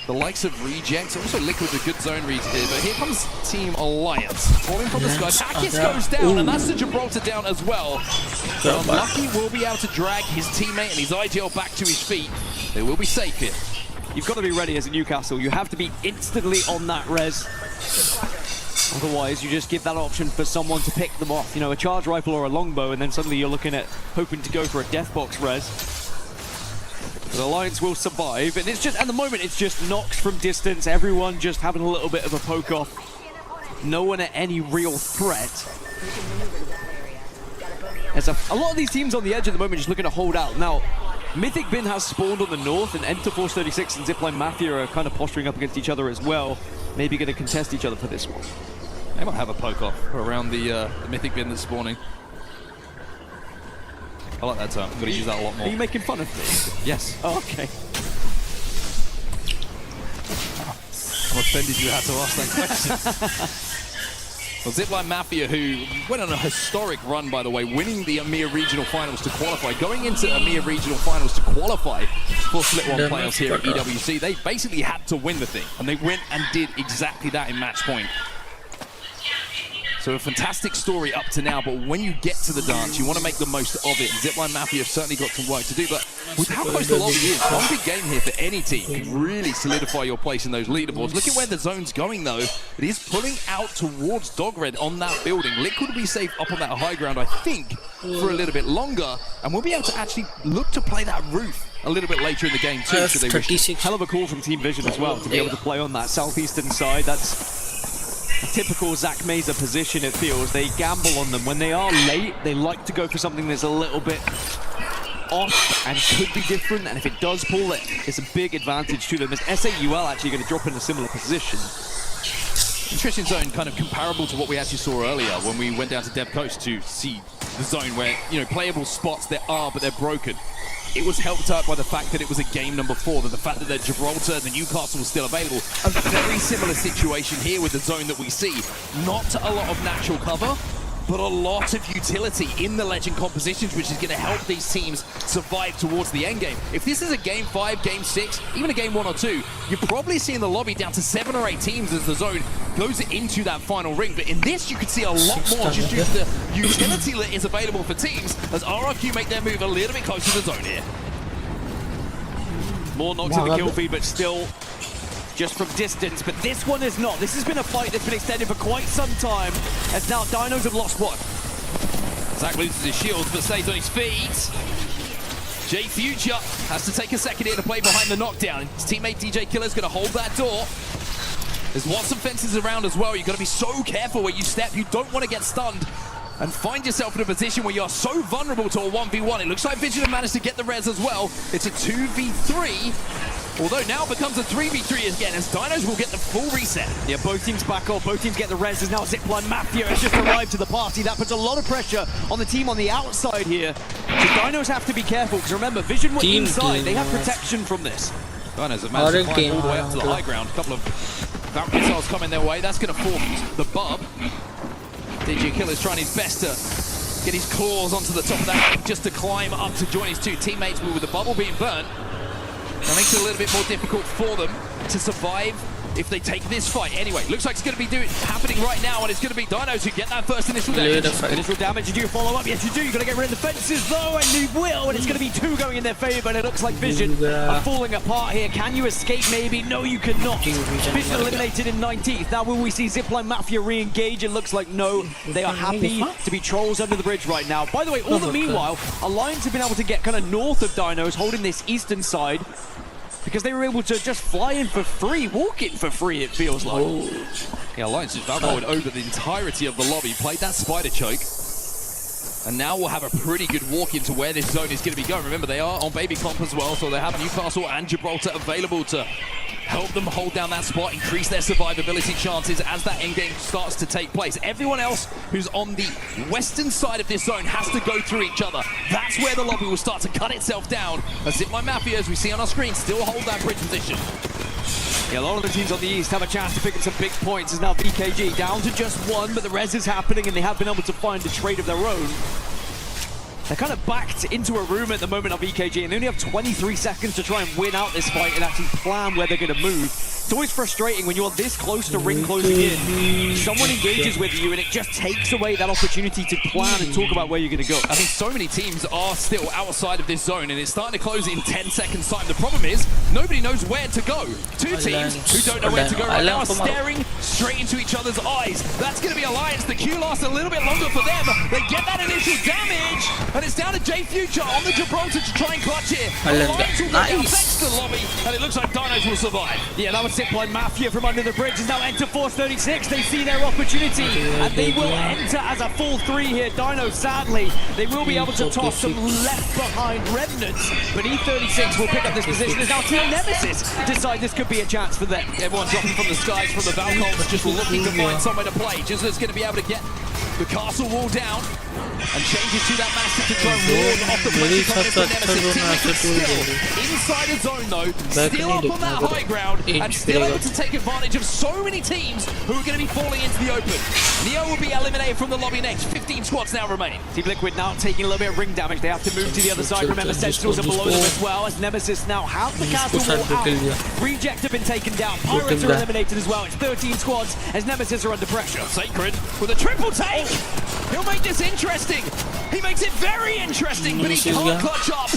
the likes of Reject. Also Liquid with good zone reads here, but here comes Team Alliance. Falling from the sky. Takis goes down, and that's the Gibraltar down as well. So Unlucky will be able to drag his teammate and his IGL back to his feet. They will be safe here. You've got to be ready as a Newcastle. You have to be instantly on that res. Otherwise, you just give that option for someone to pick them off. You know, a charge rifle or a longbow, and then suddenly you're looking at hoping to go for a deathbox res. The Alliance will survive, and it's just, at the moment, it's just knocks from distance. Everyone just having a little bit of a poke off. No one at any real threat. There's a lot of these teams on the edge at the moment just looking to hold out. Now, Mythic Bin has spawned on the north, and Enter Force 36 and Zipline Mafia are kind of posturing up against each other as well. Maybe going to contest each other for this one. They might have a poke off around the Mythic Bin that's spawning. I like that term. I'm going to use that a lot more. Are you making fun of me? Yes. Oh, okay. I'm offended you had to ask that question. Well, Zipline Mafia, who went on a historic run, by the way, winning the EMEA Regional Finals to qualify, going into EMEA Regional Finals to qualify for Split 1 playoffs here at EWC. They basically had to win the thing, and they went and did exactly that in match point. So a fantastic story up to now, but when you get to the dance, you want to make the most of it. Zipline Mafia have certainly got some work to do, but with how close the lobby is, one big game here for any team can really solidify your place in those leaderboards. Look at where the zone's going, though. It is pulling out towards Dogred on that building. Liquid will be safe up on that high ground, I think, for a little bit longer, and we'll be able to actually look to play that roof a little bit later in the game, too. So they wish. Hell of a call from Team Vision as well to be able to play on that southeastern side. That's a typical Zach Mesa position, it feels. They gamble on them. When they are late, they like to go for something that's a little bit off and could be different, and if it does pull it, it's a big advantage to them. Is SAUL actually going to drop in a similar position? Interesting zone, kind of comparable to what we actually saw earlier when we went down to Dev Coast to see the zone where, you know, playable spots there are, but they're broken. It was helped out by the fact that it was a game number 4, that the fact that the Gibraltar and the Newcastle was still available. A very similar situation here with the zone that we see. Not a lot of natural cover, but a lot of utility in the legend compositions, which is going to help these teams survive towards the end game. If this is a game 5, game 6, even a game 1 or 2, you're probably seeing the lobby down to 7 or 8 teams as the zone goes into that final ring. But in this, you could see a lot more just due to the utility that is available for teams as RRQ make their move a little bit closer to the zone here. More knocks in the kill feed, but still just from distance. But this one is not. This has been a fight that's been extended for quite some time, as now Dinos have lost one. Zach loses his shield, but stays on his feet. J Future has to take a second here to play behind the knockdown. His teammate DJ Killer's going to hold that door. There's lots of fences around as well. You've got to be so careful where you step. You don't want to get stunned and find yourself in a position where you're so vulnerable to a 1v1. It looks like Vision have managed to get the res as well. It's a 2v3, although now becomes a 3v3 again, as Dinos will get the full reset. Yeah, both teams back off, both teams get the res, as now Zipline Mafia has just arrived to the party. That puts a lot of pressure on the team on the outside here. So Dinos have to be careful, because remember, Vision were inside. They have protection from this. Dinos have managed to climb all the way up to the high ground. A couple of Valkyrie missiles coming their way. That's going to force the bub. DJ Killer's trying his best to get his claws onto the top of that, just to climb up to join his two teammates. But with the bubble being burnt, that makes it a little bit more difficult for them to survive if they take this fight. Anyway, looks like it's going to be happening right now, and it's going to be Dinos who get that first initial damage. Initial damage, you do follow up? Yes, you do. You've got to get rid of the fences, though, and you will, and it's going to be 2 going in their favor, and it looks like Vision are falling apart here. Can you escape, maybe? No, you cannot. Vision eliminated in 19th. Now, will we see Zipline Mafia re-engage? It looks like no. They are happy to be trolls under the bridge right now. By the way, all the meanwhile, Alliance have been able to get kind of north of Dinos, holding this eastern side, because they were able to just fly in for free, walk in for free, it feels like. Yeah, Alliance just valvoed over the entirety of the lobby, played that spider choke, and now we'll have a pretty good walk into where this zone is going to be going. Remember, they are on Baby Comp as well, so they have Newcastle and Gibraltar available to help them hold down that spot, increase their survivability chances as that endgame starts to take place. Everyone else who's on the western side of this zone has to go through each other. That's where the lobby will start to cut itself down, as Zipline Mafia, as we see on our screen, still hold that bridge position. Yeah, a lot of the teams on the east have a chance to pick up some big points, as now BKG down to just 1, but the res is happening, and they have been able to find a trade of their own. They're kind of backed into a room at the moment of EKG, and they only have 23 seconds to try and win out this fight and actually plan where they're going to move. It's always frustrating when you're this close to ring closing in. Someone engages with you and it just takes away that opportunity to plan and talk about where you're going to go. I think so many teams are still outside of this zone and it's starting to close in 10 seconds time. The problem is nobody knows where to go. Two teams who don't know where to go right now are staring straight into each other's eyes. That's going to be Alliance. The queue lasts a little bit longer for them. They get that initial damage and it's down to J Future on the Gibraltar to try and clutch it. Alliance will go down thanks to the lobby and it looks like Dinos will survive. Yeah, that was Zipline Mafia from under the bridge is now enter Force 36. They see their opportunity and they will enter as a full 3 here. Dino, sadly, they will be able to toss some left behind remnants, but E36 will pick up this position as now Team Nemesis decide this could be a chance for them. Everyone dropping from the skies from the Falcons, just looking to find somewhere to play. Just as going to be able to get the castle wall down and changes to that massive to try and ward off the pressure coming from Nemesis. Team Liquid still inside the zone though, still up on that high ground and still able to take advantage of so many teams who are going to be falling into the open. Neo will be eliminated from the lobby next. 15 squads now remain. Team Liquid now taking a little bit of ring damage. They have to move to the other side. Remember, Sentinels are below them as well as Nemesis now have the castle wall out. Reject have been taken down. Pirates are eliminated as well. It's 13 squads as Nemesis are under pressure. Sacred with a triple take. He'll make this interesting. He makes it very interesting, but he can't clutch up.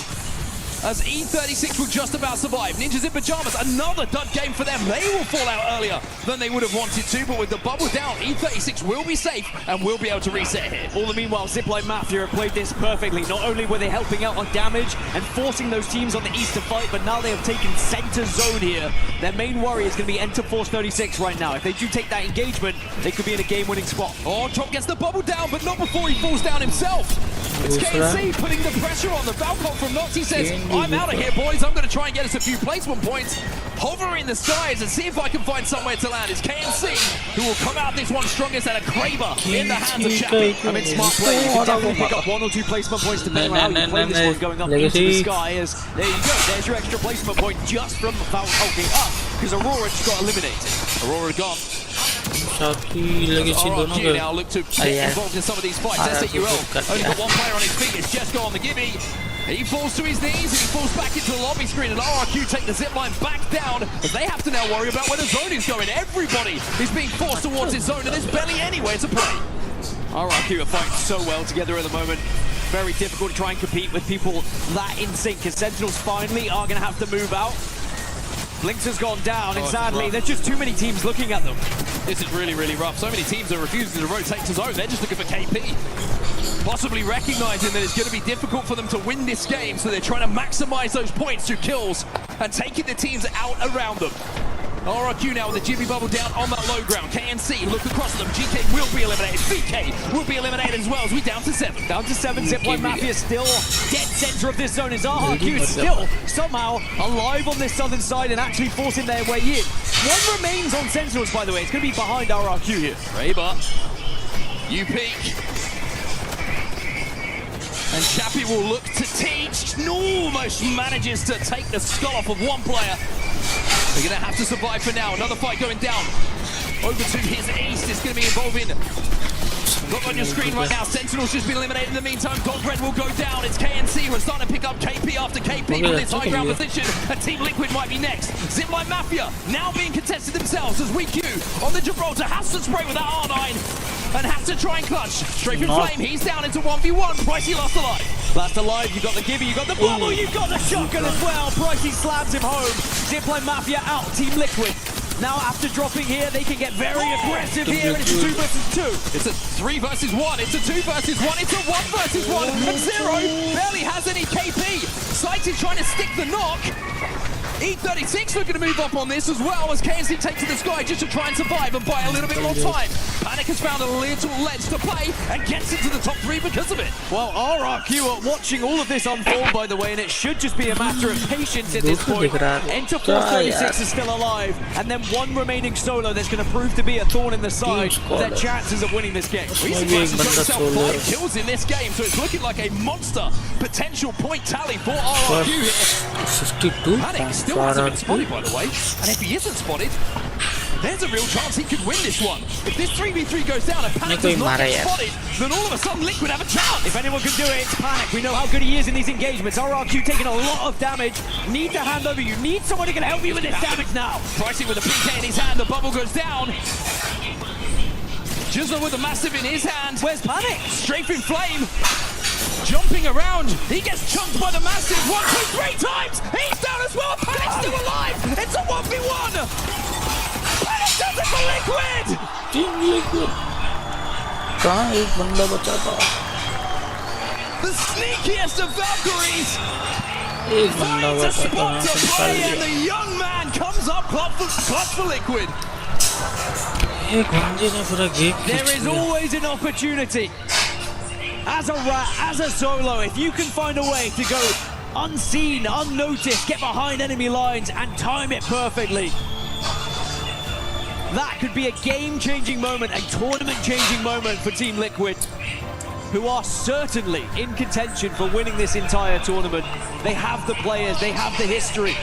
As E36 will just about survive. Ninjas in Pajamas, another dud game for them. They will fall out earlier than they would have wanted to, but with the bubble down, E36 will be safe and will be able to reset here. All the meanwhile, Zipline Mafia have played this perfectly. Not only were they helping out on damage and forcing those teams on the east to fight, but now they have taken center zone here. Their main worry is going to be Enter Force 36 right now. If they do take that engagement, they could be in a game-winning spot. Oh, Trop gets the bubble down, but not before he falls down himself. It's KNC putting the pressure on. The Falcon from Noxy says, I'm out of here, boys. I'm going to try and get us a few placement points. Hover in the skies and see if I can find somewhere to land. It's KNC who will come out this one strongest and a Kraber in the hands of Chappie. I mean, smart play. You can definitely pick up 1 or 2 placement points depending on how you play this one going up into the sky. As there you go. There's your extra placement point just from Falcon up because Aurora just got eliminated. Aurora gone. RRQ now look to get involved in some of these fights. SAUL only got 1 player on his feet. It's Jesco on the gibby. He falls to his knees and he falls back into the lobby screen, and RRQ take the zipline back down as they have to now worry about where the zone is going. Everybody is being forced towards his zone and there's barely anywhere to play. RRQ are fighting so well together at the moment. Very difficult to try and compete with people that in sync, because Sentinels finally are going to have to move out. Blinks has gone down, and sadly, there's just too many teams looking at them. This is really, really rough. So many teams are refusing to rotate to zone. They're just looking for KP. Possibly recognizing that it's going to be difficult for them to win this game, so they're trying to maximize those points through kills and taking the teams out around them. RRQ now with the Jimmy bubble down on that low ground. KNC look across them. GK will be eliminated. VK will be eliminated as well as we down to 7. Down to 7. Zipline Mafia still dead center of this zone as RRQ is still somehow alive on this southern side and actually forcing their way in. 1 remains on Sentinels, by the way. It's going to be behind RRQ here. Kraber. You peek. And Chappie will look to teach. Almost manages to take the skull off of 1 player. They're going to have to survive for now. Another fight going down. Over to his east. It's going to be involving... Look on your screen right now. Sentinel's just been eliminated in the meantime. Dogred will go down. It's KNC who are starting to pick up KP after KP from this high ground position. And Team Liquid might be next. Zipline Mafia now being contested themselves as WeQ on the Gibraltar has to spray with that R9 and has to try and clutch. Straight from Flame, he's down into 1v1. Pricey lost alive. Last alive, you've got the Gibby, you've got the bubble, you've got the shotgun as well. Pricey slams him home. Zipline Mafia out, Team Liquid. Now after dropping here, they can get very aggressive here, and it's 2 versus 2. It's a 3 versus 1, it's a 2 versus 1, it's a 1 versus 1, and Zero barely has any KP. Sighted trying to stick the knock. E36 looking to move up on this as well as KNC takes to the sky just to try and survive and buy a little bit more time. Panic has found a little ledge to play and gets into the top 3 because of it. Well, RRQ are watching all of this unfold, by the way, and it should just be a matter of patience at this point. Enter Force 36 is still alive, and then 1 remaining solo that's going to prove to be a thorn in the side of their chances of winning this game. Reese has got himself 5 kills in this game, so it's looking like a monster potential point tally for RRQ here. 62. Panic still hasn't been spotted, by the way, and if he isn't spotted, there's a real chance he could win this one. If this 3v3 goes down and Panic does not get spotted, then all of a sudden Liquid have a chance. If anyone can do it, it's Panic. We know how good he is in these engagements. RRQ taking a lot of damage. Need to hand over. You need someone who can help you with this damage now. Pricing with a PK in his hand, the bubble goes down. Jizzler with a massive in his hand. Where's Panic? Strafing Flame. Jumping around. He gets chunked by the massive 1, 2, 3 times. He's down as well. Panic's still alive. It's a 1v1. Panic does it for Liquid. Team Liquid. कहाँ एक बंदा बचा था? The sneakiest of Valkyries. एक बंदा Finds a बचा था spot to निकाल play, दिया. and the young man comes up clutch for Liquid. एक बंदे ने पूरा game There is always an opportunity. As a rat, as a solo, if you can find a way to go unseen, unnoticed, get behind enemy lines and time it perfectly, that could be a game-changing moment, a tournament-changing moment for Team Liquid, who are certainly in contention for winning this entire tournament. They have the players, they have the history,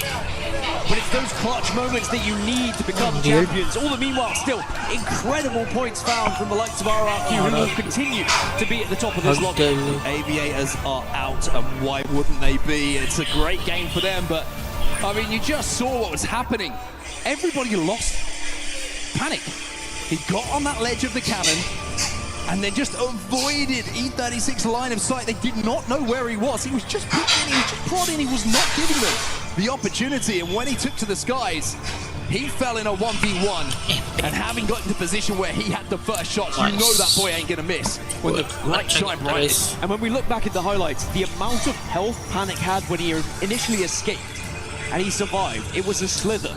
but it's those clutch moments that you need to become champions. All the meanwhile, still incredible points found from the likes of RRQ, who will continue to be at the top of this lobby. Aviators are out, and why wouldn't they be? It's a great game for them, but I mean, you just saw what was happening. Everybody lost. Panic. He got on that ledge of the cannon and then just avoided E36 line of sight. They did not know where he was. He was just pushing, he was just prodding, he was not giving them the opportunity. And when he took to the skies, he fell in a 1v1. And having got into position where he had the first shot, you know that boy ain't gonna miss. With the light shine brightness. And when we look back at the highlights, the amount of health Panic had when he initially escaped and he survived, it was a slither.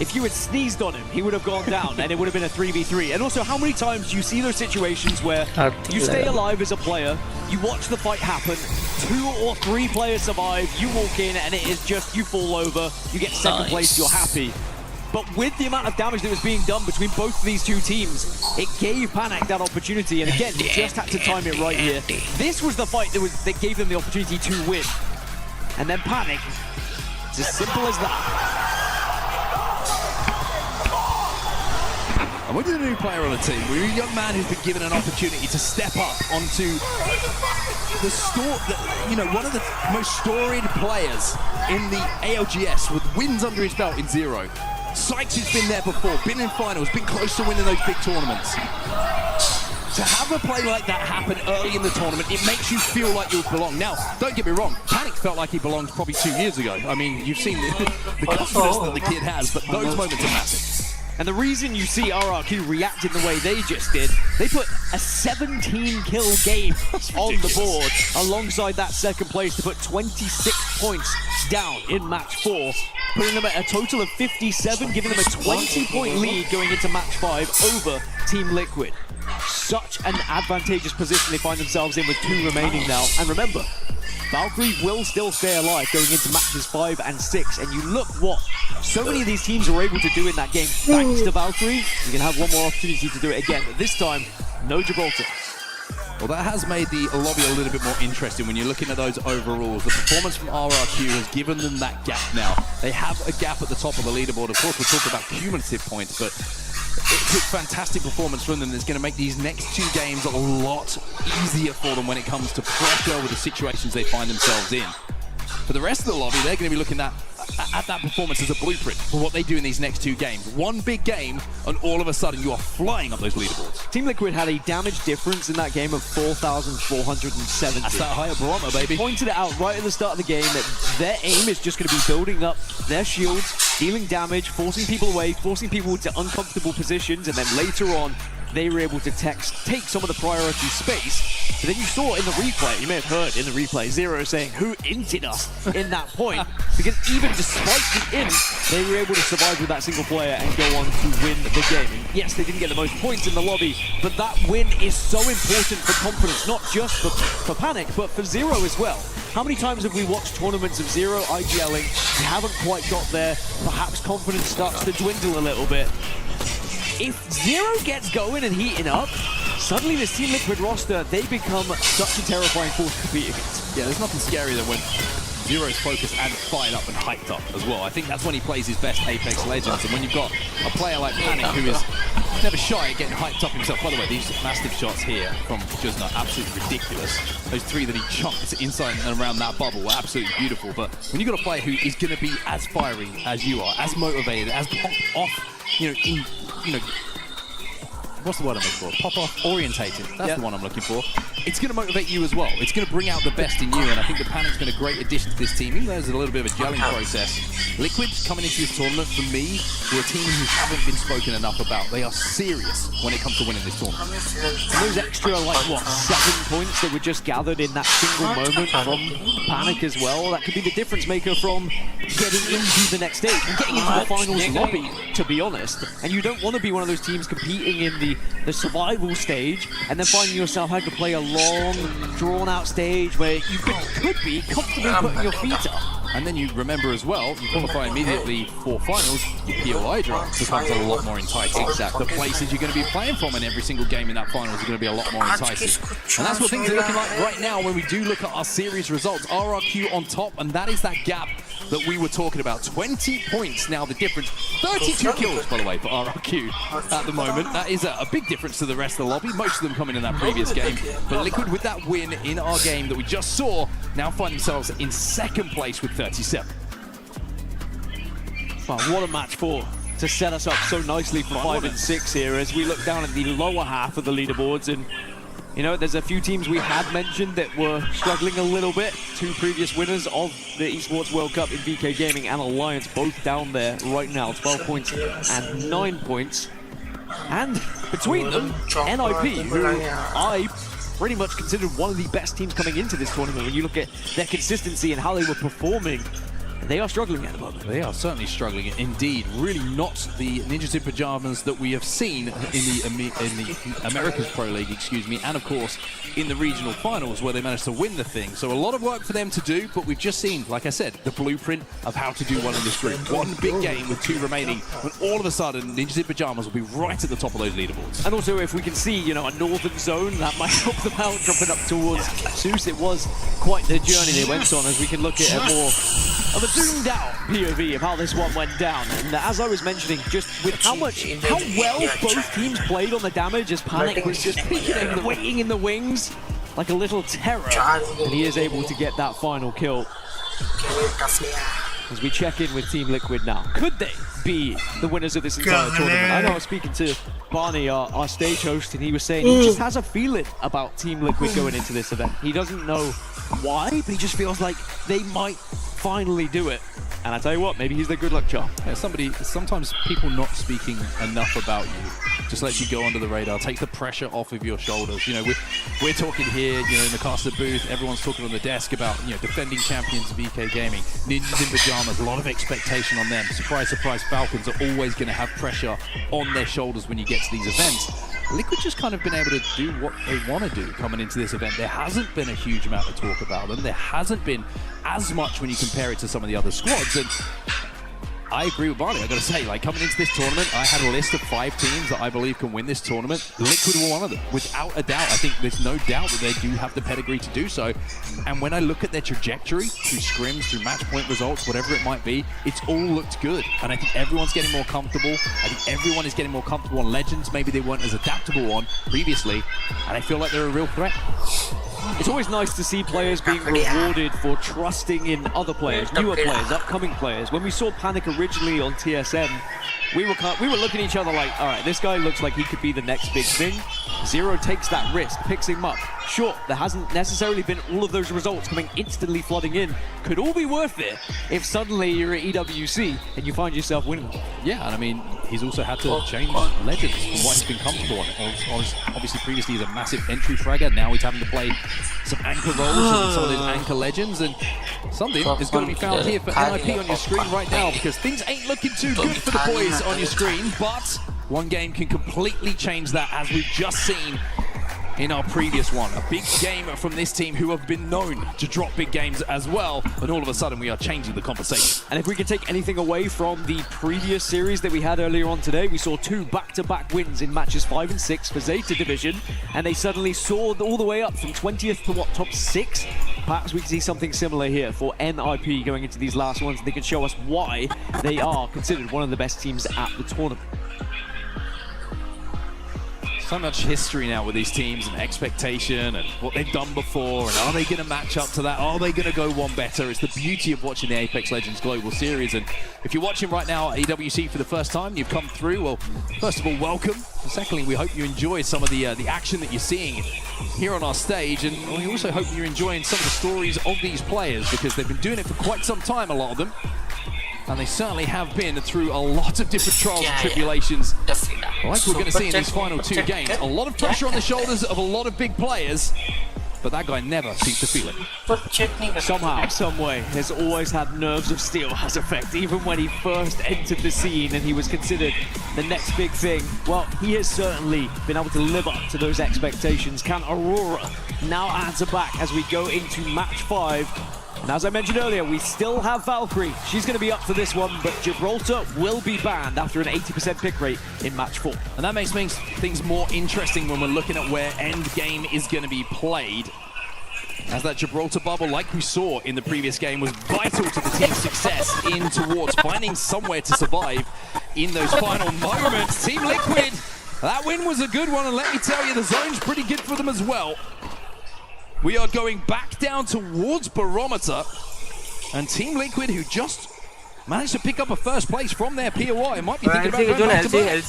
If you had sneezed on him, he would have gone down and it would have been a 3v3. And also, how many times do you see those situations where you stay alive as a player, you watch the fight happen, 2 or 3 players survive, you walk in and it is just you fall over, you get second place, you're happy. But with the amount of damage that was being done between both of these two teams, it gave Panic that opportunity. And again, you just had to time it right here. This was the fight that gave them the opportunity to win. And then Panic, it's as simple as that. And we're a new player on the team. We're a young man who's been given an opportunity to step up onto one of the most storied players in the ALGS with wins under his belt in Zero. Sykes has been there before, been in finals, been close to winning those big tournaments. To have a play like that happen early in the tournament, it makes you feel like you belong. Now, don't get me wrong, Panic felt like he belonged probably 2 years ago. I mean, you've seen the confidence that the kid has, but those moments are massive. And the reason you see RRQ react in the way they just did, they put a 17-kill game on the board alongside that second place to put 26 points down in match 4, putting them at a total of 57, giving them a 20-point lead going into match 5 over Team Liquid. Such an advantageous position they find themselves in with 2 remaining now. And remember, Valkyrie will still stay alive going into matches 5 and 6, and you look what so many of these teams were able to do in that game thanks to Valkyrie. You can have one more opportunity to do it again, but this time, no Gibraltar. Well, that has made the lobby a little bit more interesting when you're looking at those overalls. The performance from RRQ has given them that gap now. They have a gap at the top of the leaderboard. Of course, we're talking about cumulative points, but it took fantastic performance from them that's going to make these next 2 games a lot easier for them when it comes to pressure with the situations they find themselves in. For the rest of the lobby, they're going to be looking at that performance as a blueprint for what they do in these next 2 games. One big game, and all of a sudden you are flying up those leaderboards. Team Liquid had a damage difference in that game of 4,470. That's that higher barometer, baby. Pointed it out right at the start of the game that their aim is just going to be building up their shields, dealing damage, forcing people away, forcing people into uncomfortable positions, and then later on, they were able to take some of the priority space. But then you saw in the replay, you may have heard in the replay, Zero saying, who inted us in that point? Because even despite the int, they were able to survive with that single player and go on to win the game. And yes, they didn't get the most points in the lobby, but that win is so important for confidence, not just for Panic, but for Zero as well. How many times have we watched tournaments of Zero IGLing? We haven't quite got there. Perhaps confidence starts to dwindle a little bit. If Zero gets going and heating up, suddenly this Team Liquid roster, they become such a terrifying force to compete against. Yeah, there's nothing scarier than when Zero's focused and fired up and hyped up as well. I think that's when he plays his best Apex Legends, and when you've got a player like Panic who is never shy at getting hyped up himself. By the way, these massive shots here from Jusna, absolutely ridiculous. Those 3 that he chunked inside and around that bubble were absolutely beautiful, but when you've got a player who is going to be as fiery as you are, as motivated, as pop-off, what's the word I'm looking for? Pop-off orientated. That's the one I'm looking for. It's going to motivate you as well. It's going to bring out the best in you, and I think the Panic's been a great addition to this team, even though there's a little bit of a gelling process. Liquid coming into this tournament, for me, we're a team who haven't been spoken enough about. They are serious when it comes to winning this tournament. And those extra, 7 points that were just gathered in that single moment from Panic as well, that could be the difference maker from getting into the next stage and getting into the finals lobby, to be honest. And you don't want to be one of those teams competing in the survival stage and then finding yourself having to play a long, drawn-out stage where you could be comfortably putting your feet up. And then you remember as well, you qualify immediately for finals, your POI draft becomes a lot more enticing. Exactly. The places you're going to be playing from in every single game in that finals are going to be a lot more enticing. And that's what things are looking like right now when we do look at our series results. RRQ on top, and that is that gap that we were talking about. 20 points now the difference. 32 kills, by the way, for RRQ at the moment. That is a big difference to the rest of the lobby. Most of them coming in that previous game. But Liquid, with that win in our game that we just saw, now find themselves in second place with 37. Well, what a match to set us up so nicely for 5 and 6 here as we look down at the lower half of the leaderboards. And there's a few teams we had mentioned that were struggling a little bit. 2 previous winners of the Esports World Cup in VK Gaming and Alliance, both down there right now, 12 points and 9 points. And between them, NIP, who I pretty much considered one of the best teams coming into this tournament. When you look at their consistency and how they were performing, they are struggling at the moment. They are certainly struggling indeed. Really not the Ninjas in Pajamas that we have seen in the Americas Pro League, and of course in the regional finals where they managed to win the thing. So a lot of work for them to do, but we've just seen, like I said, the blueprint of how to do well in this group. One big game with 2 remaining, when all of a sudden Ninjas in Pajamas will be right at the top of those leaderboards. And also if we can see, a northern zone, that might help them out dropping up towards Zeus. It was quite the journey they went on, as we can look at a more of a zoomed out POV of how this one went down. And as I was mentioning, just with how well both teams played on the damage, as Panic was just waiting in the wings like a little terror, and he is able to get that final kill. As we check in with Team Liquid now, could they be the winners of this entire tournament? I know I was speaking to Barney, our stage host, and he was saying he just has a feeling about Team Liquid going into this event. He doesn't know why, but he just feels like they might finally do it. And I tell you what, maybe he's the good luck charm. Yeah, sometimes people not speaking enough about you just lets you go under the radar, take the pressure off of your shoulders. We're talking here, in the caster booth, everyone's talking on the desk about, defending champions of VK Gaming, Ninjas in Pajamas, a lot of expectation on them. Surprise, surprise, Falcons are always going to have pressure on their shoulders when you get to these events. Liquid just kind of been able to do what they want to do coming into this event. There hasn't been a huge amount of talk about them. There hasn't been as much when you compare it to some of the other squads. And I agree with Barney. I got to say, coming into this tournament, I had a list of 5 teams that I believe can win this tournament. Liquid were one of them, without a doubt. I think there's no doubt that they do have the pedigree to do so. And when I look at their trajectory through scrims, through match point results, whatever it might be, it's all looked good. And I think everyone's getting more comfortable. I think everyone is getting more comfortable on Legends. Maybe they weren't as adaptable on previously. And I feel like they're a real threat. It's always nice to see players being rewarded for trusting in other players, newer players, upcoming players. When we saw Panic originally on TSM, we were looking at each other like, all right, this guy looks like he could be the next big thing. Zero takes that risk, picks him up. Sure, there hasn't necessarily been all of those results coming instantly flooding in. Could all be worth it if suddenly you're at EWC and you find yourself winning. Yeah, and I mean, he's also had to change Legends from what he's been comfortable on. Obviously, previously he's a massive entry fragger. Now he's having to play some anchor roles and some of those anchor Legends. And something is going to be found here for NIP on your screen right now, because things ain't looking too good for the boys on your screen. But one game can completely change that, as we've just seen in our previous one. A big game from this team, who have been known to drop big games as well, and all of a sudden we are changing the conversation. And if we could take anything away from the previous series that we had earlier on today, we saw 2 back-to-back wins in matches 5 and 6 for Zeta Division, and they suddenly soared all the way up from 20th to top 6 perhaps we can see something similar here for NIP going into these last ones. They can show us why they are considered one of the best teams at the tournament. So much history now with these teams and expectation and what they've done before, and are they going to match up to that? Are they going to go one better? It's the beauty of watching the Apex Legends Global Series, and if you're watching right now at EWC for the first time, you've come through, well, first of all, welcome. Secondly, we hope you enjoy some of the action that you're seeing here on our stage, and we also hope you're enjoying some of the stories of these players, because they've been doing it for quite some time, a lot of them. And they certainly have been through a lot of different trials and tribulations, like we're going to see in these final 2 games. A lot of pressure on the shoulders of a lot of big players, but that guy never seems to feel it. Somehow, some way, has always had nerves of steel as effect. Even when he first entered the scene and he was considered the next big thing, well, he has certainly been able to live up to those expectations. Can Aurora now answer back as we go into match 5? And as I mentioned earlier, we still have Valkyrie. She's going to be up for this one, but Gibraltar will be banned after an 80% pick rate in match 4. And that makes things more interesting when we're looking at where endgame is going to be played. As that Gibraltar bubble, like we saw in the previous game, was vital to the team's success in towards finding somewhere to survive in those final moments. Team Liquid, that win was a good one, and let me tell you, the zone's pretty good for them as well. We are going back down towards Barometer, and Team Liquid, who just managed to pick up a first place from their POI, might be thinking about going back to back.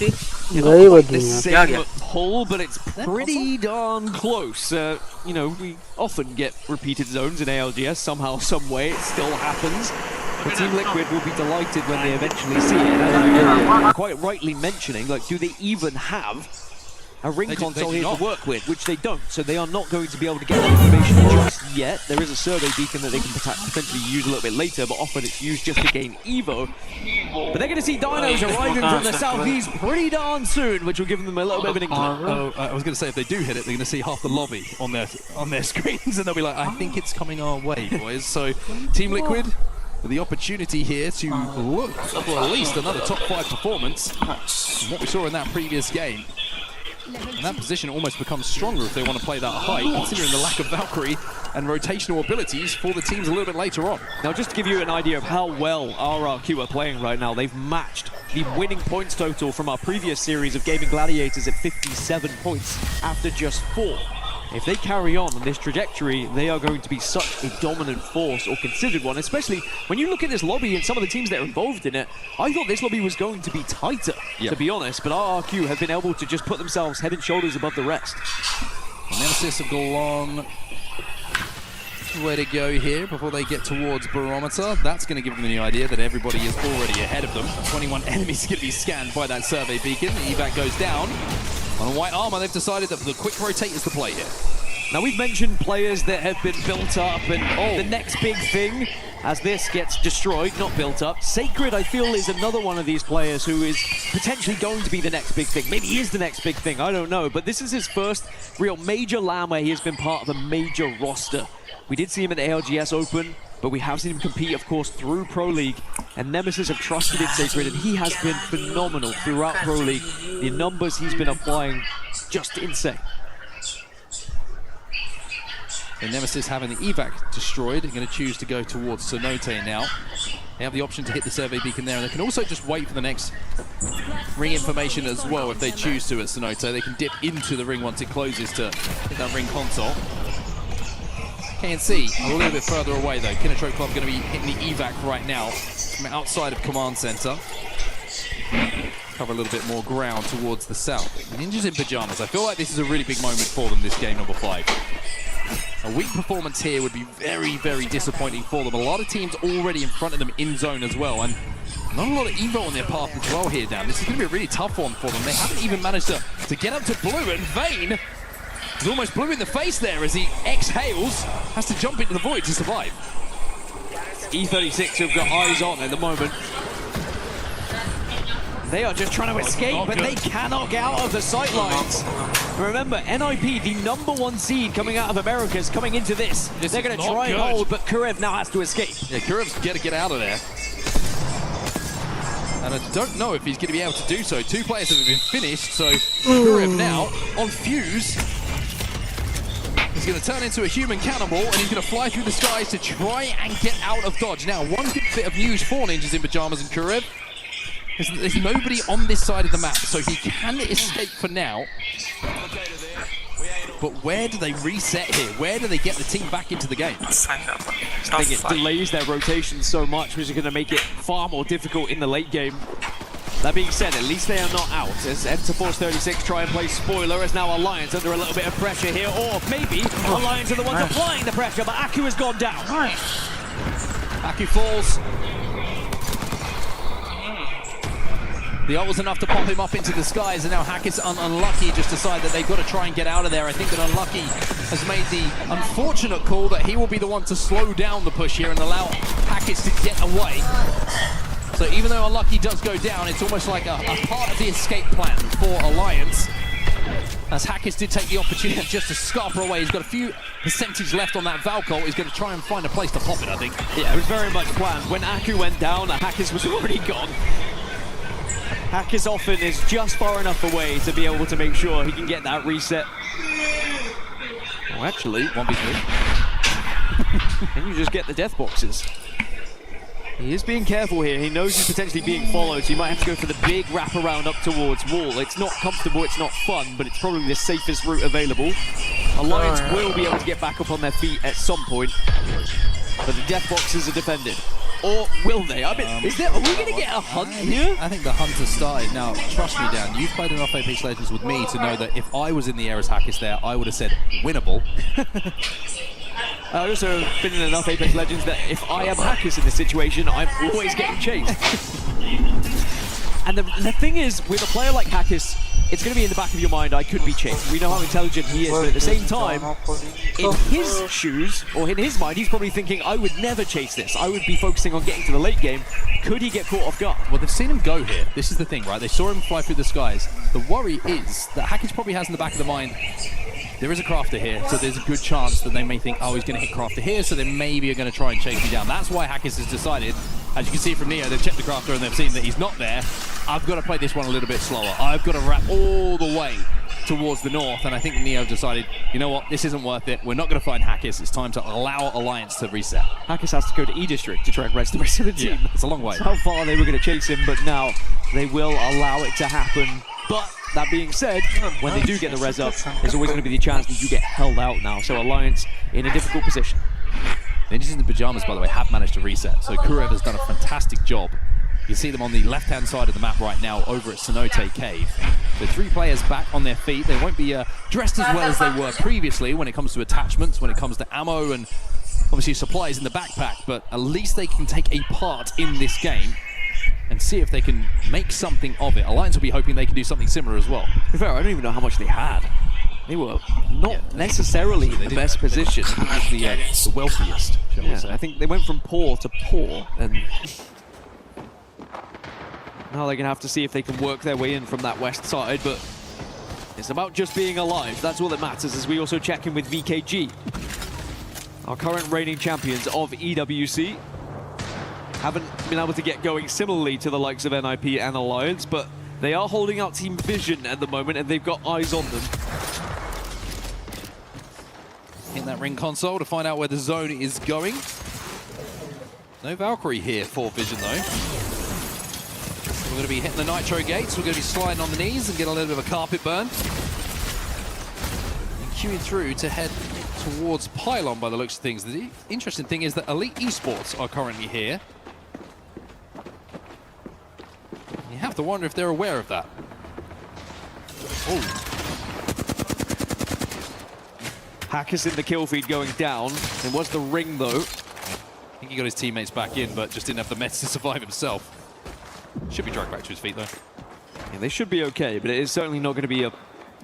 The same pull, but it's pretty darn close. You know, we often get repeated zones in ALGS, somehow, some way, it still happens. But Team Liquid will be delighted when they eventually see it. As you're quite rightly mentioning, like, do they even have a ring console here to work with, which they don't, so they are not going to be able to get that information just yet. There is a survey beacon that they can potentially use a little bit later, but often it's used just to gain Evo. But they're going to see dinos arriving from the southeast pretty darn soon, which will give them a little bit of an inkling. I was going to say, if they do hit it, they're going to see half the lobby on their screens, and they'll be like, I think it's coming our way, boys. So Team Liquid, with the opportunity here to look for at least another top 5 performance from what we saw in that previous game. And that position almost becomes stronger if they want to play that height, considering the lack of Valkyrie and rotational abilities for the teams a little bit later on. Now, just to give you an idea of how well RRQ are playing right now, they've matched the winning points total from our previous series of Gaming Gladiators at 57 points after just 4. If they carry on this trajectory, they are going to be such a dominant force, or considered one, especially when you look at this lobby and some of the teams that are involved in it. I thought this lobby was going to be tighter, to be honest, but RRQ have been able to just put themselves head and shoulders above the rest. Nemesis have got a long way to go here before they get towards Barometer. That's going to give them the idea that everybody is already ahead of them. 21 enemies going to be scanned by that survey beacon. The evac goes down. On white armor, they've decided that the quick rotate is the play here. Now, we've mentioned players that have been built up, and the next big thing, as this gets destroyed, not built up, Sacred, I feel, is another one of these players who is potentially going to be the next big thing. Maybe he is the next big thing, I don't know. But this is his first real major LAN where he has been part of a major roster. We did see him at the ALGS Open, but we have seen him compete, of course, through Pro League. And Nemesis have trusted in Sacred, and he has been phenomenal throughout Pro League. The numbers he's been applying, just insane. And Nemesis having the evac destroyed, they're going to choose to go towards Cenote now. They have the option to hit the survey beacon there, and they can also just wait for the next ring information as well if they choose to at Cenote. They can dip into the ring once it closes to hit that ring console. KNC a little bit further away though. Kinetro Club going to be hitting the evac right now from outside of Command Center. Cover a little bit more ground towards the south. Ninjas in pajamas. I feel like this is a really big moment for them, this game number 5. A weak performance here would be very, very disappointing for them. A lot of teams already in front of them in zone as well, and not a lot of Evo on their path as well here, Dan. This is going to be a really tough one for them. They haven't even managed to get up to blue, and Vayne is almost blue in the face there as he exhales, has to jump into the void to survive. E36 have got eyes on at the moment. They are just trying to escape, but they cannot get out of the sight lines. Remember, NIP, the #1 seed coming out of America, is coming into this. They're going to try and hold, but Kurev now has to escape. Yeah, Kurev's got to get out of there. And I don't know if he's going to be able to do so. 2 players have been finished, so Kurev now on fuse. This He's going to turn into a human cannonball, and he's going to fly through the skies to try and get out of dodge. Now, one good bit of news for Ninjas in Pajamas and Kurev is that there's nobody on this side of the map, so he can escape for now. But where do they reset here? Where do they get the team back into the game? I think it delays their rotation so much, which is going to make it far more difficult in the late game. That being said, at least they are not out as Enterforce 36 try and play spoiler, as now Alliance under a little bit of pressure here, or maybe Alliance are the ones applying the pressure, but Aku has gone down. Aku falls. The ult was enough to pop him up into the skies, and now Hackers Unlucky just decide that they've got to try and get out of there. I think that Unlucky has made the unfortunate call that he will be the one to slow down the push here and allow Hackers to get away. So even though Unlucky does go down, it's almost like a part of the escape plan for Alliance, as Hackers did take the opportunity just to scarper away. He's got a few percentage left on that Valkyrie. He's going to try and find a place to pop it, I think. Yeah, it was very much planned. When Aku went down, Hackers was already gone. Hackers often is just far enough away to be able to make sure he can get that reset. Oh, actually, 1v3. And you just get the death boxes. He is being careful here. He knows he's potentially being followed, so he might have to go for the big wraparound up towards wall. It's not comfortable, it's not fun, but it's probably the safest route available. Alliance will be able to get back up on their feet at some point, but the death boxes are defended. Or will they? I mean, are we going to get a hunt here? I think the hunt has started. Now, trust me, Dan, you've played enough Apex Legends with me to know that if I was in the air as Hackers there, I would have said winnable. I've also been in enough Apex Legends that if I am Hackers in this situation, I'm always getting chased. And the thing is, with a player like Hackers, it's going to be in the back of your mind, I could be chased. We know how intelligent he is, but at the same time, in his shoes, or in his mind, he's probably thinking, I would never chase this. I would be focusing on getting to the late game. Could he get caught off guard? Well, they've seen him go here. This is the thing, right? They saw him fly through the skies. The worry is that Hackers probably has in the back of the mind, there is a crafter here, so there's a good chance that they may think, oh, he's going to hit crafter here, so they maybe are going to try and chase me down. That's why Hackers has decided, as you can see from Neo, they've checked the crafter and they've seen that he's not there. I've got to play this one a little bit slower. I've got to wrap all the way towards the north, and I think Neo decided, you know what, this isn't worth it. We're not going to find Hackers. It's time to allow Alliance to reset. Hackers has to go to E District to try and rest the rest of the team. Yeah, it's a long way. That's how far they were going to chase him, but now they will allow it to happen. But that being said, when they do get the res up, there's always going to be the chance that you get held out now. So Alliance in a difficult position. Ninjas in the Pajamas, by the way, have managed to reset. So Kurev has done a fantastic job. You can see them on the left-hand side of the map right now over at Cenote Cave. The 3 players back on their feet. They won't be dressed as well as they were previously when it comes to attachments, when it comes to ammo and obviously supplies in the backpack, but at least they can take a part in this game and see if they can make something of it. Alliance will be hoping they can do something similar as well. To be fair, I don't even know how much they had. They were not necessarily in the best position. The wealthiest, shall we say. I think they went from poor to poor, and now they're going to have to see if they can work their way in from that west side, but it's about just being alive. That's all that matters, as we also check in with VKG. Our current reigning champions of EWC haven't been able to get going similarly to the likes of NIP and Alliance, but they are holding out Team Vision at the moment, and they've got eyes on them. In that ring console to find out where the zone is going. No Valkyrie here for Vision, though. We're going to be hitting the Nitro gates. We're going to be sliding on the knees and get a little bit of a carpet burn. And queuing through to head towards Pylon by the looks of things. The interesting thing is that Elite Esports are currently here. You have to wonder if they're aware of that. Oh. Hackers in the kill feed going down. There was the ring, though. I think he got his teammates back in, but just didn't have the meds to survive himself. Should be dragged back to his feet, though. Yeah, they should be okay, but it is certainly not going to be a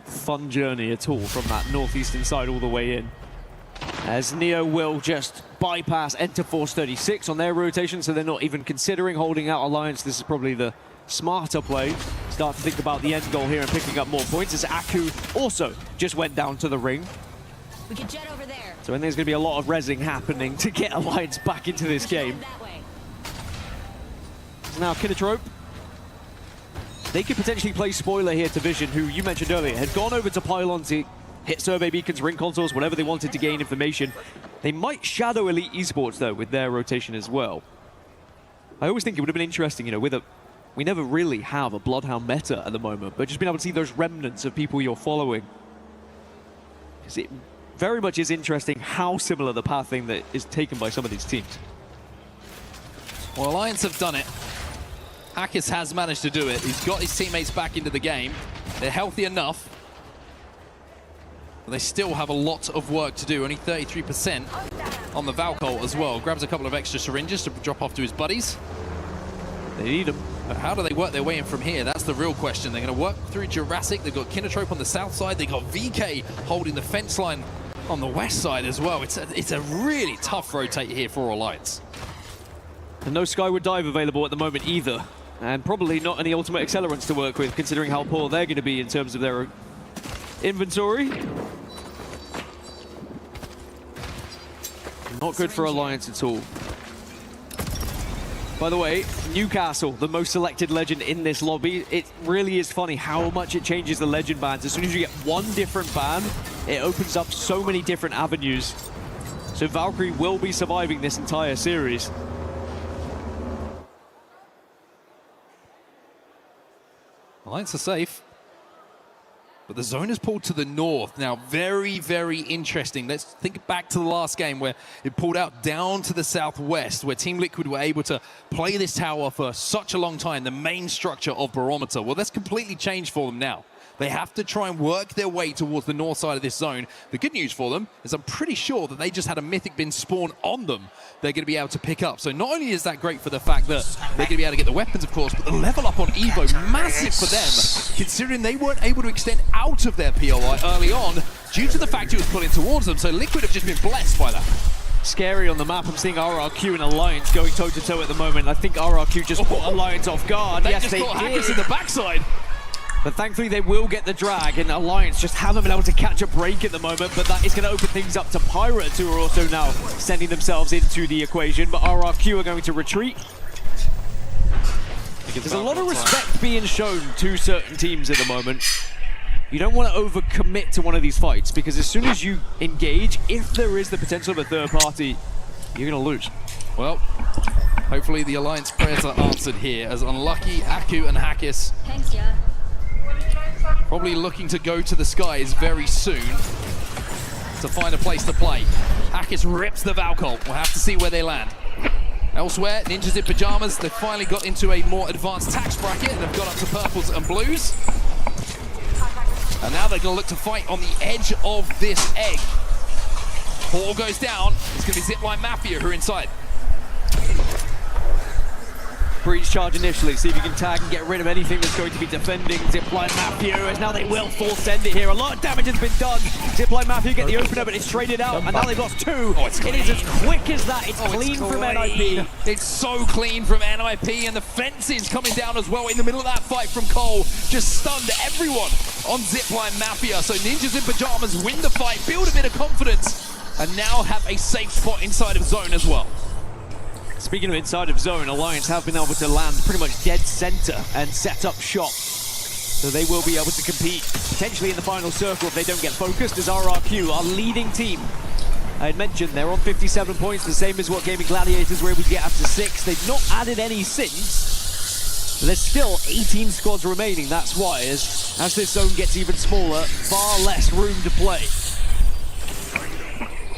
fun journey at all from that northeastern side all the way in. As Neo will just bypass Enterforce 36 on their rotation, so they're not even considering holding out Alliance. This is probably the smarter play. Start to think about the end goal here and picking up more points, as Aku also just went down to the ring. We can jet over there. So there's going to be a lot of rezzing happening to get Alliance back into this game. Now, Kinatrope, they could potentially play spoiler here to Vision, who you mentioned earlier had gone over to Pylon to hit survey beacons, ring consoles, whatever they wanted to gain information. They might shadow Elite Esports, though, with their rotation as well. I always think it would have been interesting, you know, we never really have a Bloodhound meta at the moment, but just being able to see those remnants of people you're following. Because it very much is interesting how similar the pathing that is taken by some of these teams. Well, Alliance have done it. ALGS has managed to do it. He's got his teammates back into the game. They're healthy enough. But they still have a lot of work to do. Only 33% on the Valcolt as well. Grabs a couple of extra syringes to drop off to his buddies. They need them. But how do they work their way in from here? That's the real question. They're going to work through Jurassic. They've got Kinotrope on the south side. They've got VK holding the fence line on the west side as well. It's a really tough rotate here for Alliance. And no Skyward Dive available at the moment either. And probably not any ultimate accelerants to work with, considering how poor they're going to be in terms of their inventory. Not good for Alliance at all. By the way, Newcastle, the most selected legend in this lobby. It really is funny how much it changes the legend bans. As soon as you get one different ban, it opens up so many different avenues. So Valkyrie will be surviving this entire series. Alliance are safe. But the zone is pulled to the north. Now, very, very interesting. Let's think back to the last game where it pulled out down to the southwest, where Team Liquid were able to play this tower for such a long time, the main structure of Barometer. Well, that's completely changed for them now. They have to try and work their way towards the north side of this zone. The good news for them is I'm pretty sure that they just had a Mythic bin spawn on them they're going to be able to pick up. So not only is that great for the fact that they're going to be able to get the weapons, of course, but the level up on Evo, massive for them, considering they weren't able to extend out of their POI early on due to the fact it was pulling towards them. So Liquid have just been blessed by that. Scary on the map. I'm seeing RRQ and Alliance going toe-to-toe at the moment. I think RRQ just caught Alliance off guard. Yes, they caught ALGS in the backside. But thankfully they will get the drag, and Alliance just haven't been able to catch a break at the moment, but that is going to open things up to Pirates, who are also now sending themselves into the equation, but RRQ are going to retreat. There's a lot of respect being shown to certain teams at the moment. You don't want to overcommit to one of these fights, because as soon as you engage, if there is the potential of a third party, you're going to lose. Well, hopefully the Alliance prayers are answered here, as unlucky Aku and ALGS probably looking to go to the skies very soon to find a place to play. ALGS rips the Valcolt. We'll have to see where they land. Elsewhere, Ninjas in Pajamas, they've finally got into a more advanced tax bracket and have got up to purples and blues. And now they're going to look to fight on the edge of this egg. Portal goes down. It's going to be Zipline Mafia who are inside. Breach charge initially, see if you can tag and get rid of anything that's going to be defending Zipline Mafia, as now they will full send it here. A lot of damage has been done. Zipline Mafia get the opener, but it's traded out, and now they've lost two. Oh, it is as quick as that. It's clean from NIP. It's so clean from NIP, and the fences coming down as well in the middle of that fight from Cole. Just stunned everyone on Zipline Mafia. So Ninjas in Pajamas win the fight, build a bit of confidence, and now have a safe spot inside of zone as well. Speaking of inside of zone, Alliance have been able to land pretty much dead center and set up shop. So they will be able to compete potentially in the final circle if they don't get focused, as RRQ, our leading team. I had mentioned they're on 57 points, the same as what Gaming Gladiators were able to get up to 6. They've not added any since. There's still 18 squads remaining, that's why, as this zone gets even smaller, far less room to play.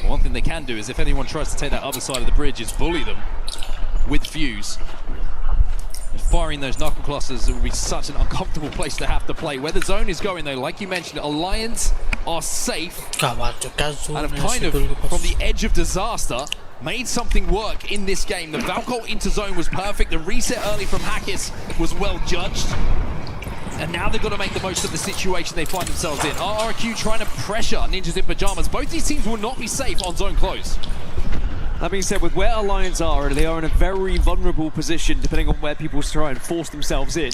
One thing they can do is if anyone tries to take that other side of the bridge is bully them with Fuse. And firing those knuckle clusters would be such an uncomfortable place to have to play. Where the zone is going though, like you mentioned, Alliance are safe and have kind of, from the edge of disaster, made something work in this game. The Valcolt into zone was perfect. The reset early from ALGS was well judged. And now they've got to make the most of the situation they find themselves in. RRQ trying to pressure Ninjas in Pajamas. Both these teams will not be safe on zone close. That being said, with where Alliance are, they are in a very vulnerable position depending on where people try and force themselves in.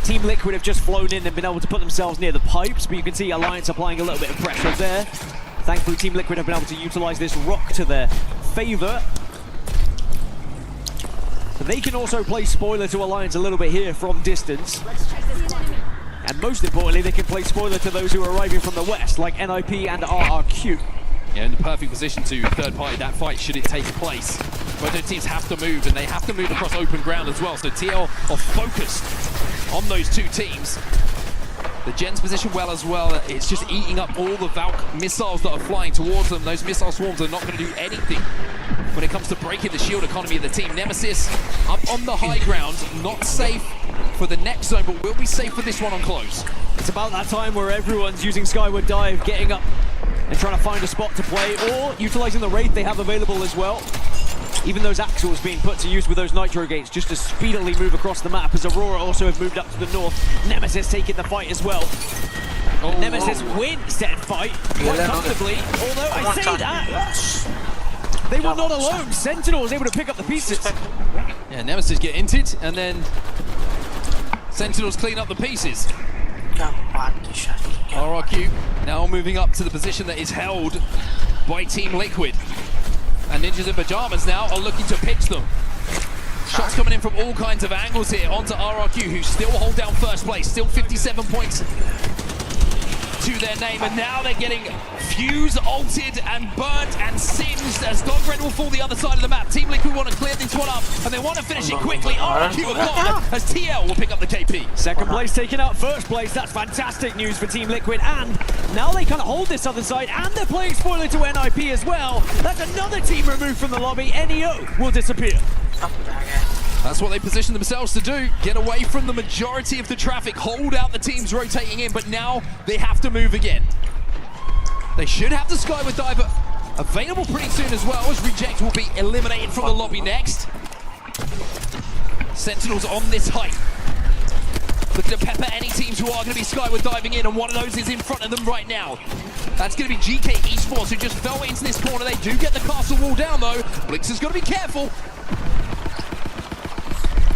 Team Liquid have just flown in and been able to put themselves near the pipes, but you can see Alliance applying a little bit of pressure there. Thankfully, Team Liquid have been able to utilize this rock to their favor. But they can also play spoiler to Alliance a little bit here from distance. And most importantly, they can play spoiler to those who are arriving from the west, like NIP and RRQ. Yeah, in the perfect position to third-party that fight should it take place. Both those teams have to move, and they have to move across open ground as well. So TL are focused on those two teams. The Gen's position well as well. It's just eating up all the Valk missiles that are flying towards them. Those missile swarms are not going to do anything when it comes to breaking the shield economy of the team. Nemesis up on the high ground, not safe for the next zone, but will be safe for this one on close. It's about that time where everyone's using Skyward Dive, getting up and trying to find a spot to play, or utilizing the Wraith they have available as well. Even those Axles being put to use with those Nitro Gates just to speedily move across the map, as Aurora also have moved up to the north. Nemesis taking the fight as well. Nemesis wins said fight quite comfortably, although I say that, they were not alone. Sentinel was able to pick up the pieces. Yeah, Nemesis get inted, and then Sentinels clean up the pieces. RRQ now moving up to the position that is held by Team Liquid. And Ninjas in Pajamas now are looking to pitch them. Shots coming in from all kinds of angles here onto RRQ, who still hold down first place, still 57 points to their name, and now they're getting fuse ulted and burnt and singed as Dogred will fall the other side of the map. Team Liquid want to clear this one up, and they want to finish it quickly. RRQ are gone as TL will pick up the KP. Second place taking out first place. That's fantastic news for Team Liquid, and now they kind of hold this other side, and they're playing spoiler to NIP as well. That's another team removed from the lobby. NEO will disappear. That's what they position themselves to do. Get away from the majority of the traffic, hold out the teams rotating in, but now they have to move again. They should have the Skyward Diver available pretty soon as well, as Reject will be eliminated from the lobby next. Sentinels on this height, looking to pepper any teams who are going to be Skyward diving in, and one of those is in front of them right now. That's going to be GK Esports, who just fell into this corner. They do get the castle wall down though. Blix has got to be careful.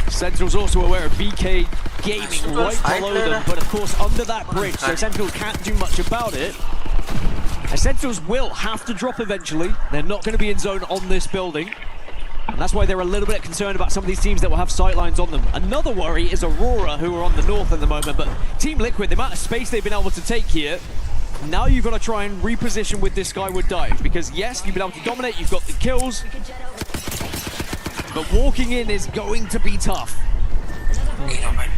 Sentinel's also aware of BK Gaming right below them, but of course under that bridge, so Sentinels can't do much about it. And Sentinels will have to drop eventually. They're not going to be in zone on this building, and that's why they're a little bit concerned about some of these teams that will have sightlines on them. Another worry is Aurora, who are on the north at the moment, but Team Liquid, the amount of space they've been able to take here, now you've got to try and reposition with this Skyward Dive, because yes, you've been able to dominate, you've got the kills, but walking in is going to be tough. Yeah,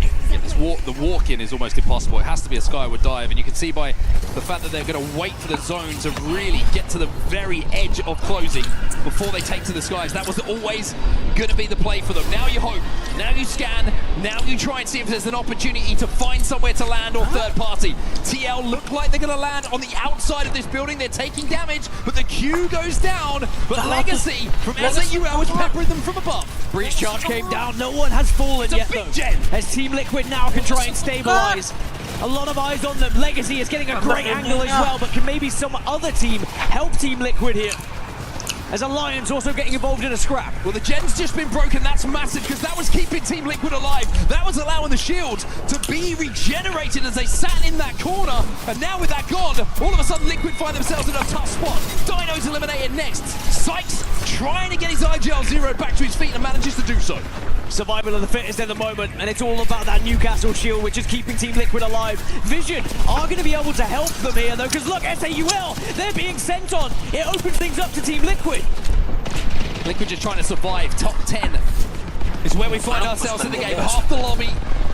the walk-in is almost impossible. It has to be a Skyward Dive, and you can see by the fact that they're going to wait for the zone to really get to the very edge of closing before they take to the skies. That was always going to be the play for them. Now you hope, now you scan, now you try and see if there's an opportunity to find somewhere to land or third party. TL look like they're going to land on the outside of this building. They're taking damage, but the Q goes down. But Legacy from SAUL is peppering them from above. Breach charge came down. No one has fallen yet though, as Team Liquid now can try and stabilize. A lot of eyes on them. Legacy is getting a great angle as well, but can maybe some other team help Team Liquid here? As Alliance also getting involved in a scrap. Well, the gen's just been broken. That's massive, because that was keeping Team Liquid alive. That was allowing the shield to be regenerated as they sat in that corner. And now with that gone, all of a sudden Liquid find themselves in a tough spot. Dino's eliminated next. Sykes trying to get his IGL zeroed back to his feet and manages to do so. Survival of the fittest at the moment, and it's all about that Newcastle shield, which is keeping Team Liquid alive. Vision are going to be able to help them here, though, because look, SAUL, they're being sent on. It opens things up to Team Liquid. Liquid just trying to survive. Top 10 is where we find ourselves in the game. Half the lobby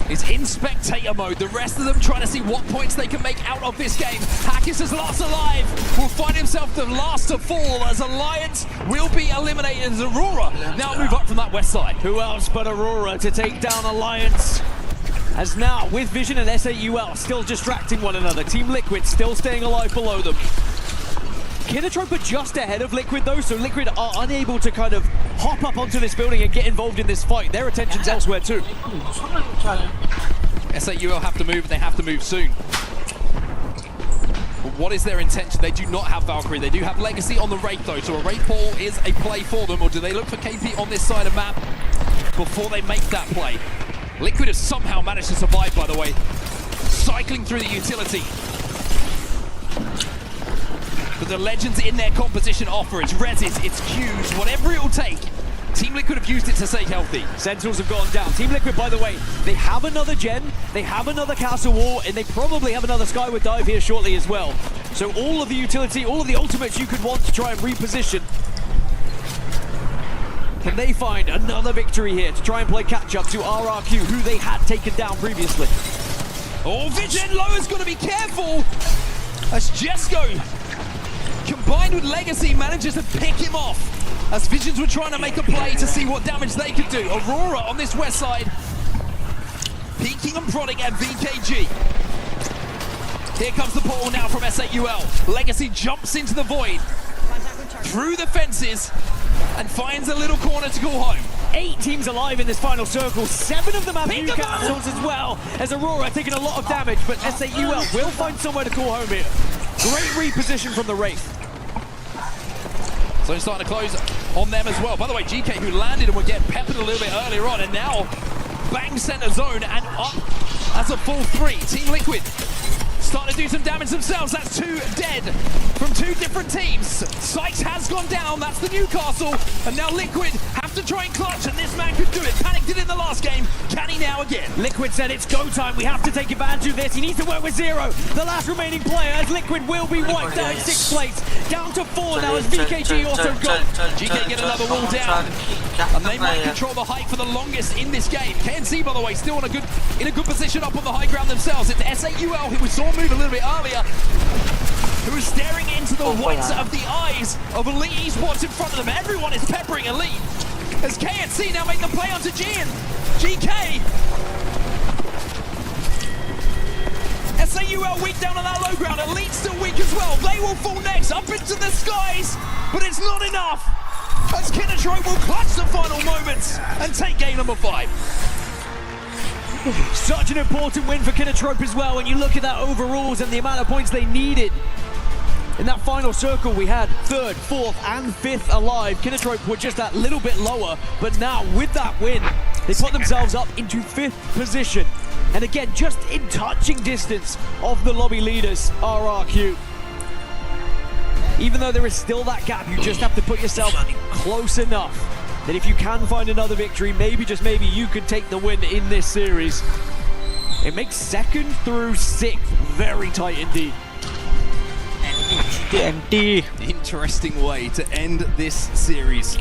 is in spectator mode. The rest of them trying to see what points they can make out of this game. Hackis is last alive, will find himself the last to fall, as Alliance will be eliminated as Aurora now move up from that west side. Who else but Aurora to take down Alliance? As now, with Vision and SAUL still distracting one another, Team Liquid still staying alive below them. Kinotrope are just ahead of Liquid though, so Liquid are unable to kind of hop up onto this building and get involved in this fight. Their attention's elsewhere too. SAUL have to move, and they have to move soon. But what is their intention? They do not have Valkyrie. They do have Legacy on the Wraith though, so a Wraith Ball is a play for them, or do they look for KP on this side of map before they make that play? Liquid has somehow managed to survive, by the way, cycling through the utility. But the legends in their composition offer, it's reses, it's Qs, whatever it will take Team Liquid have used it to stay healthy. Sentinels have gone down. Team Liquid, by the way, they have another gen, they have another castle wall, and they probably have another skyward dive here shortly as well. So all of the utility, all of the ultimates you could want to try and reposition. Can they find another victory here to try and play catch-up to RRQ, who they had taken down previously? Oh, Vision Low has got to be careful as Jesco, combined with Legacy, manages to pick him off as Visions were trying to make a play to see what damage they could do. Aurora on this west side, peeking and prodding at VKG. Here comes the portal now from SAUL. Legacy jumps into the void, through the fences, and finds a little corner to go home. 8 teams alive in this final circle. 7 of them have new castles as well, as Aurora taking a lot of damage, but SAUL will find somewhere to call home here. Great reposition from the Wraith. So he's starting to close on them as well. By the way, GK, who landed and would get peppered a little bit earlier on, and now bang center zone and up as a full 3. Team Liquid starting to do some damage themselves. That's 2 dead from 2 different teams. Sykes has gone down. That's the Newcastle. And now Liquid have to try and clutch, and this man could do it. Panic did it in the last game. Can he now again? Liquid said it's go time. We have to take advantage of this. He needs to work with Zero, the last remaining player, as Liquid will be wiped out in 6th place. Down to 4 now as VKG also gone. GK get another wall down. And they might control the height for the longest in this game. KNC, by the way, still in a good position up on the high ground themselves. It's SAUL, who we saw move a little bit earlier, who is staring into the whites of the eyes of Elite Esports in front of them. Everyone is peppering Elite, as KNC now make the play onto Gian. GK. SAUL weak down on that low ground. Elite still weak as well. They will fall next, up into the skies, but it's not enough, as Kinatrope will clutch the final moments and take game number 5. Such an important win for Kinatrope as well. When you look at that overalls and the amount of points they needed in that final circle, we had 3rd, 4th, and 5th alive. Kinatrope were just that little bit lower, but now with that win, they put themselves up into 5th position. And again, just in touching distance of the lobby leaders, RRQ. Even though there is still that gap, you just have to put yourself close enough that if you can find another victory, maybe, just maybe, you could take the win in this series. It makes 2nd through 6th very tight indeed. Interesting way to end this series,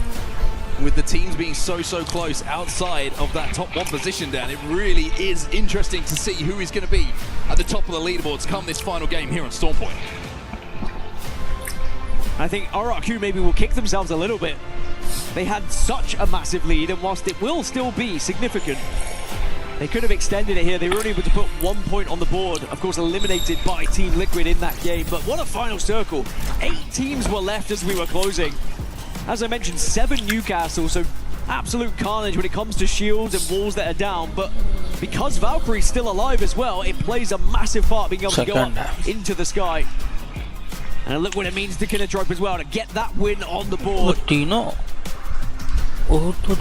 with the teams being so close outside of that top 1 position down. It really is interesting to see who is going to be at the top of the leaderboards come this final game here on Stormpoint. I think RRQ maybe will kick themselves a little bit. They had such a massive lead, and whilst it will still be significant, they could have extended it here. They were only able to put 1 point on the board, of course eliminated by Team Liquid in that game. But what a final circle. 8 teams were left as we were closing. As I mentioned, 7 Newcastle, so absolute carnage when it comes to shields and walls that are down. But because Valkyrie's still alive as well, it plays a massive part being able to go up into the sky. And look what it means to Kinatrope as well, to get that win on the board.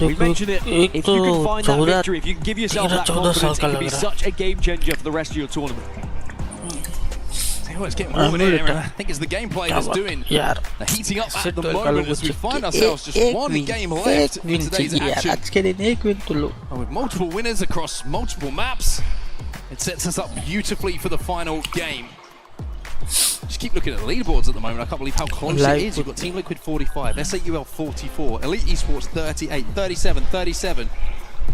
We mentioned it, if you can find that victory, if you can give yourself that confidence, it can be such a game changer for the rest of your tournament. It's getting warm in here, and I think it's the gameplay that's doing the heating up at the moment, as we find ourselves just 1 game left in today's action. And with multiple winners across multiple maps, it sets us up beautifully for the final game. Just keep looking at the leaderboards at the moment. I can't believe how close it is. You've got Team Liquid 45, SAUL 44, Elite Esports 38, 37, 37,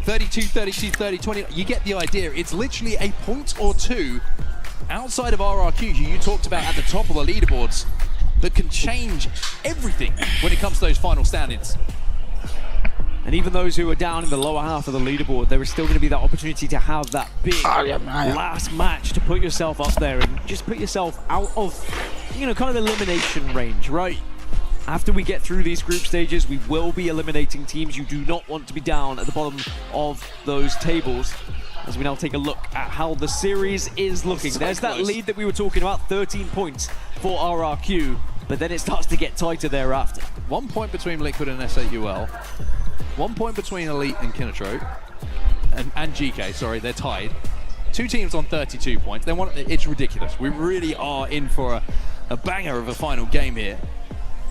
32, 32, 30, 20. You get the idea. It's literally a point or 2 outside of RRQ, who you talked about at the top of the leaderboards, that can change everything when it comes to those final standings. And even those who are down in the lower half of the leaderboard, there is still going to be that opportunity to have that big last match to put yourself up there and just put yourself out of, you know, kind of elimination range, right? After we get through these group stages, we will be eliminating teams. You do not want to be down at the bottom of those tables. As we now take a look at how the series is looking. There's that lead that we were talking about, 13 points for RRQ, but then it starts to get tighter thereafter. 1 point between Liquid and SAUL. 1 point between Elite and Kinatrope, and GK, sorry, they're tied. 2 teams on 32 points. It's ridiculous. We really are in for a banger of a final game here.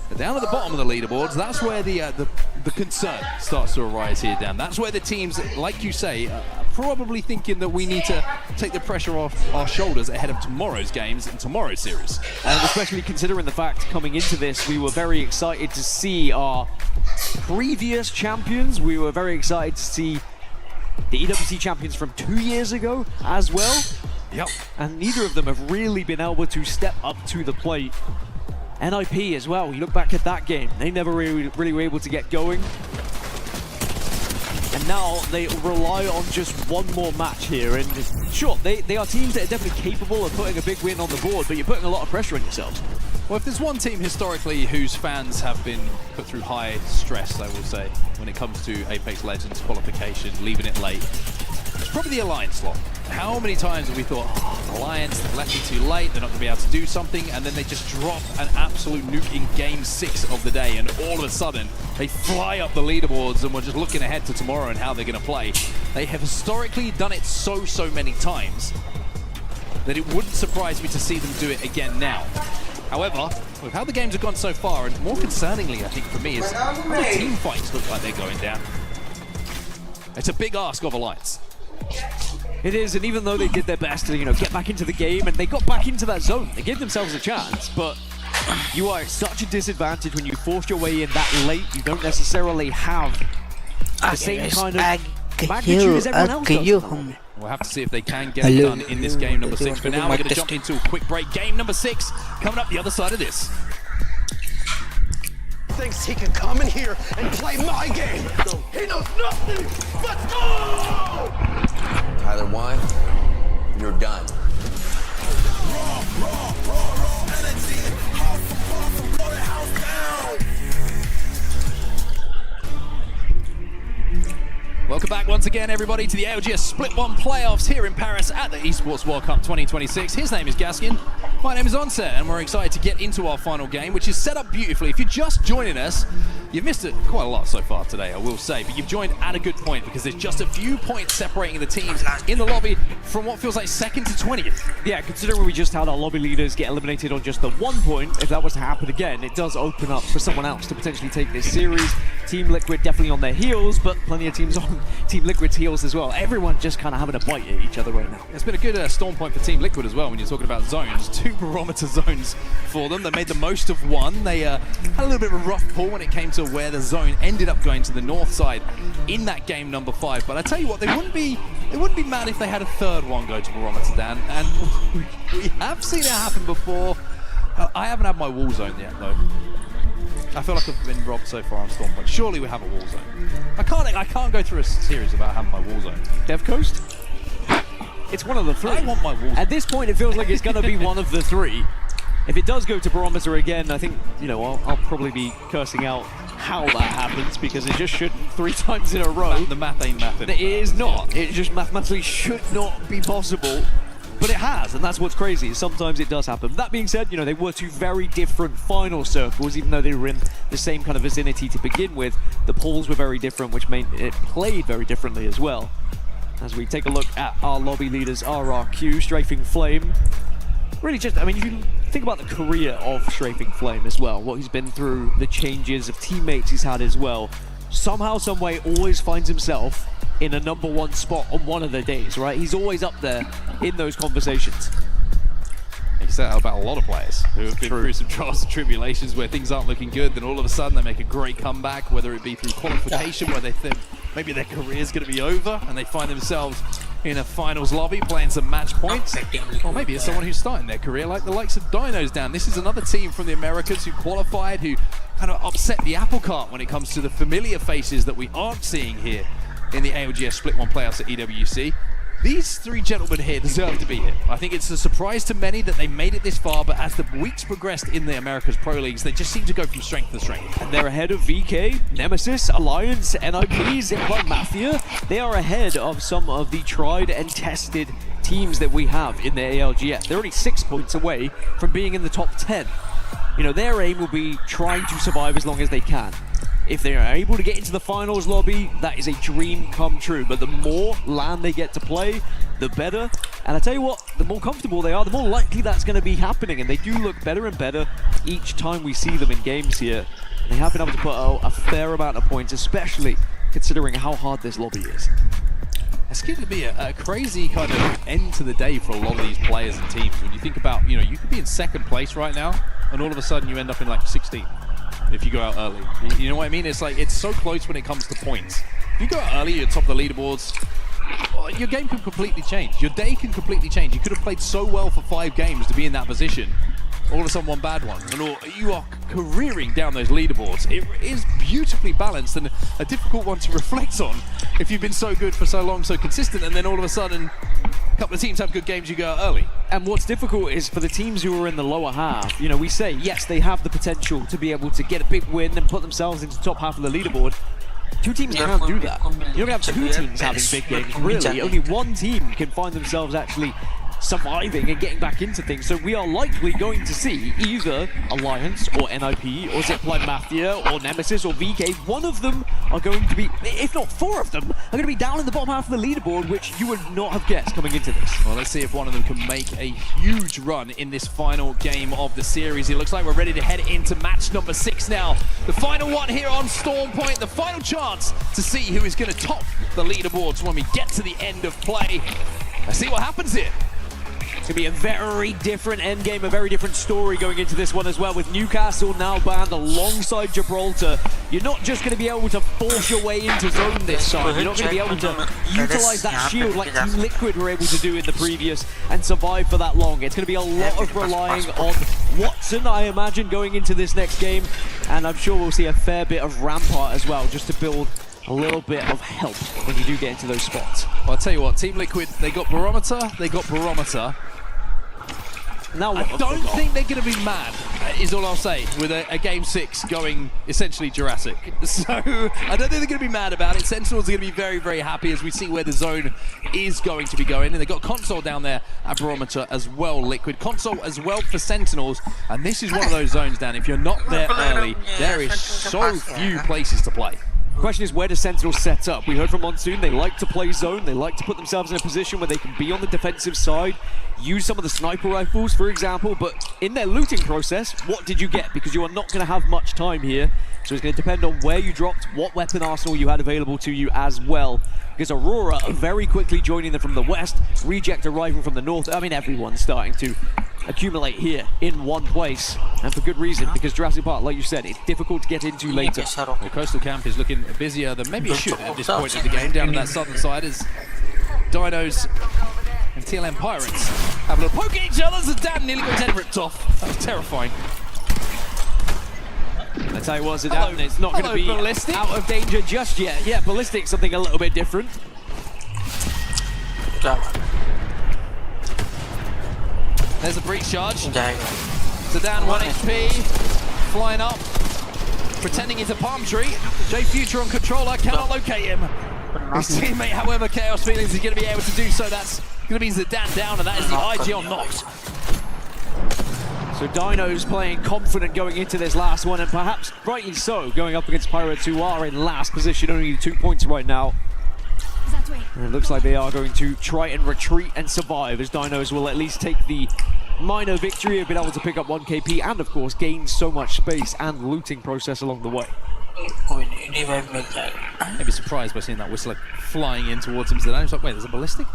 But down at the bottom of the leaderboards, that's where the the concern starts to arise here, Dan. That's where the teams, like you say, are probably thinking that we need to take the pressure off our shoulders ahead of tomorrow's games and tomorrow's series. And especially considering the fact coming into this, we were very excited to see our previous champions. We were very excited to see the EWC champions from 2 years ago as well. Yep. And neither of them have really been able to step up to the plate. NIP as well, you look back at that game, they never really were able to get going. And now they rely on just one more match here. And sure, they are teams that are definitely capable of putting a big win on the board, but you're putting a lot of pressure on yourselves. Well, if there's one team historically whose fans have been put through high stress, I will say, when it comes to Apex Legends qualification, leaving it late, it's probably the Alliance lot. How many times have we thought, oh, Alliance, they've left it too late, they're not going to be able to do something, and then they just drop an absolute nuke in Game 6 of the day, and all of a sudden, they fly up the leaderboards, and we're just looking ahead to tomorrow and how they're going to play. They have historically done it so many times that it wouldn't surprise me to see them do it again now. However, with how the games have gone so far, and more concerningly, I think, for me, is how the team fights look like they're going down. It's a big ask of Alliance. It is, and even though they did their best to, get back into the game, and they got back into that zone, they gave themselves a chance, but you are at such a disadvantage when you force your way in that late. You don't necessarily have the same kind of magnitude as everyone else does. We'll have to see if they can get it done in this game number 6. For now, we're going to jump into a quick break. Game number 6 coming up the other side of this. Thinks he can come in here and play my game. He knows nothing. Let's go! Tyler won. You're done. Raw energy. House of blow the house down. Welcome back once again, everybody, to the ALGS Split 1 playoffs here in Paris at the Esports World Cup 2026. His name is Gaskin. My name is Onset, and we're excited to get into our final game, which is set up beautifully. If you're just joining us, you've missed it quite a lot so far today, I will say, but you've joined at a good point because there's just a few points separating the teams in the lobby from what feels like 2nd to 20th. Yeah, considering we just had our lobby leaders get eliminated on just the 1 point, if that was to happen again, it does open up for someone else to potentially take this series. Team Liquid definitely on their heels, but plenty of teams on Team Liquid's heels as well. Everyone just kind of having a bite at each other right now. It's been a good storm point for Team Liquid as well when you're talking about zones. 2 barometer zones for them. They made the most of one. They had a little bit of a rough pull when it came to where the zone ended up going to the north side in that game number 5. But I tell you what, they wouldn't be mad if they had a 3rd one go to barometer, Dan. And we have seen it happen before. I haven't had my wall zone yet, though. I feel like I've been robbed so far on Storm Point. Surely we have a wall zone. I can't go through a series without having my wall zone. Dev Coast? It's one of the 3. I want my wall zone. At this point, it feels like it's going to be one of the 3. If it does go to barometer again, I think, I'll probably be cursing out how that happens because it just shouldn't 3 times in a row. The math ain't mathing. It is not. It just mathematically should not be possible. But it has, and that's what's crazy. Sometimes it does happen. That being said, they were 2 very different final circles, even though they were in the same kind of vicinity to begin with. The polls were very different, which made it played very differently as well. As we take a look at our lobby leaders, RRQ, Strafing Flame. Really just, if you think about the career of Strafing Flame as well, what he's been through, the changes of teammates he's had as well, somehow, some way, always finds himself in a number 1 spot on one of the days, right? He's always up there in those conversations. You can say that about a lot of players who have been through some trials and tribulations where things aren't looking good, then all of a sudden they make a great comeback, whether it be through qualification where they think maybe their career's going to be over and they find themselves in a finals lobby playing some match points, or maybe it's someone who's starting their career like the likes of Dinos down. This is another team from the Americas who qualified, who kind of upset the apple cart when it comes to the familiar faces that we aren't seeing here in the ALGS Split 1 playoffs at EWC. These 3 gentlemen here deserve to be here. I think it's a surprise to many that they made it this far, but as the weeks progressed in the Americas Pro Leagues, they just seem to go from strength to strength. And they're ahead of VK, Nemesis, Alliance, NIP, Zipline Mafia. They are ahead of some of the tried and tested teams that we have in the ALGS. They're only 6 points away from being in the top 10. Their aim will be trying to survive as long as they can. If they are able to get into the finals lobby, that is a dream come true. But the more LAN they get to play, the better. And I tell you what, the more comfortable they are, the more likely that's going to be happening. And they do look better and better each time we see them in games here. They have been able to put out a fair amount of points, especially considering how hard this lobby is. It's going to be a crazy kind of end to the day for a lot of these players and teams. When you think about, you know, you could be in second place right now, and all of a sudden you end up in like 16 if you go out early. You know what I mean? It's like, it's so close when it comes to points. If you go out early, you're top of the leaderboards, your game can completely change. Your day can completely change. You could have played so well for 5 games to be in that position. All of a sudden, one bad one, and you are careering down those leaderboards. It is beautifully balanced and a difficult one to reflect on if you've been so good for so long, so consistent, and then all of a sudden, a couple of teams have good games, you go out early. And what's difficult is for the teams who are in the lower half, you know, we say, yes, they have the potential to be able to get a big win and put themselves into the top half of the leaderboard. 2 teams can't do that. You don't have 2 teams having big games, really. Only 1 team can find themselves actually surviving and getting back into things. So we are likely going to see either Alliance or NIP or Zipline Mafia or Nemesis or VK. One of them are going to be, if not 4 of them, are going to be down in the bottom half of the leaderboard, which you would not have guessed coming into this. Well, let's see if one of them can make a huge run in this final game of the series. It looks like we're ready to head into match number 6 now. The final one here on Storm Point, the final chance to see who is going to top the leaderboards when we get to the end of play. Let's see what happens here. It's going to be a very different endgame, a very different story going into this one as well, with Newcastle now banned alongside Gibraltar. You're not just going to be able to force your way into zone this time. You're not going to be able to utilize that shield like Team Liquid were able to do in the previous and survive for that long. It's going to be a lot of relying on Watson, I imagine, going into this next game. And I'm sure we'll see a fair bit of Rampart as well, just to build a little bit of help when you do get into those spots. Well, I'll tell you what, Team Liquid, they got Barometer, Now, I don't think they're going to be mad, is all I'll say, with a Game 6 going essentially Jurassic. So, I don't think they're going to be mad about it. Sentinels are going to be very, very happy as we see where the zone is going to be going. And they've got Console down there at Barometer as well, Liquid. Console as well for Sentinels. And this is one of those zones, Dan, if you're not there early, there is so few places to play. The question is, where does Sentinels set up? We heard from Monsoon, they like to play zone, they like to put themselves in a position where they can be on the defensive side, use some of the sniper rifles, for example, but in their looting process, what did you get? Because you are not going to have much time here, so it's going to depend on where you dropped, what weapon arsenal you had available to you as well. Because Aurora very quickly joining them from the west, Reject arriving from the north. I mean, everyone's starting to accumulate here in one place, and for good reason, because Jurassic Park, like you said, it's difficult to get into later. Well, Coastal Camp is looking busier than maybe it should at this point of the game down on that southern side as Dinos and TLM Pirates have a little poke at each other as Dan nearly got his head ripped off. That was terrifying. I tell you what, Zidane, it's not going to be Ballistic out of danger just yet. Yeah, Ballistic, something a little bit different. There's a breach charge. Zidane 1 HP, flying up, pretending he's a palm tree. J Future on controller, cannot locate him. His teammate, however, Chaos Feelings is going to be able to do so. That's going to be Zidane down, and that is the IG on knocked. So Dino's playing confident going into this last one, and perhaps rightly so, going up against Pirates, who are in last position, only 2 points right now. And it looks like they are going to try and retreat and survive, as Dinos will at least take the minor victory of being able to pick up 1 KP and, of course, gain so much space and looting process along the way. I'd be surprised by seeing that Whistler flying in towards him. Zidane's like, wait, there's a ballistic?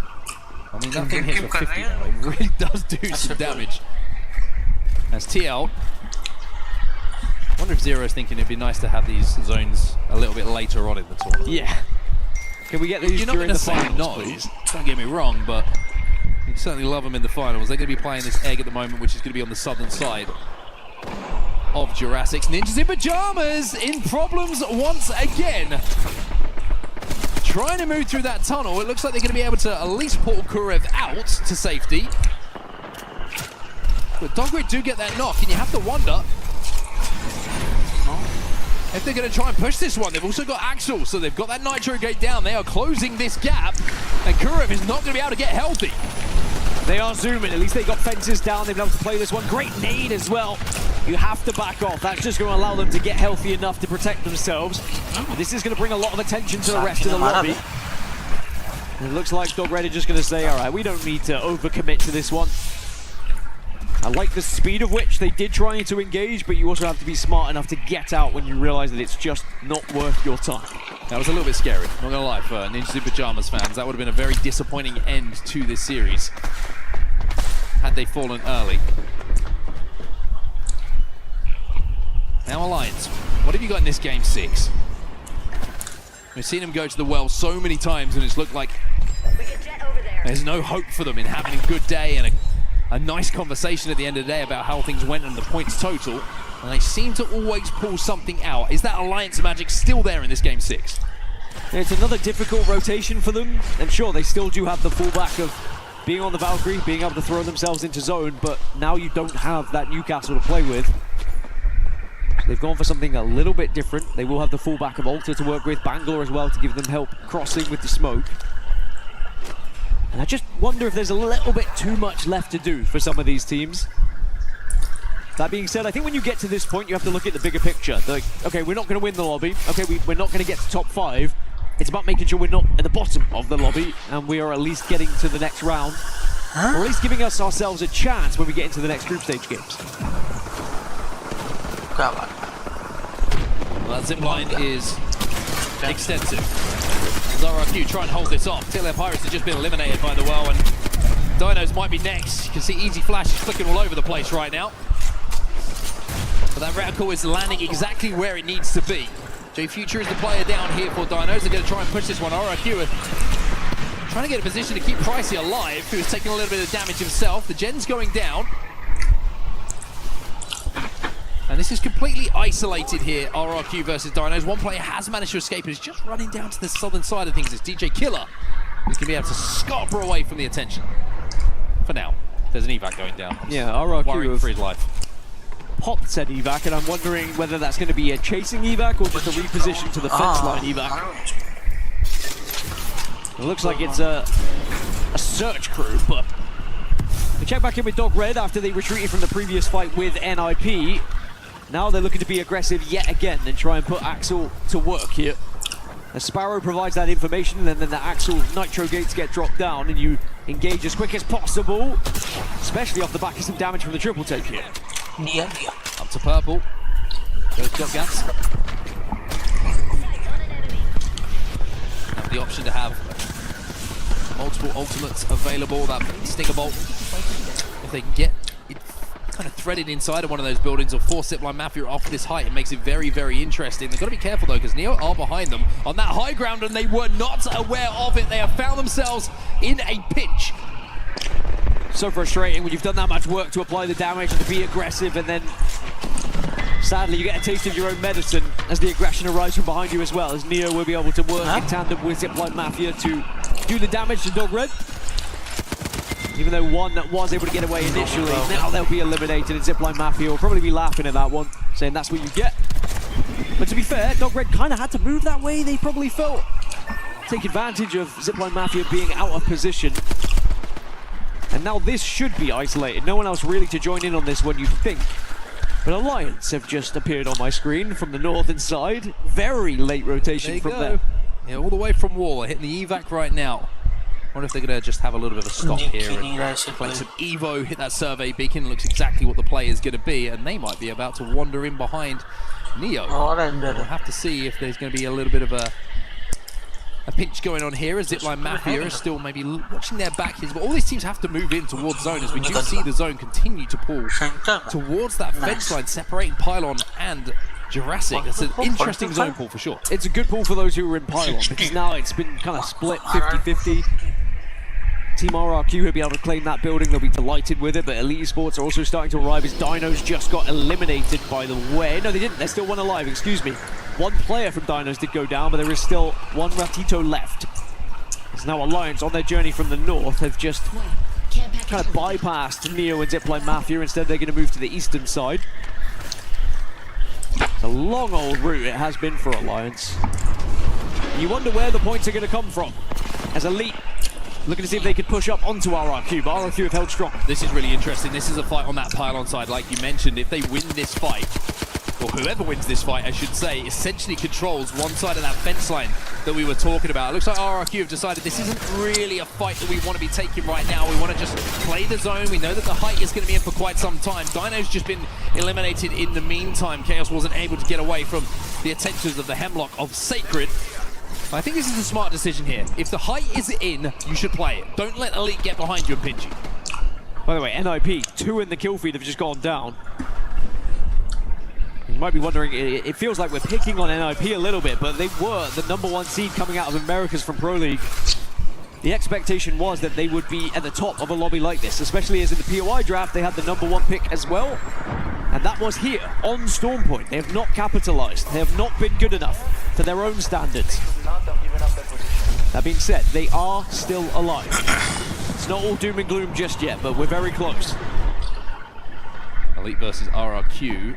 I mean, that thing hits for 50 now. It really does do some damage. As TL. I wonder if Zero's thinking it'd be nice to have these zones a little bit later on in the tournament. Yeah. Can we get these during the finals, please? Don't get me wrong, but you'd certainly love them in the finals. They're going to be playing this egg at the moment, which is going to be on the southern side of Jurassic's. Ninjas in Pajamas in problems once again. Trying to move through that tunnel. It looks like they're going to be able to at least pull Kurev out to safety. But Dogwood do get that knock, and you have to wonder if they're going to try and push this one. They've also got Axel, so they've got that Nitro Gate down. They are closing this gap, and Kurev is not going to be able to get healthy. They are zooming. At least they got fences down. They've been able to play this one. Great nade as well. You have to back off. That's just going to allow them to get healthy enough to protect themselves. This is going to bring a lot of attention to the rest of the lobby. It looks like Dog Red are just going to say, all right, we don't need to overcommit to this one. I like the speed of which they did try to engage, but you also have to be smart enough to get out when you realize that it's just not worth your time. That was a little bit scary, not gonna lie, for Ninjas in Pajamas fans. That would have been a very disappointing end to this series had they fallen early. Now Alliance, what have you got in this game 6? We've seen them go to the well so many times and it's looked like there's no hope for them in having a good day and a nice conversation at the end of the day about how things went and the points total. And they seem to always pull something out. Is that Alliance magic still there in this game 6? It's another difficult rotation for them. And sure, they still do have the fallback of being on the Valkyrie, being able to throw themselves into zone, but now you don't have that Newcastle to play with. They've gone for something a little bit different. They will have the fallback of Alter to work with, Bangalore as well to give them help crossing with the smoke. And I just wonder if there's a little bit too much left to do for some of these teams. That being said, I think when you get to this point, you have to look at the bigger picture. Like, okay, we're not going to win the lobby. Okay, we're not going to get to top 5. It's about making sure we're not at the bottom of the lobby and we are at least getting to the next round. Or at least giving ourselves a chance when we get into the next group stage games. Well, that zipline is extensive. ZaraQ try and hold this off. Till their Pirates have just been eliminated by the well, and Dinos might be next. You can see Easy Flash is flicking all over the place right now. But that reticle is landing exactly where it needs to be. J Future is the player down here for Dinos. They're going to try and push this one. ZaraQ trying to get a position to keep Pricey alive, who's taking a little bit of damage himself. The gen's going down. And this is completely isolated here, RRQ versus Dinos. One player has managed to escape and is just running down to the southern side of things. It's DJ Killer who's going to be able to scupper away from the attention. For now. There's an evac going down. Yeah, RRQ worrying for his life. Popped said evac, and I'm wondering whether that's going to be a chasing evac or just a reposition to the fence line evac. It looks like it's a search crew, but we check back in with Dog Red after they retreated from the previous fight with NIP. Now they're looking to be aggressive yet again and try and put Axel to work here. As Sparrow provides that information, and then the Axel Nitro gates get dropped down and you engage as quick as possible, especially off the back of some damage from the triple take here. Up to purple. Goes Gas. Have the option to have multiple ultimates available. That Stinger Bolt, if they can get it kind of threaded inside of one of those buildings or force Zipline Mafia off this height, it makes it very, very interesting. They've got to be careful though, because Neo are behind them on that high ground and they were not aware of it. They have found themselves in a pinch. So frustrating when you've done that much work to apply the damage and to be aggressive, and then sadly you get a taste of your own medicine as the aggression arrives from behind you as well, as Neo will be able to work in tandem with Zipline Mafia to do the damage to Dog Red. Even though one that was able to get away initially, now they'll be eliminated, and Zipline Mafia will probably be laughing at that one, saying that's what you get. But to be fair, Dog Red kind of had to move that way. They probably felt take advantage of Zipline Mafia being out of position. And now this should be isolated. No one else really to join in on this one, you'd think. But Alliance have just appeared on my screen from the northern side. Very late rotation from them. Yeah, all the way from wall. They're hitting the evac right now. I wonder if they're going to just have a little bit of a stop here and play some Evo, hit that survey beacon. Looks exactly what the play is going to be, and they might be about to wander in behind Neo. We'll have to see if there's going to be a little bit of a pinch going on here, as Zipline Mafia is still maybe watching their back here. But all these teams have to move in towards zone, as we do see the zone continue to pull towards that fence line, separating Pylon and Jurassic. It's an interesting zone pull for sure. It's a good pull for those who were in Pylon, because now it's been kind of split 50-50. Team RRQ will be able to claim that building. They'll be delighted with it, but Elite Esports are also starting to arrive as Dinos just got eliminated, by the way. No, they didn't. They're still one alive, excuse me. One player from Dinos did go down, but there is still one Ratito left. It's now Alliance on their journey from the north have just kind of bypassed Neo and Zipline Mafia. Instead, they're going to move to the eastern side. It's a long old route it has been for Alliance. You wonder where the points are going to come from, as Elite looking to see if they could push up onto RRQ, but RRQ have held strong. This is really interesting. This is a fight on that pylon side, like you mentioned. If they win this fight, or whoever wins this fight, I should say, essentially controls one side of that fence line that we were talking about. It looks like RRQ have decided this isn't really a fight that we want to be taking right now. We want to just play the zone. We know that the height is going to be in for quite some time. Dino's just been eliminated in the meantime. Chaos wasn't able to get away from the attentions of the Hemlock of Sacred. I think this is a smart decision here. If the height is in, you should play it. Don't let Elite get behind you and pinch you. By the way, NIP, 2 in the kill feed have just gone down. You might be wondering, it feels like we're picking on NIP a little bit, but they were the #1 seed coming out of Americas from Pro League. The expectation was that they would be at the top of a lobby like this, especially as in the POI draft, they had the #1 pick as well. And that was here, on Stormpoint. They have not capitalized. They have not been good enough for their own standards. That being said, they are still alive. It's not all doom and gloom just yet, but we're very close. Elite versus RRQ.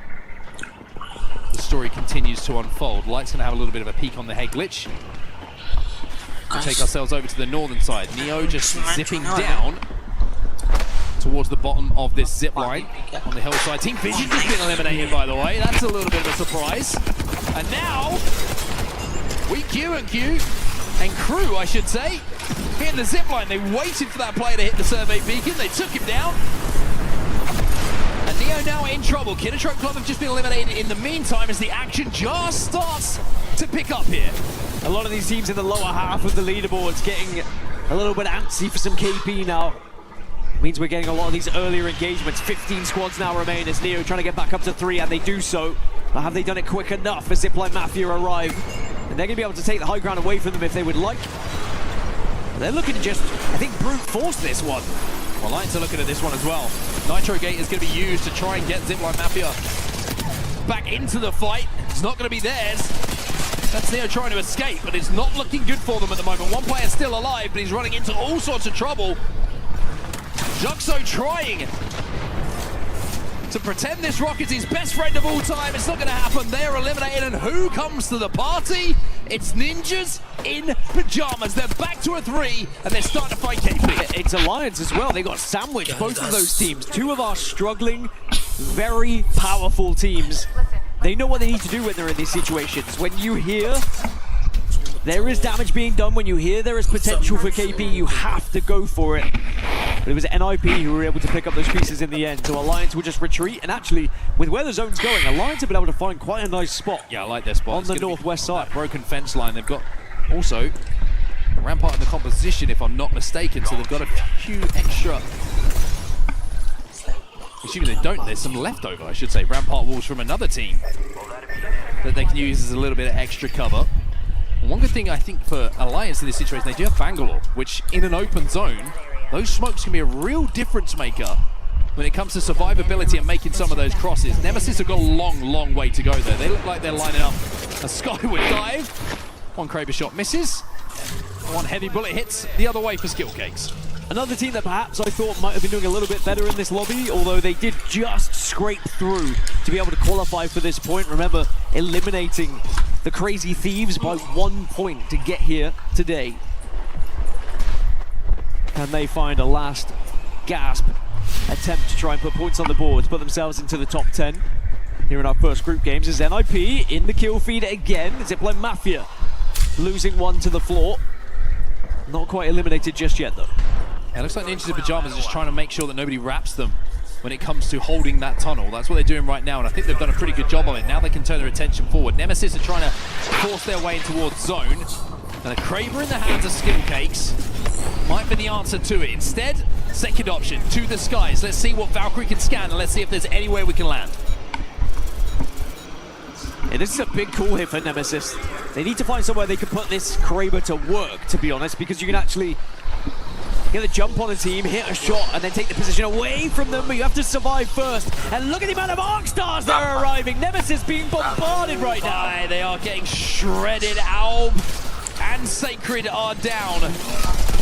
The story continues to unfold. Light's going to have a little bit of a peek on the head glitch. We'll take ourselves over to the northern side. Neo just zipping down towards the bottom of this zip line on the hillside. Team Vision has been eliminated, by the way. That's a little bit of a surprise. And now, we Q and Crew, I should say, hitting the zip line. They waited for that player to hit the survey beacon. They took him down. And Neo now in trouble. Kinatrope Club have just been eliminated in the meantime as the action just starts to pick up here. A lot of these teams in the lower half of the leaderboards getting a little bit antsy for some KP now. Means we're getting a lot of these earlier engagements. 15 squads now remain as Neo trying to get back up to 3, and they do so. But have they done it quick enough as Zipline Mafia arrive? And they're going to be able to take the high ground away from them if they would like. They're looking to just, I think, brute force this one. Well, Lions are looking at this one as well. Nitro Gate is going to be used to try and get Zipline Mafia back into the fight. It's not going to be theirs. That's Neo trying to escape, but it's not looking good for them at the moment. One player's still alive, but he's running into all sorts of trouble. Juxo trying to pretend this Rocket's his best friend of all time. It's not going to happen. They are eliminated, and who comes to the party? It's Ninjas in pajamas. They're back to a 3, and they're starting to fight KP. It's Alliance as well. They got sandwiched, both of those teams. 2 of our struggling, very powerful teams. They know what they need to do when they're in these situations. When you hear there is damage being done, when you hear there is potential for KP, you have to go for it. But it was NIP who were able to pick up those pieces in the end. So Alliance will just retreat, and actually, with where the zone's going, Alliance have been able to find quite a nice spot. Yeah, I like their spot. On the northwest side. Broken fence line. They've got also Rampart in the composition, if I'm not mistaken, so they've got a few extra. Assuming they don't, there's some leftover, I should say. Rampart walls from another team that they can use as a little bit of extra cover. And one good thing I think for Alliance in this situation, they do have Bangalore, which in an open zone, those smokes can be a real difference maker when it comes to survivability and making some of those crosses. Nemesis have got a long, long way to go there. They look like they're lining up a skyward dive. One Kraber shot misses. One heavy bullet hits the other way for Skill Cakes. Another team that perhaps I thought might have been doing a little bit better in this lobby, although they did just scrape through to be able to qualify for this point. Remember, eliminating the Crazy Thieves by 1 point to get here today. Can they find a last gasp attempt to try and put points on the board, put themselves into the top 10? Here in our first group games is NIP in the kill feed again. Zipline Mafia losing 1 to the floor. Not quite eliminated just yet, though. It looks like Ninjas in Pajamas are just trying to make sure that nobody wraps them when it comes to holding that tunnel. That's what they're doing right now, and I think they've done a pretty good job of it. Now they can turn their attention forward. Nemesis are trying to force their way in towards zone, and a Kraber in the hands of Skill Cakes might be the answer to it. Instead, second option, to the skies. Let's see what Valkyrie can scan, and let's see if there's any way we can land. Yeah, this is a big call here for Nemesis. They need to find somewhere they can put this Kraber to work, to be honest, because you can actually get a jump on a team, hit a shot, and then take the position away from them, but you have to survive first. And look at the amount of arc stars that are arriving. Nemesis being bombarded right now. They are getting shredded. Alb and Sacred are down.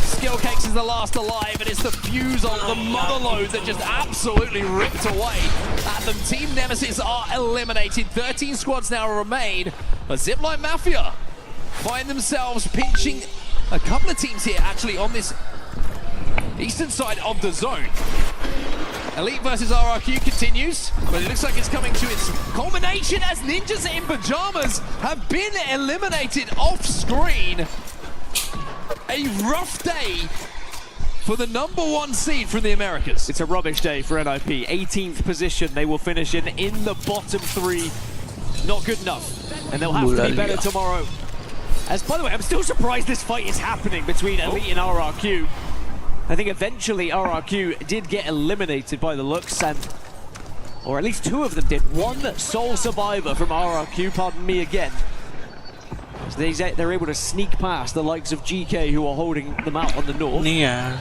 Skill Cakes is the last alive, and it's the fuse on the motherload that just absolutely ripped away at them. Team Nemesis are eliminated. 13 squads now remain, but Zipline Mafia find themselves pinching a couple of teams here actually on this eastern side of the zone. Elite versus RRQ continues, but it looks like it's coming to its culmination as Ninjas in Pajamas have been eliminated off screen. A rough day for the #1 seed from the Americas. It's a rubbish day for NIP. 18th position they will finish in the bottom 3. Not good enough, and they'll have to be better tomorrow. As by the way, I'm still surprised this fight is happening between Elite and RRQ. I think eventually RRQ did get eliminated by the looks, or at least 2 of them did. One sole survivor from RRQ, pardon me again. So they're able to sneak past the likes of GK, who are holding them out on the north. Yeah.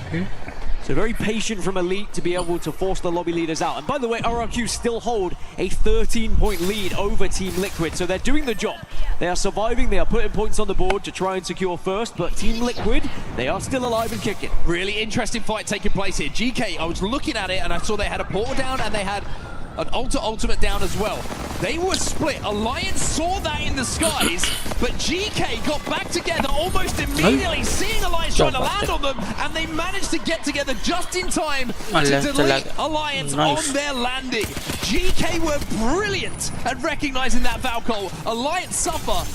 So very patient from Elite to be able to force the lobby leaders out. And by the way, RRQ still hold a 13-point lead over Team Liquid, so they're doing the job. They are surviving, they are putting points on the board to try and secure first, but Team Liquid, they are still alive and kicking. Really interesting fight taking place here. GK, I was looking at it and I saw they had a portal down and they had an ultimate down as well. They were split. Alliance saw that in the skies, but GK got back together almost immediately, seeing Alliance trying to land on them, and they managed to get together just in time to delete Alliance on their landing. GK were brilliant at recognizing that Valkyrie. Alliance suffer.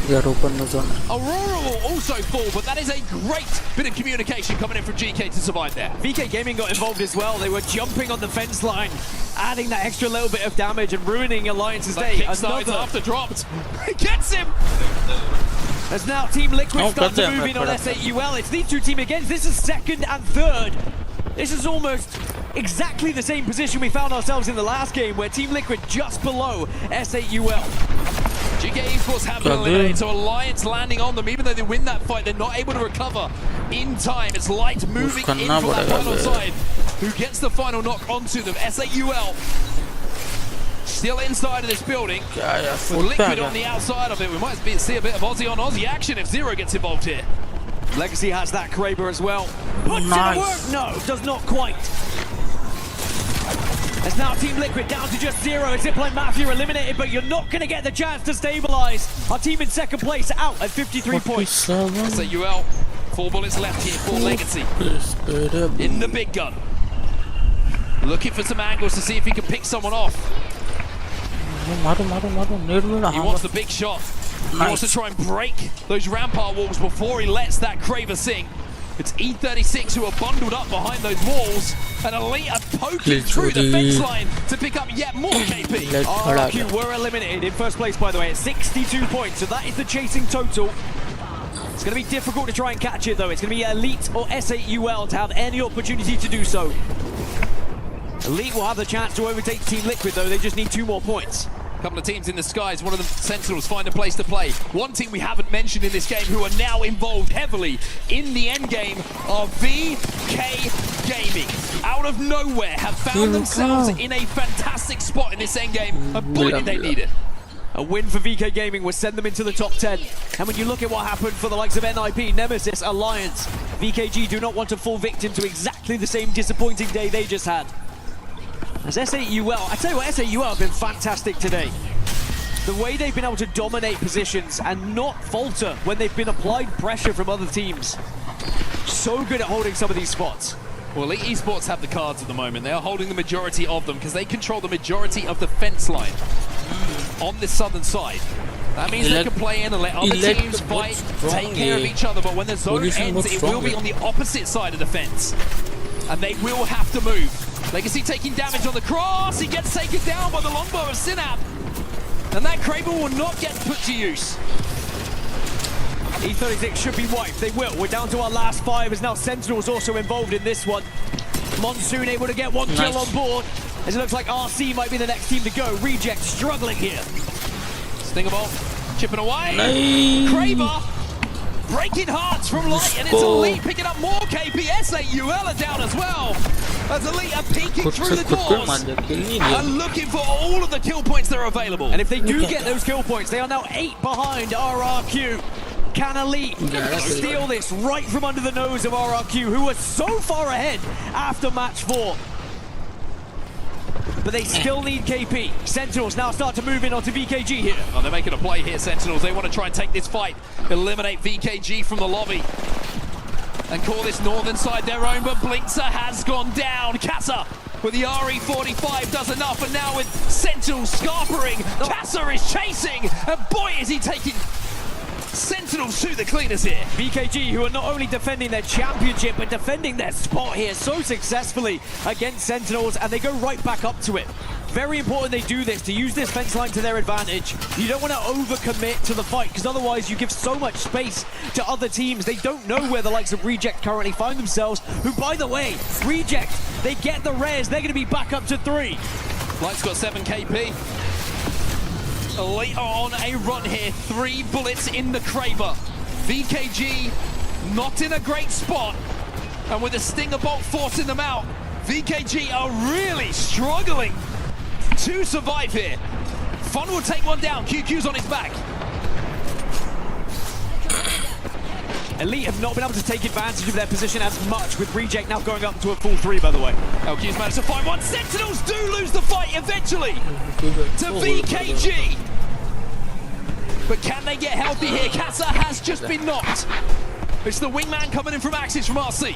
Aurora will also fall, but that is a great bit of communication coming in from GK to survive there. VK Gaming got involved as well. They were jumping on the fence line, adding that extra little bit of damage and ruining Alliance's day. Another after dropped. He gets him! As now Team Liquid start to move in on S8UL. It's these 2 team again. This is 2nd and 3rd. This is almost exactly the same position we found ourselves in the last game, where Team Liquid just below S8UL. GK Esports have been eliminated, so Alliance landing on them. Even though they win that fight, they're not able to recover in time. It's Light moving in from that final side. Who gets the final knock onto them? S8UL still inside of this building. Liquid on the outside of it. We might see a bit of Aussie on Aussie action if Zero gets involved here. Legacy has that Kraber as well. Puts in the work! No, does not quite. As now Team Liquid down to just 0. Zipline Mafia eliminated, but you're not going to get the chance to stabilize. Our team in 2nd place out at 53 points. S8UL, 4 bullets left here for Legacy. In the big gun. Looking for some angles to see if he can pick someone off. He wants the big shot. He wants to try and break those rampart walls before he lets that Kraber sing. It's E36 who are bundled up behind those walls, and Elite are poking through the fence line to pick up yet more KP. RRQ were eliminated in 1st place, by the way, at 62 points, so that is the chasing total. It's going to be difficult to try and catch it, though. It's going to be Elite or S8UL to have any opportunity to do so. Elite will have the chance to overtake Team Liquid, though. They just need 2 more points. Couple of teams in the skies, one of them Sentinels find a place to play. One team we haven't mentioned in this game who are now involved heavily in the end game are VK Gaming. Out of nowhere have found themselves in a fantastic spot in this end game, and boy did they need it. A win for VK Gaming will send them into the top 10. And when you look at what happened for the likes of NIP, Nemesis, Alliance, VKG do not want to fall victim to exactly the same disappointing day they just had. As S8UL, I tell you what, S8UL have been fantastic today. The way they've been able to dominate positions and not falter when they've been applied pressure from other teams. So good at holding some of these spots. Well, Elite Esports have the cards at the moment. They are holding the majority of them because they control the majority of the fence line on the southern side. That means they can play in and let other teams fight, take care of each other, but when the zone ends, it will be on the opposite side of the fence. And they will have to move. Legacy taking damage on the cross. He gets taken down by the longbow of Synap. And that Kraber will not get put to use. E36 should be wiped. They will. We're down to our last 5 as now Sentinels also involved in this one. Monsoon able to get 1 kill on board. As it looks like RC might be the next team to go. Reject struggling here. Stingable chipping away. Kraber breaking hearts from Light, and it's Elite picking up more KP. S8UL are down as well. As Elite are peeking through the doors and looking for all of the kill points that are available. And if they do get those kill points, they are now 8 behind RRQ. Can Elite steal this right from under the nose of RRQ, who are so far ahead after match 4? But they still need KP. Sentinels now start to move in onto VKG here. Oh, they're making a play here, Sentinels. They want to try and take this fight, eliminate VKG from the lobby, and call this northern side their own, but Blinkzer has gone down. Kassa But the RE45 does enough, and now with Sentinels scarpering, Kassa is chasing, and boy is he taking Sentinels to the cleaners here. VKG, who are not only defending their championship, but defending their spot here so successfully against Sentinels, and they go right back up to it. Very important they do this, to use this fence line to their advantage. You don't want to overcommit to the fight, because otherwise you give so much space to other teams. They don't know where the likes of Reject currently find themselves, who, by the way, Reject, they get the res, they're going to be back up to 3. Light's got 7 KP. Elite are on a run here, 3 bullets in the Kraber. VKG not in a great spot, and with a Stinger Bolt forcing them out, VKG are really struggling to survive here. Fun will take one down, QQ's on his back. Elite have not been able to take advantage of their position as much, with Reject now going up to a full 3, by the way. ALGS managed to find one. Sentinels do lose the fight eventually to VKG. But can they get healthy here? Kassa has just been knocked. It's the wingman coming in from Axis from RC.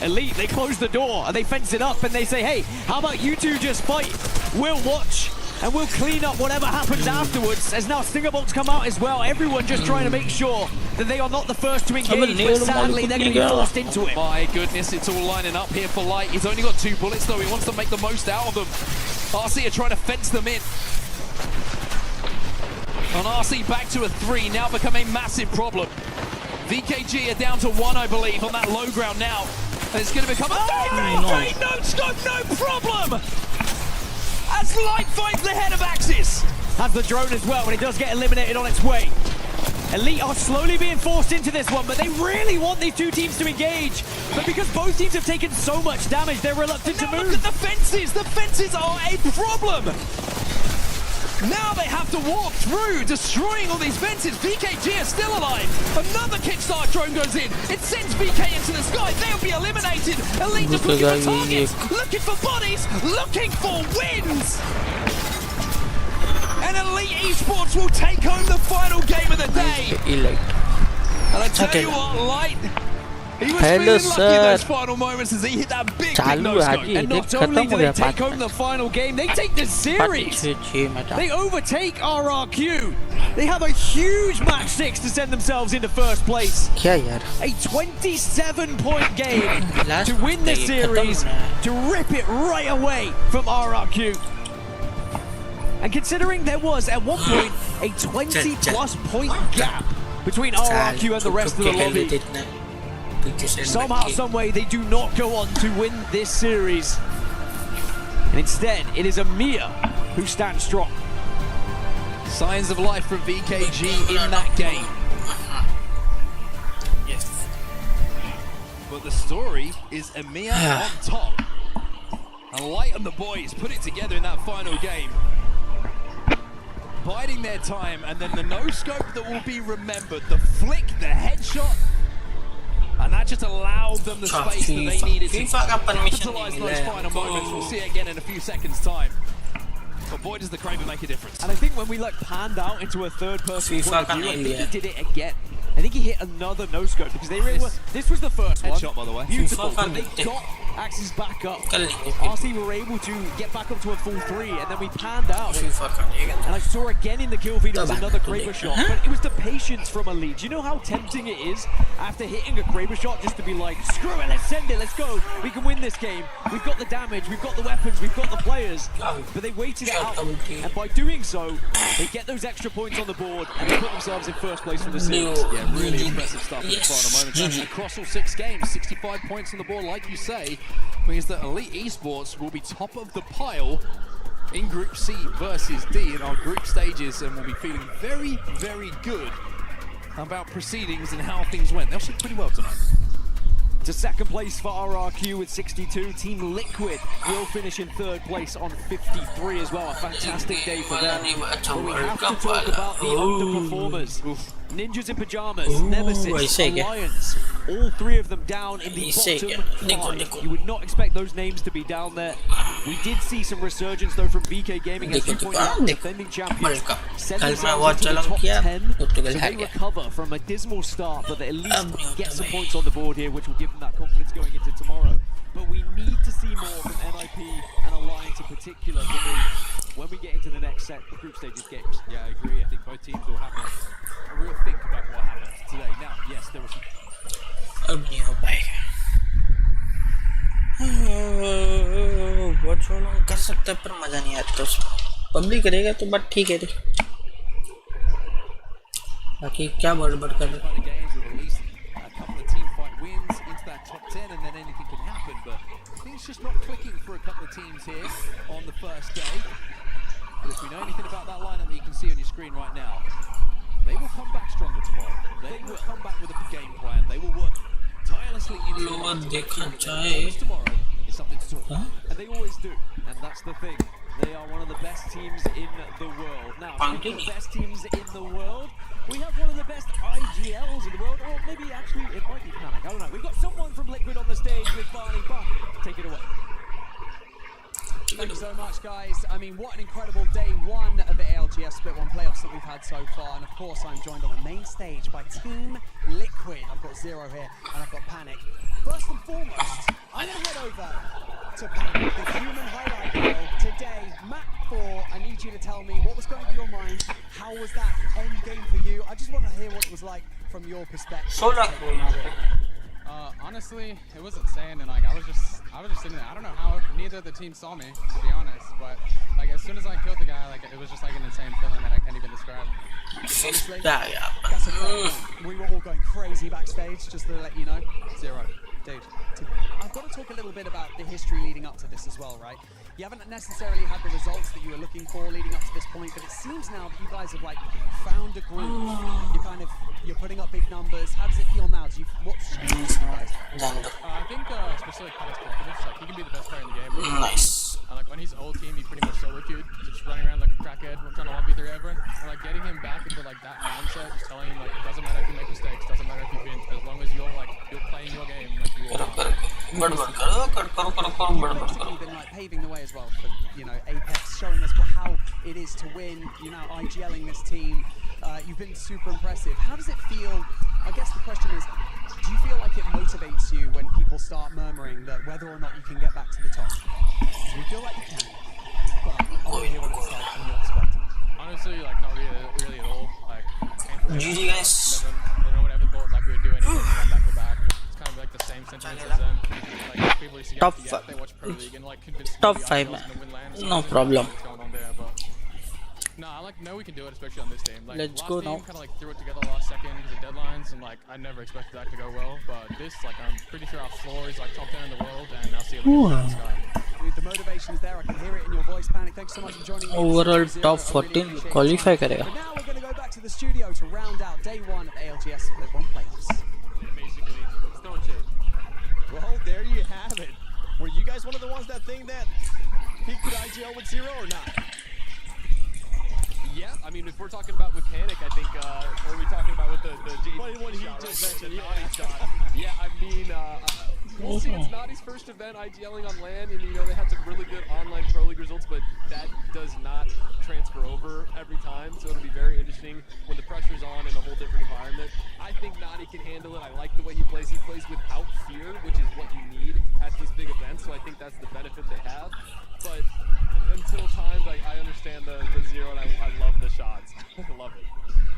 Elite, they close the door and they fence it up and they say, hey, how about you two just fight? We'll watch and we'll clean up whatever happens afterwards. As now Stinger Bolts come out as well. Everyone just trying to make sure that they are not the first to engage, but sadly they're going to be forced into it. My goodness, it's all lining up here for Light. He's only got 2 bullets though. He wants to make the most out of them. RC are trying to fence them in. On RC back to a 3, now become a massive problem. VKG are down to 1, I believe, on that low ground now. And it's going to become a no scope, no problem! As Light finds the head of Axis. Has the drone as well, and it does get eliminated on its way. Elite are slowly being forced into this one, but they really want these two teams to engage. But because both teams have taken so much damage, they're reluctant to move. Look at the fences! The fences are a problem! Now they have to walk through, destroying all these fences. VKG are still alive. Another Kickstart drone goes in. It sends VK into the sky. They'll be eliminated. Elite just looking for targets, looking for bodies, looking for wins. And Elite Esports will take home the final game of the day. And I tell you what, Light, he was feeling lucky in those final moments as he hit that big no-scope. And not only do they take home the final game, they take the series. They overtake RRQ. They have a huge match 6 to send themselves into first place. A 27-point game to win the series, to rip it right away from RRQ. And considering there was, at one point, a 20-plus point gap between RRQ and the rest of the lobby, somehow, someway, they do not go on to win this series. And instead, it is Amir who stands strong. Signs of life from VKG in that game. Yes. But the story is Amir on top. And Light and the boys put it together in that final game. Biding their time, and then the no-scope that will be remembered. The flick, the headshot. And that just allowed them the space that they needed to capitalize those final moments. We'll see it again in a few seconds' time. But boy, does the Kraber make a difference. And I think when we panned out into a third-person point of view, I think he did it again. I think he hit another no-scope because they really were. This was the first one. Headshot, by the way. Beautiful. But they got Axis back up. RC were able to get back up to a full 3, and then we panned out. And I saw again in the kill feed, it was another Kraber shot. But it was the patience from Elite. Do you know how tempting it is after hitting a Kraber shot just to be like, screw it, let's send it, let's go. We can win this game. We've got the damage, we've got the weapons, we've got the players. But they waited it out. And by doing so, they get those extra points on the board and they put themselves in first place for the series. Yeah, really impressive stuff in the final moments. And across all 6 games, 65 points on the board, like you say, means that Elite Esports will be top of the pile in Group C versus D in our group stages, and will be feeling very, very good about proceedings and how things went. They also did pretty well tonight. To second place for RRQ with 62. Team Liquid will finish in third place on 53 as well. A fantastic day for them. But we have to talk about the underperformers. Ninjas in Pajamas, Nemesis, Alliance, all 3 of them down in the bottom 5. You would not expect those names to be down there. We did see some resurgence though from VK Gaming, as you pointed out, defending champions. Send themselves into the top 10, so they recover from a dismal start, but they at least get some points on the board here, which will give them that confidence going into tomorrow. But we need to see more from NIP particular for me when we get into the next set, group stages games. Yeah, I agree. I think both teams will have a real think about what happened today. Now, yes, there was अब नहीं हो पाएगा बहुत सोना कर सकता है पर मजा नहीं आता उसमें पब्लिक करेगा तो बात ठीक है रे बाकी क्या बड़बड़ कर रहे Things just not clicking for a couple of teams here on the first day. But if we know anything about that lineup that you can see on your screen right now, they will come back stronger tomorrow. They will come back with a game plan. They will work tirelessly into tomorrow. It's something to talk about. And they always do. And that's the thing. They are one of the best teams in the world. Now, speaking of best teams in the world, we have one of the best IGLs in the world, or maybe actually it might be Panic. I don't know. We've got someone from Liquid on the stage with Barney Buck. Take it away. Thank you so much, guys. I mean, what an incredible day one of the ALGS Split 1 playoffs that we've had so far. And of course, I'm joined on the main stage by Team Liquid. I've got Zero here, and I've got Panic. First and foremost, I'm going to head over to Panic, the human highlight reel. Today, map 4, I need you to tell me what was going through your mind. How was that end game for you? I just want to hear what it was like from your perspective. Honestly, it was insane, and like I was just sitting there. I don't know how neither of the teams saw me, to be honest. But like as soon as I killed the guy, like it was just like an insane feeling that I can't even describe. Honestly, that's a fair point. We were all going crazy backstage, just to let you know. Zero, dude. I've got to talk a little bit about the history leading up to this as well, right? You haven't necessarily had the results that you were looking for leading up to this point, but it seems now that you guys have like found a groove. You're putting up big numbers. How does it feel now? What's changed, guys? I think especially Panic's confidence. Like he can be the best player in the game. Nice. And like when he's old team, he pretty much solo queued, so just running around like a crackhead, trying to 1v3 everyone. And like getting him back into like that mindset, just telling him like it doesn't matter if you make mistakes, doesn't matter if you win, as long as you're playing your game, like you will. Been like paving the way as well for Apex, showing us how it is to win. You're now IGLing this team. You've been super impressive. How does it feel? I guess the question is, do you feel like it motivates you when people start murmuring that whether or not you can get back to the top? We feel like you can, but I want to hear what it's like from your perspective. Honestly, like not really at all. Like, GG guys. No one ever thought like we would do anything back to back. It's kind of like the same sentiments as them. Like people used to get they watch Pro League and like convince top 5 man. No problem. No, I know we can do it, especially on this team. Like, let's go now. Kind of like threw it together last second because of deadlines, and like I never expected that to go well. But this, like, I'm pretty sure our floor is like top 10 in the world, and I'll see it in the sky. The motivation is there. I can hear it in your voice, Panic. Thanks so much for joining me. Overall top 14 qualify करेगा. But now we're going to go back to the studio to round out day one of the ALGS Split 1 playoffs. Basically, stone chase. Well, there you have it. Were you guys one of the ones that think that he could IGL with Zero or not? Yeah, I mean, if we're talking about with Panic, I think, or are we talking about with the what he just mentioned, yeah, I mean, we'll see. It's Naughty's first event IGLing on LAN, and they had some really good online Pro League results, but that does not transfer over every time, so it'll be very interesting when the pressure's on in a whole different environment. I think Naughty can handle it. I like the way he plays. He plays without fear, which is what you need at these big events, so I think that's the benefit they have. But until times, I understand the Zero, and I love the shots. I love it.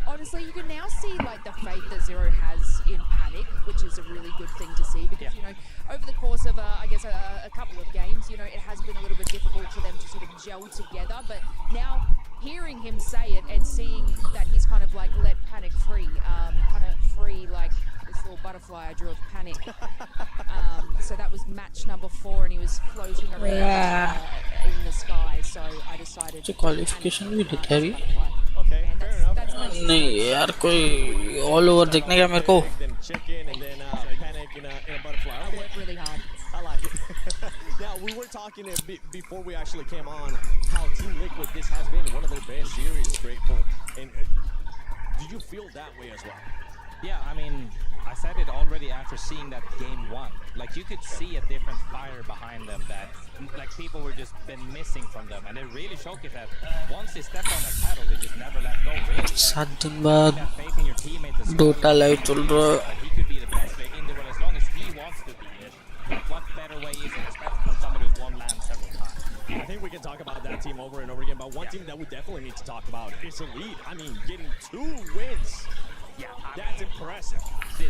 Honestly, you can now see like the faith that Zero has in Panic, which is a really good thing to see because over the course of I guess a couple of games, it has been a little bit difficult for them to sort of gel together. But now hearing him say it and seeing that he's kind of like let Panic free, like this little butterfly I drew of Panic. So that was match number 4, and he was floating around in the sky. So I decided to qualification भी दिखा रही. Okay, fair enough. नहीं यार कोई all over देखने का मेरे को. Chicken and then Panic in a butterfly. I worked really hard. I like it. Now we were talking before we actually came on how Team Liquid, this has been one of their best series, grateful. And did you feel that way as well? Yeah, I mean, I said it already after seeing that game 1. Like you could see a different fire behind them that like people were just been missing from them, and it really showcased that once they stepped on the paddle, they just never let go. Really. 7 दिन बाद Dota live चल रहा है. He could be the best player in the world as long as he wants to be it. Like what better way is it, especially from somebody who's won LAN several times. think we can talk about that team over and over again, but one team that we definitely need to talk about is Elite. I mean, getting 2 wins. Yeah, that's impressive.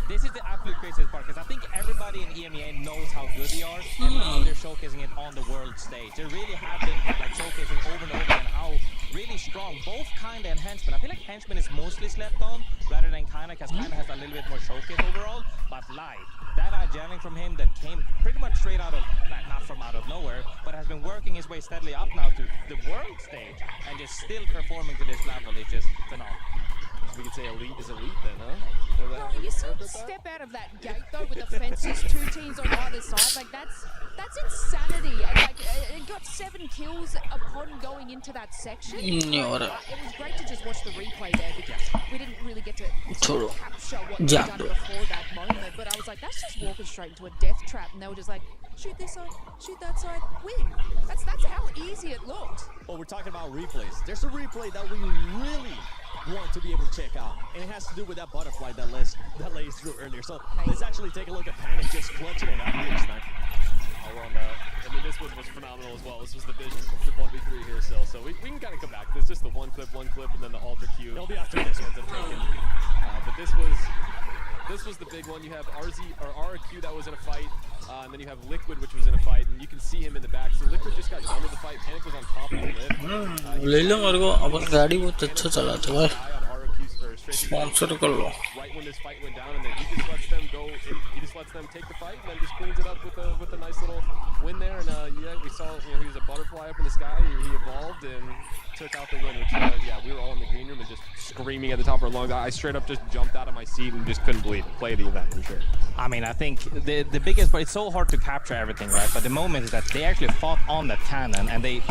This is the absolute craziest part, because I think everybody in EMEA knows how good they are, and now they're showcasing it on the world stage. They really have been like showcasing over and over and how really strong, both Kinda and Henchman. I feel like Henchman is mostly slept on rather than Kinda, because Kinda has a little bit more showcase overall. But live, that gelling from him that came pretty much straight out of, like, not from out of nowhere, but has been working his way steadily up now to the world stage and just still performing to this level is just phenomenal. We could say Elite is Elite then, huh? Well, you see him step out of that gate though with the fences, 2 teams on either side. Like that's insanity. And like it got 7 kills upon going into that section. It was great to just watch the replay there because we didn't really get to capture what they'd done before that moment. But I was like, that's just walking straight into a death trap, and they were just like, shoot this side, shoot that side, win. That's how easy it looked. Well, we're talking about replays. There's a replay that we really want to be able to check out, and it has to do with that butterfly that lays through earlier. So let's actually take a look at Panic just clutching it out here tonight. I mean, this one was phenomenal as well. This was the vision of the 1v3 here still. So we can kind of come back. There's just the one clip, and then the Ultra Q. It'll be after this one. But this was the big one. You have RQ that was in a fight, and then you have Liquid, which was in a fight, and you can see him in the back. So Liquid just got done with the fight. Panic was on top of the lift. ले लो मेरे को अपन गाड़ी बहुत अच्छा चलाते हैं Sponsor कर लो. Right when this fight went down, and then he just lets them go. He just lets them take the fight, and then just cleans it up with a nice little win there. And yeah, we saw he was a butterfly up in the sky. He evolved and took out the win. Which yeah, we were all in the green room and just screaming at the top of our lungs. I straight up just jumped out of my seat and just couldn't believe it. Play the event for sure. I mean, I think the biggest part, it's so hard to capture everything, right? But the moment is that they actually fought on that cannon and they.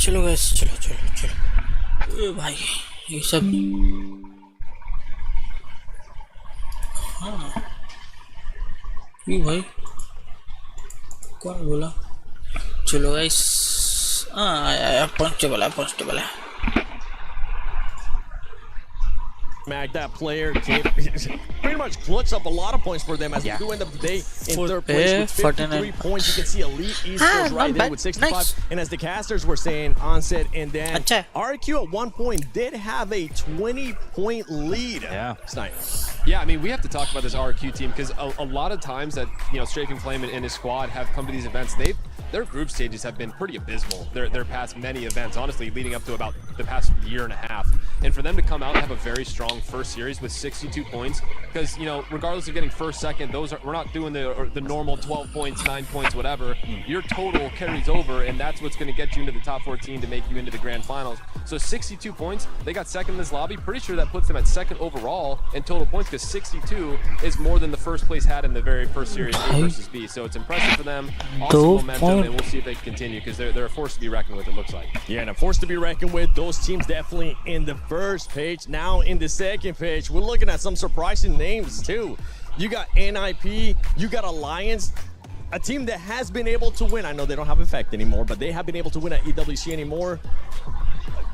चलो guys, चलो भाई ये सब हाँ ये भाई कौन बोला चलो गाइस हाँ पहुंचते वाला Mag, that player pretty much clutched up a lot of points for them as they do end up the day in 3rd place with 53 points. You can see Elite Esports right there with 65. Nice. And as the casters were saying, Onset and Dan, RQ at one point did have a 20-point lead. Yeah, it's nice. Yeah, I mean, we have to talk about this RQ team because a lot of times that, Strafing Flame and his squad have come to these events, their group stages have been pretty abysmal. Their past many events, honestly, leading up to about the past year and a half. And for them to come out and have a very strong first series with 62 points, because, regardless of getting first, second, we're not doing the normal 12 points, 9 points, whatever. Your total carries over, and that's what's going to get you into the top 14 to make you into the grand finals. So 62 points, they got second in this lobby. Pretty sure that puts them at second overall in total points, because 62 is more than the first place had in the very first series, A versus B. So it's impressive for them. Awesome momentum, and we'll see if they can continue, because they're a force to be reckoned with, it looks like. Yeah, and a force to be reckoned with. Those teams definitely in the first page. Now in the second page, we're looking at some surprising names too. You got NIP, you got Alliance, a team that has been able to win. I know they don't have Effect anymore, but they have been able to win at EWC anymore.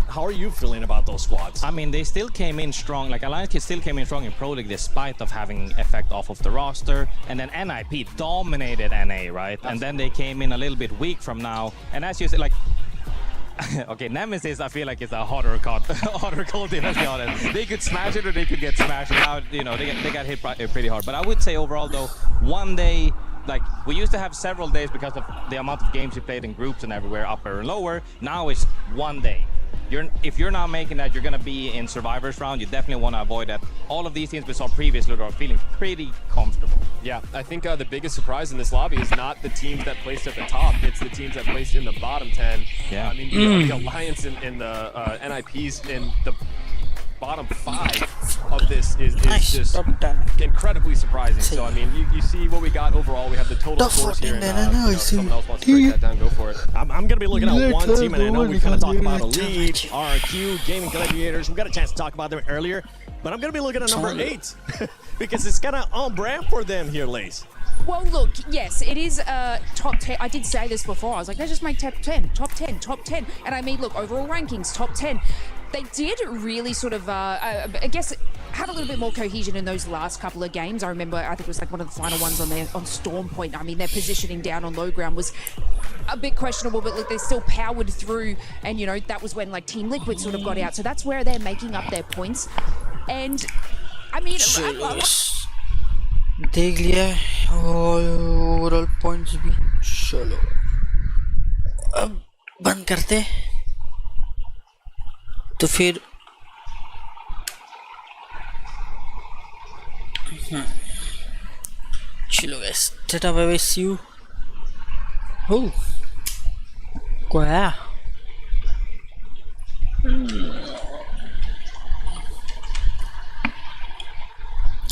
How are you feeling about those squads? I mean, they still came in strong. Like, Alliance still came in strong in Pro League despite of having Effect off of the roster. And then NIP dominated NA, right? And then they came in a little bit weak from now. And as you said, like, okay, Nemesis, I feel like it's a harder call team, let's be honest. They could smash it or they could get smashed. Now, they got hit pretty hard. But I would say overall, though, one day, like, we used to have several days because of the amount of games we played in groups and everywhere, upper and lower. Now it's one day. If you're not making that, you're going to be in Survivors round. You definitely want to avoid that. All of these teams we saw previously are feeling pretty comfortable. Yeah, I think the biggest surprise in this lobby is not the teams that placed at the top. It's the teams that placed in the bottom 10. Yeah. I mean, the Alliance and the NIPs in the bottom 5 of this is just incredibly surprising. So, I mean, you see what we got overall. We have the total scores here. And, if someone else wants to break that down, go for it. I'm going to be looking at one team, and I know we kind of talked about Elite, RQ, Gaming Gladiators. We got a chance to talk about them earlier, but I'm going to be looking at number 8 because it's kind of on brand for them here, Lace. Well, look, yes, it is top 10. I did say this before. I was like, they just make top 10, top 10, top 10. And I mean, look, overall rankings, top 10. They did really sort of, I guess, had a little bit more cohesion in those last couple of games. I remember, I think it was like one of the final ones on Storm Point. I mean, their positioning down on low ground was a bit questionable, but look, they still powered through, and you know, that was when like Team Liquid sort of got out. So that's where they're making up their points. And I mean, देख लिया overall points भी. चलो अब बंद करते तो फिर चलो guys, tata bye bye, see you. हो क्या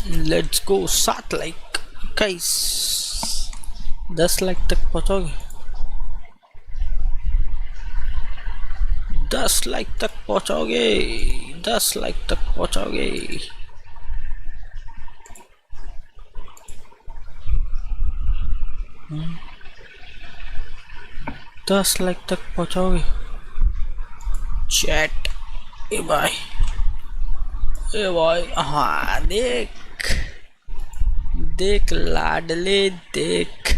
let's go. 7 like guys, 10 like तक पहुंचोगे. 10 लाइक तक पहुंचोगे. 10 लाइक तक पहुंचोगे. दस लाइक तक पहुंचोगे. चैट ए भाई, ए भाई, हाँ देख देख लाडले, देख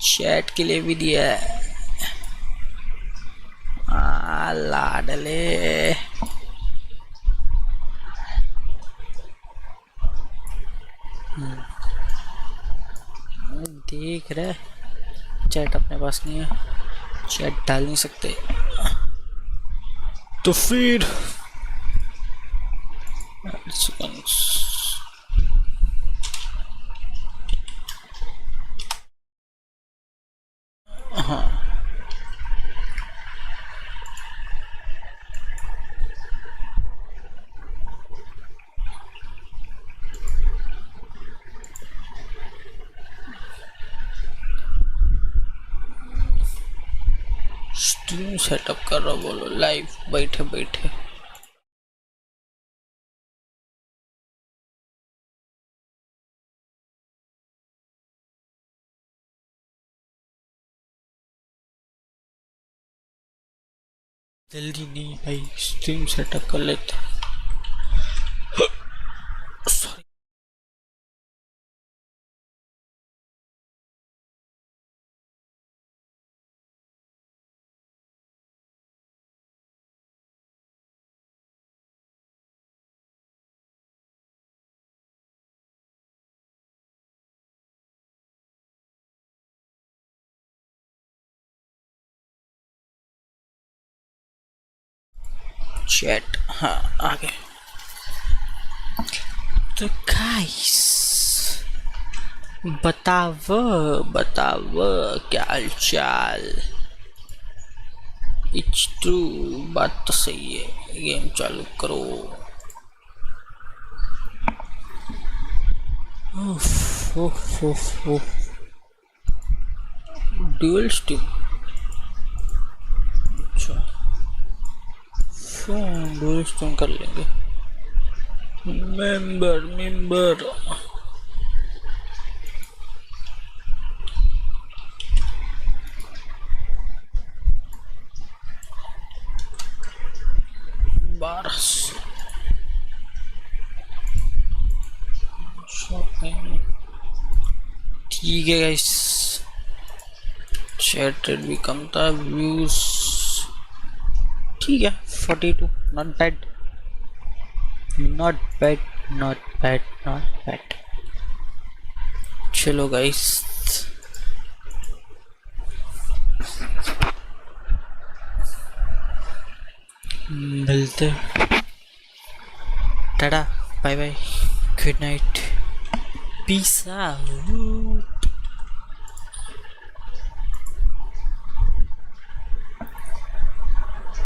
चैट के लिए भी दिया है. लाडले देख रहे. चैट अपने पास नहीं है, चैट डाल नहीं सकते, तो फिर हाँ स्ट्रीम सेटअप कर रहा, बोलो लाइव बैठे बैठे. जल्दी नहीं भाई, स्ट्रीम सेटअप कर लेते. सॉरी. चैट हाँ आगे. तो गाइस बताव क्या हालचाल. इट्स ट्रू, बात तो सही है. गेम चालू करो. Dual steam. अच्छा ड्यूअल स्टीम कर लेंगे. मेंबर बारस. ठीक है गाइस, चैट रेट भी कम था, व्यूज ठीक है 42. Not bad, not bad, not bad, not bad. चलो गाइस, मिलते. Tata bye bye, good night, peace out.